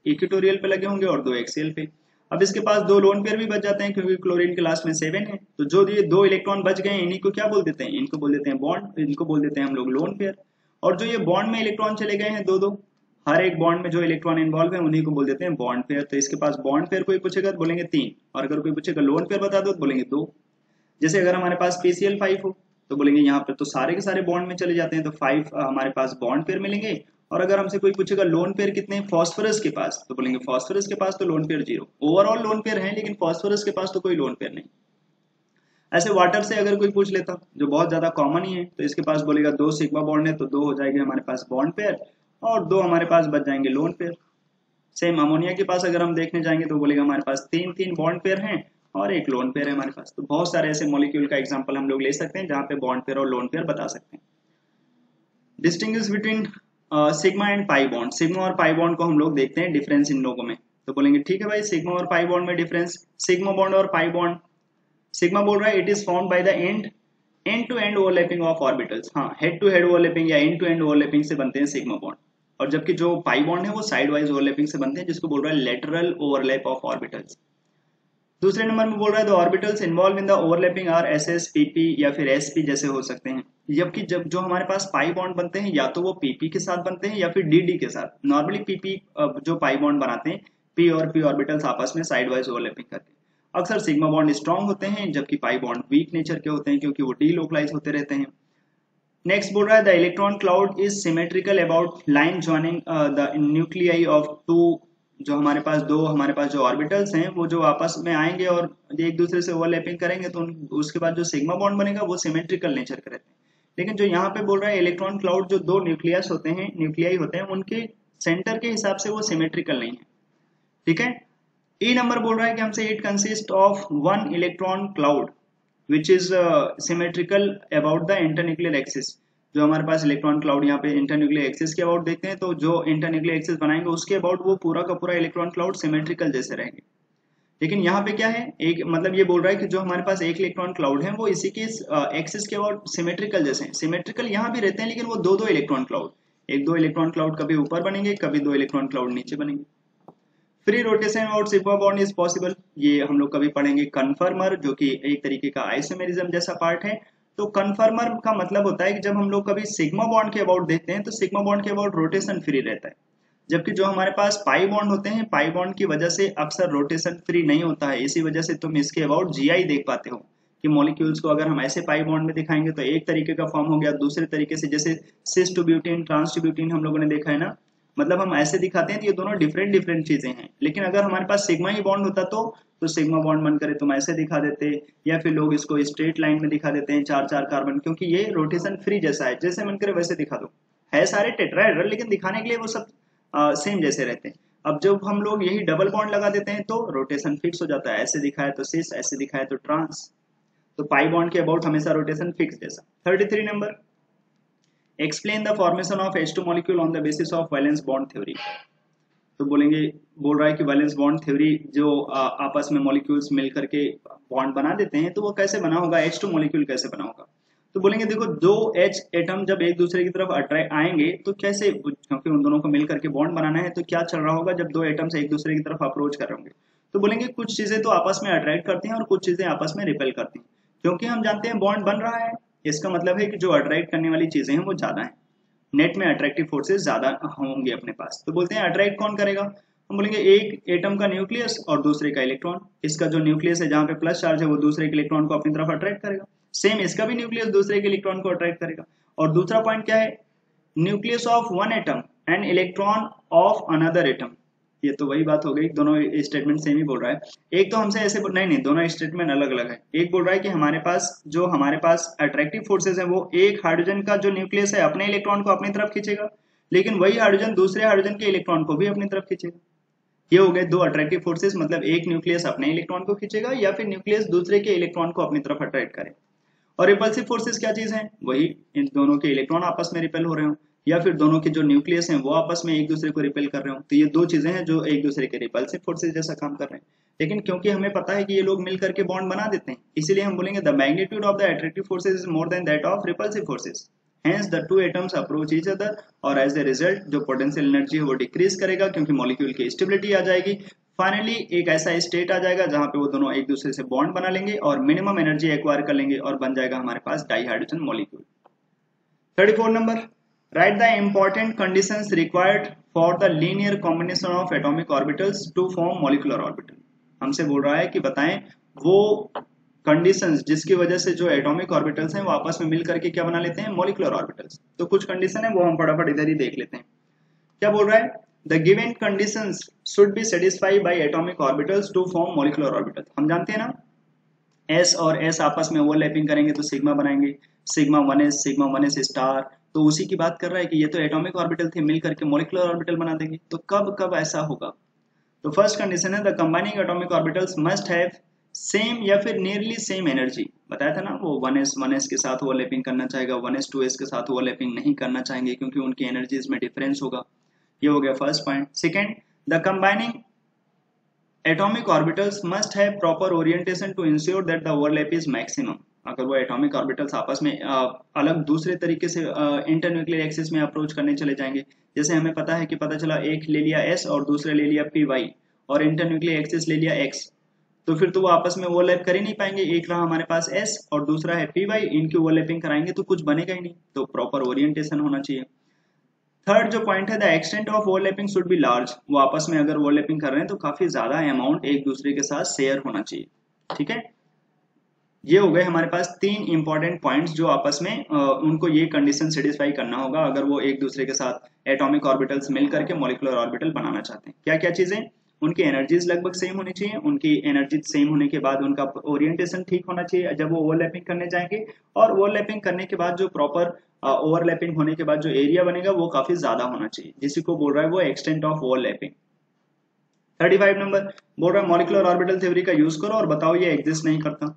इक्वेटोरियल पे लगे होंगे और दो एक्सियल पे। अब इसके पास दो लोन पेयर भी बच जाते हैं क्योंकि क्लोरीन के लास्ट में 7 है, तो जो ये दो इलेक्ट्रॉन बच गए हैं इन्हीं को क्या बोल देते हैं, इनको बोल देते हैं बॉन्ड, इनको बोल देते हैं हम लोग लोन पेयर। और जो ये बॉन्ड में इलेक्ट्रॉन चले गए हैं दो दो, हर एक बॉन्ड में जो इलेक्ट्रॉन इन्वॉल्व है उन्हीं को बोल देते हैं बॉन्ड पेयर। तो इसके पास बॉन्ड पेयर कोई पूछेगा तो बोलेंगे 3, और अगर कोई पूछेगा लोन पेयर बता दो तो बोलेंगे 2। जैसे अगर हमारे पास PCl5 हो तो बोलेंगे यहाँ पर तो सारे के सारे बॉन्ड में चले जाते हैं तो 5 हमारे पास बॉन्ड पेयर मिलेंगे। और अगर हमसे कोई पूछेगा लोन पेयर कितने फॉस्फोरस के पास तो बोलेंगे फॉस्फोरस के पास तो lone pair 0। Overall lone pair है लेकिन फॉस्फोरस के पास तो कोई लोन पेयर नहीं। ऐसे वाटर से अगर कोई पूछ लेता जो बहुत ज्यादा कॉमन ही है तो इसके पास बोलेगा 2 सिग्मा बॉन्ड है तो 2 हो जाएंगे हमारे पास बॉन्ड पेयर और 2 हमारे पास बच जाएंगे लोन पेयर। सेम अमोनिया के पास अगर हम देखने जाएंगे तो बोलेगा हमारे पास 3 बॉन्ड पेयर हैं और एक लोन पेयर है हमारे पास। तो बहुत सारे ऐसे मॉलिक्यूल का एग्जांपल हम लोग ले सकते हैं जहां पे बॉन्ड पेयर और लोन पेयर बता सकते हैं। Distinguish between sigma and pi bond, sigma और पाई बॉन्ड को हम लोग देखते हैं डिफरेंस इन लोगों में। तो बोलेंगे ठीक है भाई सिग्मा और पाई बॉन्ड में डिफरेंस, सिग्मा बॉन्ड और पाई बॉन्ड। सिग्मा बोल रहा है it is found by the end to end overlapping of orbitals, हाँ हेड टू हेड ओवरलैपिंग या एंड टू एंड ओवरलैपिंग से बनते हैं सिग्मा बॉन्ड। और जबकि जो पाई बॉन्ड है वो साइड वाइज ओवरलैपिंग से बनते हैं जिसको बोल रहा है लेटरल ओवरलैप ऑफ ऑर्बिटल्स। दूसरे नंबर में बोल रहा है the orbitals involve in the overlapping are SS PP या फिर SP जैसे हो सकते हैं। जबकि जब जो हमारे पास पाई बॉन्ड बनते हैं या तो वो PP के साथ बनते हैं या फिर DD के साथ। नॉर्मली PP जो पाई बॉन्ड बनाते हैं P और P ऑर्बिटल्स आपस में साइड वाइज ओवरलैपिंग करके। अक्सर सिग्मा बॉन्ड स्ट्रॉन्ग होते हैं जबकि पाई बॉन्ड वीक नेचर के होते हैं क्योंकि वो डीलोकलाइज होते रहते हैं। नेक्स्ट बोल रहा है the electron cloud is symmetrical about line joining the nuclei of two, जो हमारे पास जो ऑर्बिटल्स हैं वो जो आपस में आएंगे और एक दूसरे से ओवरलैपिंग करेंगे तो उसके बाद जो सिग्मा बॉन्ड बनेगा वो सिमेट्रिकल नेचर के रहते हैं। लेकिन जो यहाँ पे बोल रहा है इलेक्ट्रॉन क्लाउड जो दो न्यूक्लियाई होते हैं उनके सेंटर के हिसाब से वो सिमेट्रिकल नहीं है। ठीक है। ई नंबर बोल रहा है कि हमसे it consist of 1 electron cloud which is symmetrical about the internuclear axis. जो हमारे पास इलेक्ट्रॉन क्लाउड यहाँ पे इंटरन्यूक्लियर एक्सिस के अबाउट देखते हैं तो जो इंटरन्यूक्लियर एक्सिस बनाएंगे उसके अबाउट वो पूरा का पूरा इलेक्ट्रॉन क्लाउड सिमेट्रिकल जैसे रहेंगे। लेकिन यहाँ पे क्या है, एक मतलब ये बोल रहा है कि जो हमारे पास एक इलेक्ट्रॉन क्लाउड है वो इसी के एक्सिस के अबाउट सिमेट्रिकल जैसे हैं। सिमेट्रिकल यहाँ भी रहते हैं लेकिन वो दो इलेक्ट्रॉन क्लाउड, एक दो इलेक्ट्रॉन क्लाउड कभी ऊपर बनेंगे कभी दो इलेक्ट्रॉन क्लाउड नीचे बनेंगे। फ्री रोटेशन और सिग्मा बॉन्ड इज पॉसिबल, ये हम लोग कभी पढ़ेंगे। कन्फर्मर जो कि एक तरीके का आइसोमेरिज्म जैसा पार्ट है। तो कन्फर्मर का मतलब होता है कि जब हम लोग कभी सिग्मा बॉन्ड के अबाउट देखते हैं तो सिग्मा बॉन्ड के अबाउट रोटेशन फ्री रहता है, जबकि जो हमारे पास पाई बॉन्ड होते हैं पाई बॉन्ड की वजह से अक्सर रोटेशन फ्री नहीं होता है। इसी वजह से तुम इसके अबाउट GI देख पाते हो कि मॉलिक्यूल्स को अगर हम ऐसे पाई बॉन्ड में दिखाएंगे तो एक तरीके का फॉर्म हो गया, दूसरे तरीके से जैसे cis two butene trans two butene हम लोगों ने देखा है ना, मतलब हम ऐसे दिखाते हैं तो ये दोनों डिफरेंट चीजें हैं। लेकिन अगर हमारे पास सिग्मा ही बॉन्ड होता तो सिग्मा बॉन्ड बन करे तुम ऐसे दिखा देते, या फिर लोग इसको स्ट्रेट लाइन में दिखा देते हैं 4 कार्बन, क्योंकि ये रोटेशन फ्री जैसा है, जैसे मन करे वैसे दिखा दो। है सारे टेट्राहेड्रल लेकिन दिखाने के लिए वो सब सेम जैसे रहते हैं। अब जब हम लोग यही डबल बॉन्ड लगा देते हैं तो रोटेशन फिक्स हो जाता है, ऐसे दिखाए तो सिस, ऐसे दिखाए तो ट्रांस। तो पाई बॉन्ड के अबाउट हमेशा रोटेशन फिक्स जैसा। 33 number, explain the formation of H2 molecule on the basis of valence bond theory. तो बोल रहा है कि वैलेंस बॉन्ड थ्योरी जो आपस में मॉलिक्यूल्स मिलकर के बॉन्ड बना देते हैं तो वो कैसे बना होगा, H2 मॉलिक्यूल कैसे बना होगा। तो बोलेंगे देखो दो H एटम जब एक दूसरे की तरफ अट्रैक्ट आएंगे तो कैसे, क्योंकि उन दोनों को मिलकर के बॉन्ड बनाना है तो क्या चल रहा होगा जब दो एटम्स एक दूसरे की तरफ अप्रोच कर रहे होंगे। तो बोलेंगे कुछ चीजें तो आपस में अट्रैक्ट करती हैं और कुछ चीजें आपस में रिपेल करती हैं। क्योंकि हम जानते हैं बॉन्ड बन रहा है इसका मतलब है कि जो अट्रैक्ट करने वाली चीजें हैं वो ज्यादा है, नेट में अट्रैक्टिव फोर्सेस ज्यादा होंगे अपने पास। तो बोलते हैं अट्रैक्ट कौन करेगा, हम बोलेंगे एक एटम का न्यूक्लियस और दूसरे का इलेक्ट्रॉन। इसका जो न्यूक्लियस है जहां पे प्लस चार्ज है वो दूसरे के इलेक्ट्रॉन को अपनी तरफ अट्रैक्ट करेगा। सेम इसका भी न्यूक्लियस दूसरे के इलेक्ट्रॉन को अट्रैक्ट करेगा। और दूसरा पॉइंट क्या है, nucleus of one atom and electron of another atom. ये तो वही बात हो गई, दोनों स्टेटमेंट सेम ही बोल रहा है। एक तो हमसे ऐसे नहीं, दोनों स्टेटमेंट अलग अलग है। एक बोल रहा है कि हमारे पास अट्रैक्टिव फोर्सेस है वो एक हाइड्रोजन का जो न्यूक्लियस है अपने इलेक्ट्रॉन को अपनी तरफ खींचेगा, लेकिन वही हाइड्रोजन दूसरे हाइड्रोजन के इलेक्ट्रॉन को भी अपनी तरफ खींचेगा। ये हो गए दो अट्रैक्टिव फोर्सेस, मतलब एक न्यूक्लियस अपने इलेक्ट्रॉन को खींचेगा या फिर न्यूक्लियस दूसरे के इलेक्ट्रॉन को अपनी तरफ अट्रैक्ट करे। और रिपल्सिव फोर्सेस क्या चीज है, वही इन दोनों के इलेक्ट्रॉन आपस में रिपेल हो रहे हो या फिर दोनों के जो न्यूक्लियस हैं वो आपस में एक दूसरे को रिपेल कर रहे हो, तो ये दो चीजें हैं जो एक दूसरे के रिपल्सिव फोर्सेस जैसा काम कर रहे हैं। लेकिन क्योंकि हमें पता है कि ये लोग मिल करके बॉन्ड बना देते हैं, इसीलिए हम बोलेंगे the magnitude of the attractive forces is more than that of repulsive forces, hence the two atoms approach each other, और एज ए रिजल्ट जो पोटेंशियल एनर्जी है वो डिक्रीज करेगा क्योंकि मॉलिक्यूल की स्टेबिलिटी आ जाएगी। फाइनली एक ऐसा स्टेट आ जाएगा जहां पे वो दोनों एक दूसरे से बॉन्ड बना लेंगे और मिनिमम एनर्जी एक्वायर कर लेंगे और बन जाएगा हमारे पास di hydrogen molecule. 34 number, write the important conditions required for the linear combination of atomic orbitals to form molecular orbital. हमसे बोल रहा है कि बताएं वो कंडीशंस जिसकी वजह से जो एटॉमिक ऑर्बिटल्स हैं वो आपस में मिल करके क्या बना लेते हैं, मॉलिक्यूलर ऑर्बिटल्स। तो कुछ कंडीशन है वो हम फटाफट इधर ही देख लेते हैं। क्या बोल रहा है, the given conditions should be satisfied by atomic orbitals to form molecular orbital. हम जानते हैं ना s और s आपस में ओवरलैपिंग करेंगे तो सिग्मा बनाएंगे, सिग्मा 1s स्टार, तो उसी की बात कर रहा है कि ये तो एटॉमिक ऑर्बिटल थे, मिल करके मॉलिक्यूलर ऑर्बिटल बना देंगे। तो कब कब ऐसा होगा, तो फर्स्ट कंडीशन है the combining atomic orbitals must have same या फिर नियरली सेम एनर्जी। बताया था ना वो 1s के साथ ओवरलैपिंग करना चाहेगा, 1s 2s के साथ ओवरलैपिंग नहीं करना चाहेंगे क्योंकि उनकी एनर्जीज में डिफरेंस होगा। ये हो गया first point. Second, the combining atomic orbitals must have proper orientation to ensure that the overlap is maximum. अगर वो एटॉमिक ऑर्बिटल्स आपस में अलग दूसरे तरीके से इंटरन्यूक्लियर एक्सिस में अप्रोच करने चले जाएंगे, जैसे हमें पता है कि पता चला एक ले लिया s और दूसरा ले लिया py और इंटरन्यूक्लियर एक्सिस ले लिया x, तो फिर तो वो आपस में ओवरलैप कर ही नहीं पाएंगे। एक रहा हमारे पास s और दूसरा है py, इनकी ओवरलैपिंग कराएंगे तो कुछ बनेगा ही नहीं, तो प्रॉपर ओरिएंटेशन होना चाहिए। थर्ड जो पॉइंट है the extent of overlapping should be large. वो आपस में अगर ओवरलैपिंग कर रहे हैं तो काफी ज्यादा अमाउंट एक दूसरे के साथ शेयर होना चाहिए। ठीक है, ये हो गए हमारे पास तीन इंपॉर्टेंट पॉइंट्स जो आपस में उनको ये कंडीशन सेटिस्फाई करना होगा अगर वो एक दूसरे के साथ एटॉमिक ऑर्बिटल्स मिल करके मॉलिक्यूलर ऑर्बिटल बनाना चाहते हैं। क्या क्या चीजें, उनकी एनर्जीज लगभग सेम होनी चाहिए, उनकी एनर्जी सेम होने के बाद उनका ओरिएंटेशन ठीक होना चाहिए जब वो ओवरलैपिंग करने जाएंगे, और ओवरलैपिंग करने के बाद जो प्रॉपर ओवरलैपिंग होने के बाद जो एरिया बनेगा वो काफी ज्यादा होना चाहिए, जिसी को बोल रहा है वो एक्सटेंट ऑफ ओवरलैपिंग। 35 नंबर बोल रहा है मॉलिक्यूलर ऑर्बिटल थ्योरी का यूज करो और बताओ ये एग्जिस्ट नहीं करता।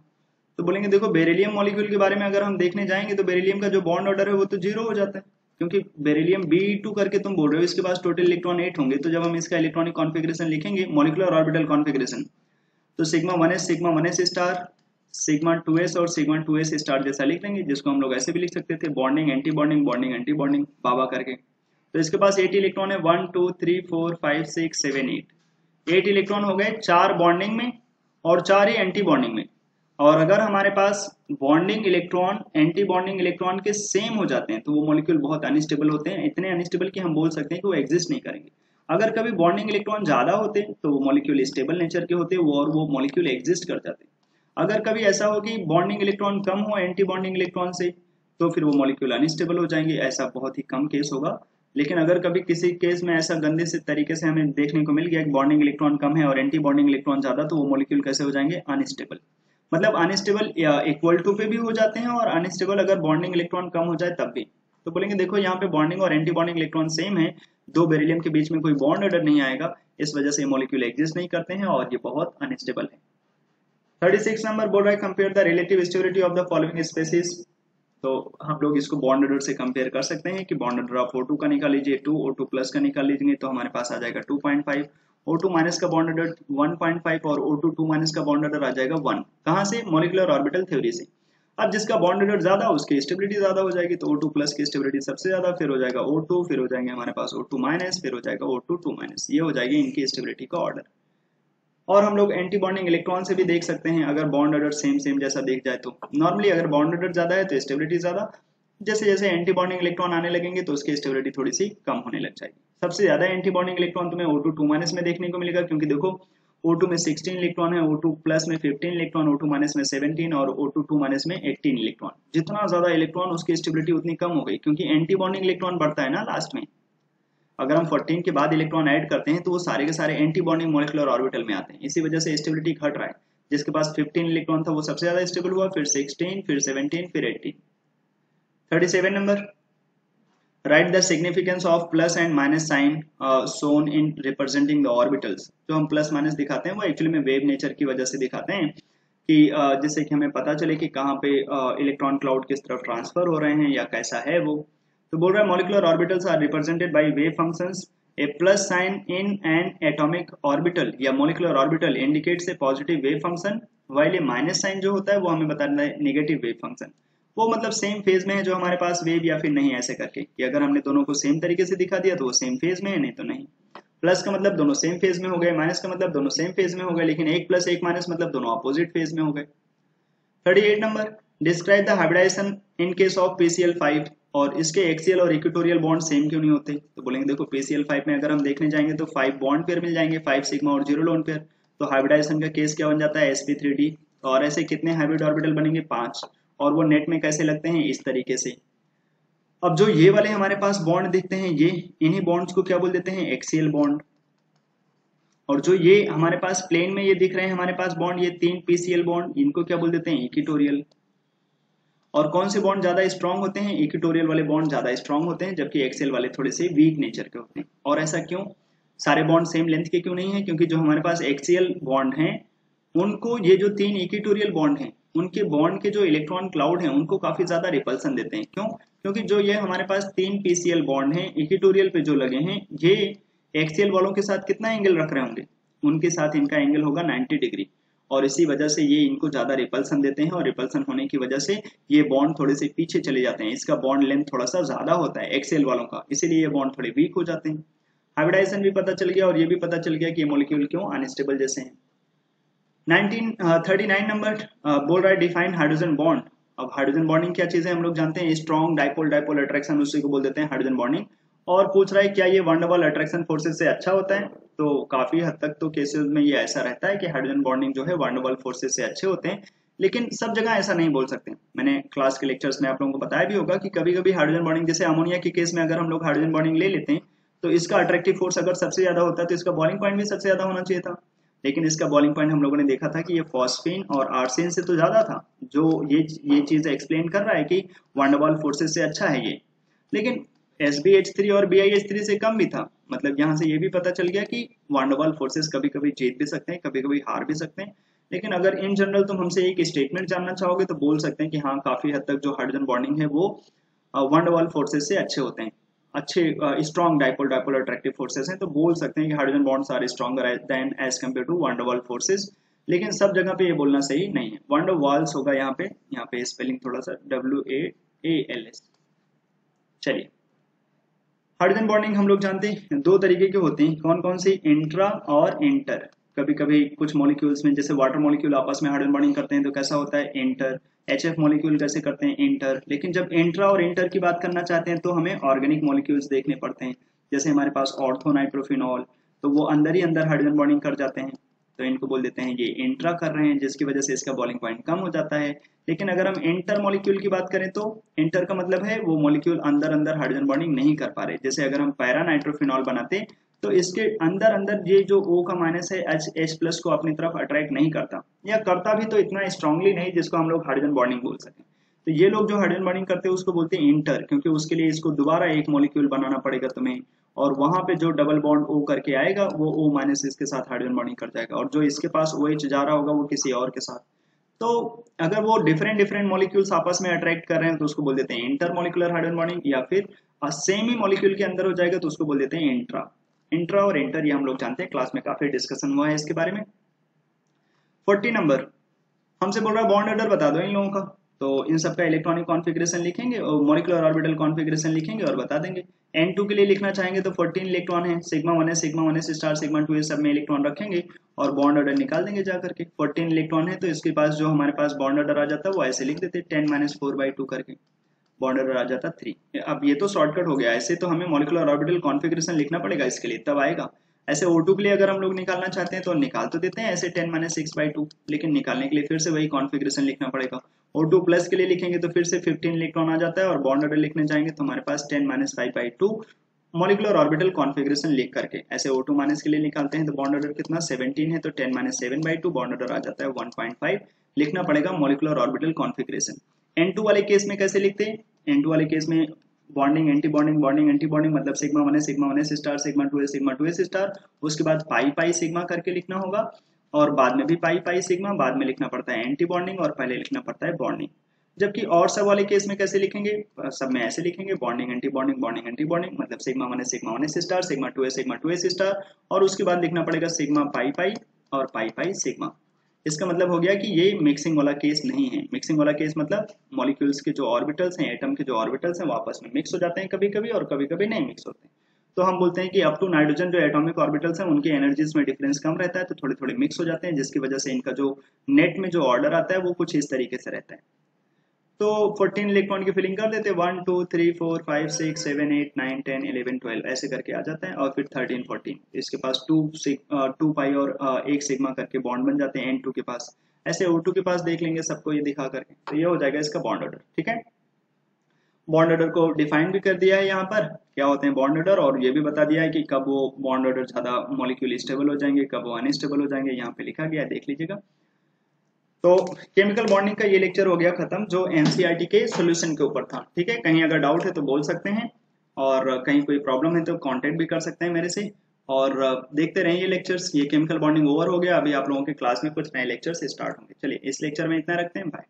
तो बोलेंगे देखो बेरिलियम मॉलिक्यूल के बारे में अगर हम देखने जाएंगे तो बेरिलियम का जो बॉन्ड ऑर्डर है वो तो 0 हो जाता है, क्योंकि बेरिलियम B2 करके तुम बोल रहे हो, इसके पास टोटल इलेक्ट्रॉन 8 होंगे, तो जब हम इसका इलेक्ट्रॉनिक कॉन्फ़िगरेशन लिखेंगे मॉलिक्यूलर ऑर्बिटल कॉन्फ़िगरेशन, तो sigma 1s star, sigma 2s और सिग्मा 2s स्टार जैसा लिख लेंगे, जिसको हम लोग ऐसे भी लिख सकते थे bonding anti bonding bonding anti bonding बाबा करके। तो इसके पास 8 इलेक्ट्रॉन है, 1 2 3 4 5 6 7 8 इलेक्ट्रॉन हो गए, 4 बॉन्डिंग में और 4 ही एंटी बॉन्डिंग में। और अगर हमारे पास bonding electron anti bonding electron के सेम हो जाते हैं तो वो मॉलिक्यूल बहुत अनस्टेबल होते हैं, इतने अनस्टेबल कि हम बोल सकते हैं कि वो एग्जिस्ट नहीं करेंगे। अगर कभी बॉन्डिंग इलेक्ट्रॉन ज्यादा होते हैं तो वो मॉलिक्यूल स्टेबल नेचर के होते हैं और वो मॉलिक्यूल एग्जिस्ट कर जाते हैं। अगर कभी ऐसा हो कि बॉन्डिंग इलेक्ट्रॉन कम हो एंटी बॉन्डिंग इलेक्ट्रॉन से तो फिर वो मॉलिक्यूल अनस्टेबल हो जाएंगे, ऐसा बहुत ही कम केस होगा। लेकिन अगर कभी किसी केस में ऐसा गंदे से तरीके से हमें देखने को मिल गया कि बॉन्डिंग इलेक्ट्रॉन कम है और एंटी बॉन्डिंग इलेक्ट्रॉन ज्यादा, तो वो मॉलिक्यूल कैसे हो जाएंगे, अनस्टेबल। मतलब अनस्टेबल इक्वल टू पे भी हो जाते हैं और अनस्टेबल अगर बॉन्डिंग इलेक्ट्रॉन कम हो जाए तब भी। तो बोलेंगे देखो यहाँ पे बॉन्डिंग और एंटी बॉन्डिंग इलेक्ट्रॉन सेम है, दो बेरिलियम के बीच में कोई बॉन्ड ऑर्डर नहीं आएगा, इस वजह से मॉलिक्यूल एग्जिस्ट नहीं करते हैं और ये बहुत अनस्टेबल है। 36 नंबर बोल रहा है compare the relative stability of the following species. तो हम लोग इसको बॉन्ड ऑर्डर से कंपेयर कर सकते हैं कि बॉन्ड ऑर्डर ऑफ O2 का निकाल लीजिए, 2 O2 प्लस का निकाल लीजिए तो हमारे पास आ जाएगा 2.5, O2 माइनस का बॉन्ड ऑर्डर 1.5 और O2 2 माइनस का बॉन्ड ऑर्डर आ जाएगा 1। कहां से, मॉलिक्यूलर ऑर्बिटल थ्योरी से। अब जिसका बॉन्ड ऑर्डर ज्यादा उसकी स्टेबिलिटी ज्यादा हो जाएगी, तो O2 प्लस की स्टेबिलिटी सबसे ज्यादा, फिर हो जाएगा O2, फिर हो जाएंगे हमारे पास O2 माइनस, फिर हो जाएगा O2 2 माइनस। ये हो जाएगी इनकी स्टेबिलिटी का ऑर्डर। और हम लोग एंटी बॉन्डिंग इलेक्ट्रॉन से भी देख सकते हैं, अगर बॉन्ड ऑर्डर सेम जैसा देख जाए तो नॉर्मली अगर बॉन्ड ऑर्डर ज्यादा है तो स्टेबिलिटी ज्यादा, जैसे जैसे एंटी बॉन्डिंग इलेक्ट्रॉन आने लगेंगे तो उसकी स्टेबिलिटी थोड़ी सी कम होने लग जाएगी। सबसे ज्यादा एंटी बॉन्डिंग इलेक्ट्रॉन तुम्हें O2 2 माइनस में देखने को मिलेगा, क्योंकि देखो O2 में 16 इलेक्ट्रॉन है, O2 प्लस में 15 इलेक्ट्रॉन, O2 माइनस में 17 और O2 2 माइनस में 18 इलेक्ट्रॉन। जितना ज्यादा इलेक्ट्रॉन उसकी स्टेबिलिटी उतनी कम हो गई, क्योंकि एंटी बॉन्डिंग इलेक्ट्रॉन बढ़ता है ना लास्ट में। अगर हम 14 के बाद इलेक्ट्रॉन ऐड करते हैं तो वो सारे के सारे एंटी बॉन्डिंग मॉलिक्यूलर ऑर्बिटल में आते हैं, इसी वजह से स्टेबिलिटी घट रहा है। जिसके पास 15 इलेक्ट्रॉन था वो सबसे ज्यादा स्टेबल हुआ, फिर 16, फिर 17, फिर 18। 37 number, write the significance of plus and minus sign shown in representing the orbitals. जो हम प्लस माइनस दिखाते हैं वो एक्चुअली में वेव नेचर की वजह से दिखाते हैं कि जिससे कि हमें पता चले कि कहाँ पे इलेक्ट्रॉन क्लाउड किस तरफ ट्रांसफर हो रहे हैं या कैसा है वो। तो बोल रहा है molecular orbitals are represented by wave functions. A plus sign in an atomic orbital या molecular orbital indicates a positive wave function, while a minus sign जो होता है वो हमें बताता है नेगेटिव वेव फंक्शन। वो मतलब सेम फेज में है जो हमारे पास वेव या फिर नहीं, ऐसे करके कि अगर हमने दोनों को सेम तरीके से दिखा दिया तो वो सेम फेज में है, नहीं तो नहीं। प्लस का मतलब दोनों सेम फेज में हो गए, माइनस का मतलब दोनों सेम फेज में हो गए, लेकिन एक प्लस एक माइनस मतलब दोनों अपोजिट फेज में हो गए। 38 number, describe the hybridization in case of PCl5। और इसके एक्सियल और इक्वेटोरियल बॉन्ड सेम क्यों नहीं होते? तो बोलेंगे देखो PCl5 में अगर हम देखने जाएंगे तो 5 बॉन्ड पेयर मिल जाएंगे, 5 सिग्मा और 0 लोन पेयर। तो हाइब्रिडाइजेशन का केस क्या बन जाता है? sp3d। और ऐसे कितने हाइब्रिड ऑर्बिटल बनेंगे? 5। और वो नेट में कैसे लगते हैं? इस तरीके से। अब जो ये वाले हमारे पास बॉन्ड दिखते हैं, ये इन्हीं बॉन्ड्स को क्या बोल देते हैं? Axial bond. और जो ये हमारे पास प्लेन में ये दिख रहे हैं हमारे पास बॉन्ड, ये 3 PCl बॉन्ड, इनको क्या बोल देते हैं? इक्वेटोरियल। और कौन से बॉन्ड ज्यादा स्ट्रांग होते हैं? इक्वेटोरियल वाले बॉन्ड ज्यादा स्ट्रांग होते हैं, जबकि एक्सियल वाले थोड़े से वीक नेचर के होते हैं। और ऐसा क्यों? सारे बॉन्ड सेम लेंथ के क्यों नहीं है? क्योंकि जो हमारे पास एक्सियल बॉन्ड हैं उनको ये जो 3 इक्वेटोरियल बॉन्ड हैं उनके बॉन्ड के जो इलेक्ट्रॉन क्लाउड हैं उनको काफी ज्यादा रिपल्सन देते हैं। क्यों? क्योंकि जो ये हमारे पास 3 PCl बॉन्ड हैं इक्वेटोरियल पे जो लगे हैं, ये एक्सियल वालों के साथ कितना एंगल रख रहे होंगे? उनके साथ इनका एंगल होगा 90 डिग्री। और इसी वजह से ये इनको ज्यादा रिपल्सन देते हैं, और रिपल्सन होने की वजह से ये बॉन्ड थोड़े से पीछे चले जाते हैं। इसका बॉन्ड लेंथ थोड़ा सा ज्यादा होता है एक्सेल वालों का, इसीलिए ये बॉन्ड थोड़े वीक हो जाते हैं। हाइब्रिडाइजेशन भी पता चल गया और ये भी पता चल गया कि ये मॉलिक्यूल क्यों अनस्टेबल जैसे हैं। 39 नंबर बोल रहा है डिफाइन हाइड्रोजन बॉन्ड। अब हाइड्रोजन बॉन्डिंग क्या चीज है हम लोग जानते हैं, स्ट्रॉन्ग डाइपोल डाइपोल अट्रैक्शन, उसी को बोल देते हैं हाइड्रोजन बॉन्डिंग। और पूछ रहा है क्या ये वन डबल अट्रैक्शन फोर्सेस से अच्छा होता है? तो काफी हद तक तो केसेस में ये ऐसा रहता है कि हाइड्रोजन बॉन्डिंग जो है वन डबल फोर्सेस से अच्छे होते हैं, लेकिन सब जगह ऐसा नहीं बोल सकते। मैंने क्लास के लेक्चर्स में आप लोगों को बताया भी होगा कि कभी कभी हाइड्रोजन बॉन्डिंग, जैसे अमोनिया के केस में अगर हम लोग हाइड्रोजन बॉन्डिंग ले लेते हैं तो इसका अट्रैक्टिव फोर्स अगर सबसे ज्यादा होता है तो इसका बॉइलिंग पॉइंट भी सबसे ज्यादा होना चाहिए था। लेकिन इसका बॉइलिंग पॉइंट हम लोगों ने देखा था कि ये फॉस्फीन और आर्सेन से तो ज्यादा था, जो ये चीज एक्सप्लेन कर रहा है कि वन डबल फोर्सेस से अच्छा है ये। लेकिन SbH3 और BiH3 से कम भी था। मतलब यहाँ से ये भी पता चल गया कि वन डबल फोर्सेस कभी कभी जीत भी सकते हैं, कभी कभी हार भी सकते हैं। लेकिन अगर इन जनरल तुम हमसे एक स्टेटमेंट जानना चाहोगे तो बोल सकते हैं कि हाँ, काफी हद तक जो हाइड्रोजन बॉन्डिंग है वो वन डबल फोर्सेस से अच्छे होते हैं, अच्छे strong dipole dipole attractive forces हैं। तो बोल सकते हैं कि hydrogen bonds are stronger than as compare to van डबल फोर्सेस। लेकिन सब जगह पे ये बोलना सही नहीं है। वन डबल वाल्स होगा यहाँ पे स्पेलिंग थोड़ा सा WAALS। चलिए, हाइड्रोजन बॉन्डिंग हम लोग जानते हैं दो तरीके के होते हैं। कौन कौन सी? इंट्रा और इंटर। कभी कभी कुछ मॉलिक्यूल्स में, जैसे वाटर मॉलिक्यूल आपस में हाइड्रोजन बॉन्डिंग करते हैं तो कैसा होता है? इंटर। HF मॉलिक्यूल कैसे करते हैं? इंटर। लेकिन जब इंट्रा और इंटर की बात करना चाहते हैं तो हमें ऑर्गेनिक मॉलिक्यूल्स देखने पड़ते हैं। जैसे हमारे पास ऑर्थो नाइट्रोफिनॉल, तो वो अंदर ही अंदर हाइड्रोजन बॉन्डिंग कर जाते हैं, तो इनको बोल देते हैं ये इंट्रा कर रहे हैं, जिसकी वजह से इसका बॉइलिंग पॉइंट कम हो जाता है। लेकिन अगर हम इंटर मॉलिक्यूल की बात करें तो इंटर का मतलब है वो मॉलिक्यूल अंदर अंदर हाइड्रोजन बॉन्डिंग नहीं कर पा रहे। जैसे अगर हम पैरा नाइट्रोफिनॉल बनाते तो इसके अंदर अंदर ये जो O का माइनस है H+ को अपनी तरफ अट्रैक्ट नहीं करता, या करता भी तो इतना स्ट्रांगली नहीं जिसको हम लोग हाइड्रोजन बॉन्डिंग बोल सकें। तो ये लोग जो हाइड्रोजन बॉन्डिंग करते हैं उसको बोलते हैं इंटर, क्योंकि उसके लिए इसको दोबारा एक मॉलिक्यूल बनाना पड़ेगा तुम्हें, और वहां पे जो डबल बॉन्ड O करके आएगा वो O- इसके साथ हाइड्रोजन बॉन्डिंग कर जाएगा, और जो इसके पास OH जा रहा होगा वो किसी और के साथ। तो अगर वो डिफरेंट डिफरेंट मॉलिक्यूल्स आपस में अट्रैक्ट कर रहे हैं तो उसको बोल देते हैं इंटर मॉलिक्यूलर हाइड्रोजन बॉन्डिंग, या फिर सेम ही मॉलिक्यूल के अंदर हो जाएगा तो उसको बोल देते हैं इंट्रा। इंट्रा और इंटर ये हम लोग जानते हैं, क्लास में काफी डिस्कशन हुआ है इसके बारे में। 40 नंबर हमसे बोल रहा है बॉन्ड ऑर्डर बता दो इन लोगों का। तो इन सबका इलेक्ट्रॉनिक कॉन्फ़िगरेशन लिखेंगे और मॉलिक्यूलर ऑर्बिटल कॉन्फ़िगरेशन लिखेंगे और बता देंगे। N2 के लिए लिखना चाहेंगे तो 14 इलेक्ट्रॉन है, सिग्मा 1 है, सिग्मा 1s स्टार, सिग्मा 2 सब में इलेक्ट्रॉन रखेंगे और बॉन्ड ऑर्डर निकाल देंगे जा करके। 14 इलेक्ट्रॉन है तो इसके पास जो हमारे पास बॉन्ड ऑर्डर आ जाता है वो ऐसे लिख देते 10 - 4/2 करके, बॉन्ड ऑर्डर आ जाता 3। अब ये तो शॉर्टकट हो गया, ऐसे तो हमें मॉलिक्यूलर ऑर्बिटल कॉन्फ़िगरेशन लिखना पड़ेगा इसके लिए, तब आएगा। ऐसे O2 के लिए अगर हम लोग निकालना चाहते हैं तो निकाल तो देते हैं ऐसे 10 - 6/2, लेकिन निकालने के लिए फिर से वही कॉन्फ़िगरेशन लिखना पड़ेगा। O2 प्लस के लिए लिखेंगे तो फिर से 15 इलेक्ट्रॉन आ जाता है, और बॉन्ड ऑर्डर लिखने जाएंगे तो हमारे पास 10 - 5/2 मॉलिक्यूलर ऑर्बिटल कॉन्फ़िगरेशन लिख करके। ऐसे O2 माइनस के लिए निकालते हैं तो बॉन्ड ऑर्डर कितना 17 है, तो 10 - 7/2 बॉन्ड ऑर्डर आ जाता है 1.5। लिखना पड़ेगा मॉलिक्यूलर ऑर्बिटल कॉन्फ़िगरेशन। N2 वाले केस में कैसे लिखते हैं? N2 वाले केस में bonding anti bonding, bonding anti bonding, मतलब सिग्मा 1 है, सिग्मा 1s स्टार, सिग्मा 2 है, सिग्मा 2s स्टार, उसके बाद पाई पाई सिग्मा करके लिखना होगा। और बाद में भी पाई पाई सिग्मा, बाद में लिखना पड़ता है एंटी बॉन्डिंग और पहले लिखना पड़ता है बॉन्डिंग। जबकि और सब वाले केस में कैसे लिखेंगे, सब में ऐसे लिखेंगे bonding anti bonding bonding anti bonding, मतलब sigma 1 star, sigma 2 S star, और उसके बाद लिखना पड़ेगा सिग्मा पाई पाई और पाई पाई सिग्मा। इसका मतलब हो गया कि ये मिक्सिंग वाला केस नहीं है। मिक्सिंग वाला केस मतलब मॉलिक्यूल्स के जो ऑर्बिटल्स हैं, एटम के जो ऑर्बिटल्स हैं, वो आपस में मिक्स हो जाते हैं कभी कभी और कभी कभी नहीं मिक्स होते। तो हम बोलते हैं कि अप टू नाइट्रोजन जो एटॉमिक ऑर्बिटल्स हैं उनकी एनर्जीज में डिफरेंस कम रहता है, तो थोड़े थोड़े मिक्स हो जाते हैं, जिसकी वजह से इनका जो नेट में जो ऑर्डर आता है वो कुछ इस तरीके से रहता है। तो 14 इलेक्ट्रॉन की फिलिंग कर देते हैं, 1 2 3 4 5 6 7 8 9 10 11 12 ऐसे करके आ जाता है। और फिर 13 14 इसके पास 2 पाई और एक सिग्मा करके बॉन्ड बन जाते हैं N2 के पास। ऐसे O2 के पास देख लेंगे सबको ये दिखा करके, तो ये हो जाएगा इसका बॉन्ड ऑर्डर। ठीक है, बॉन्ड ऑर्डर को डिफाइन भी कर दिया है यहाँ पर क्या होते हैं बॉन्ड ऑर्डर, और ये भी बता दिया है कि कब वो बॉन्ड ऑर्डर ज्यादा मॉलिक्यूल स्टेबल हो जाएंगे, कब वो अनस्टेबल हो जाएंगे, यहाँ पे लिखा गया है, देख लीजिएगा। तो केमिकल बॉन्डिंग का ये लेक्चर हो गया खत्म, जो एनसीईआरटी के सॉल्यूशन के ऊपर था। ठीक है, कहीं अगर डाउट है तो बोल सकते हैं, और कहीं कोई प्रॉब्लम है तो कांटेक्ट भी कर सकते हैं मेरे से। और देखते रहें ये लेक्चर्स। ये केमिकल बॉन्डिंग ओवर हो गया, अभी आप लोगों के क्लास में कुछ नए लेक्चर्स स्टार्ट होंगे। चलिए इस लेक्चर में इतना रखते हैं, बाय।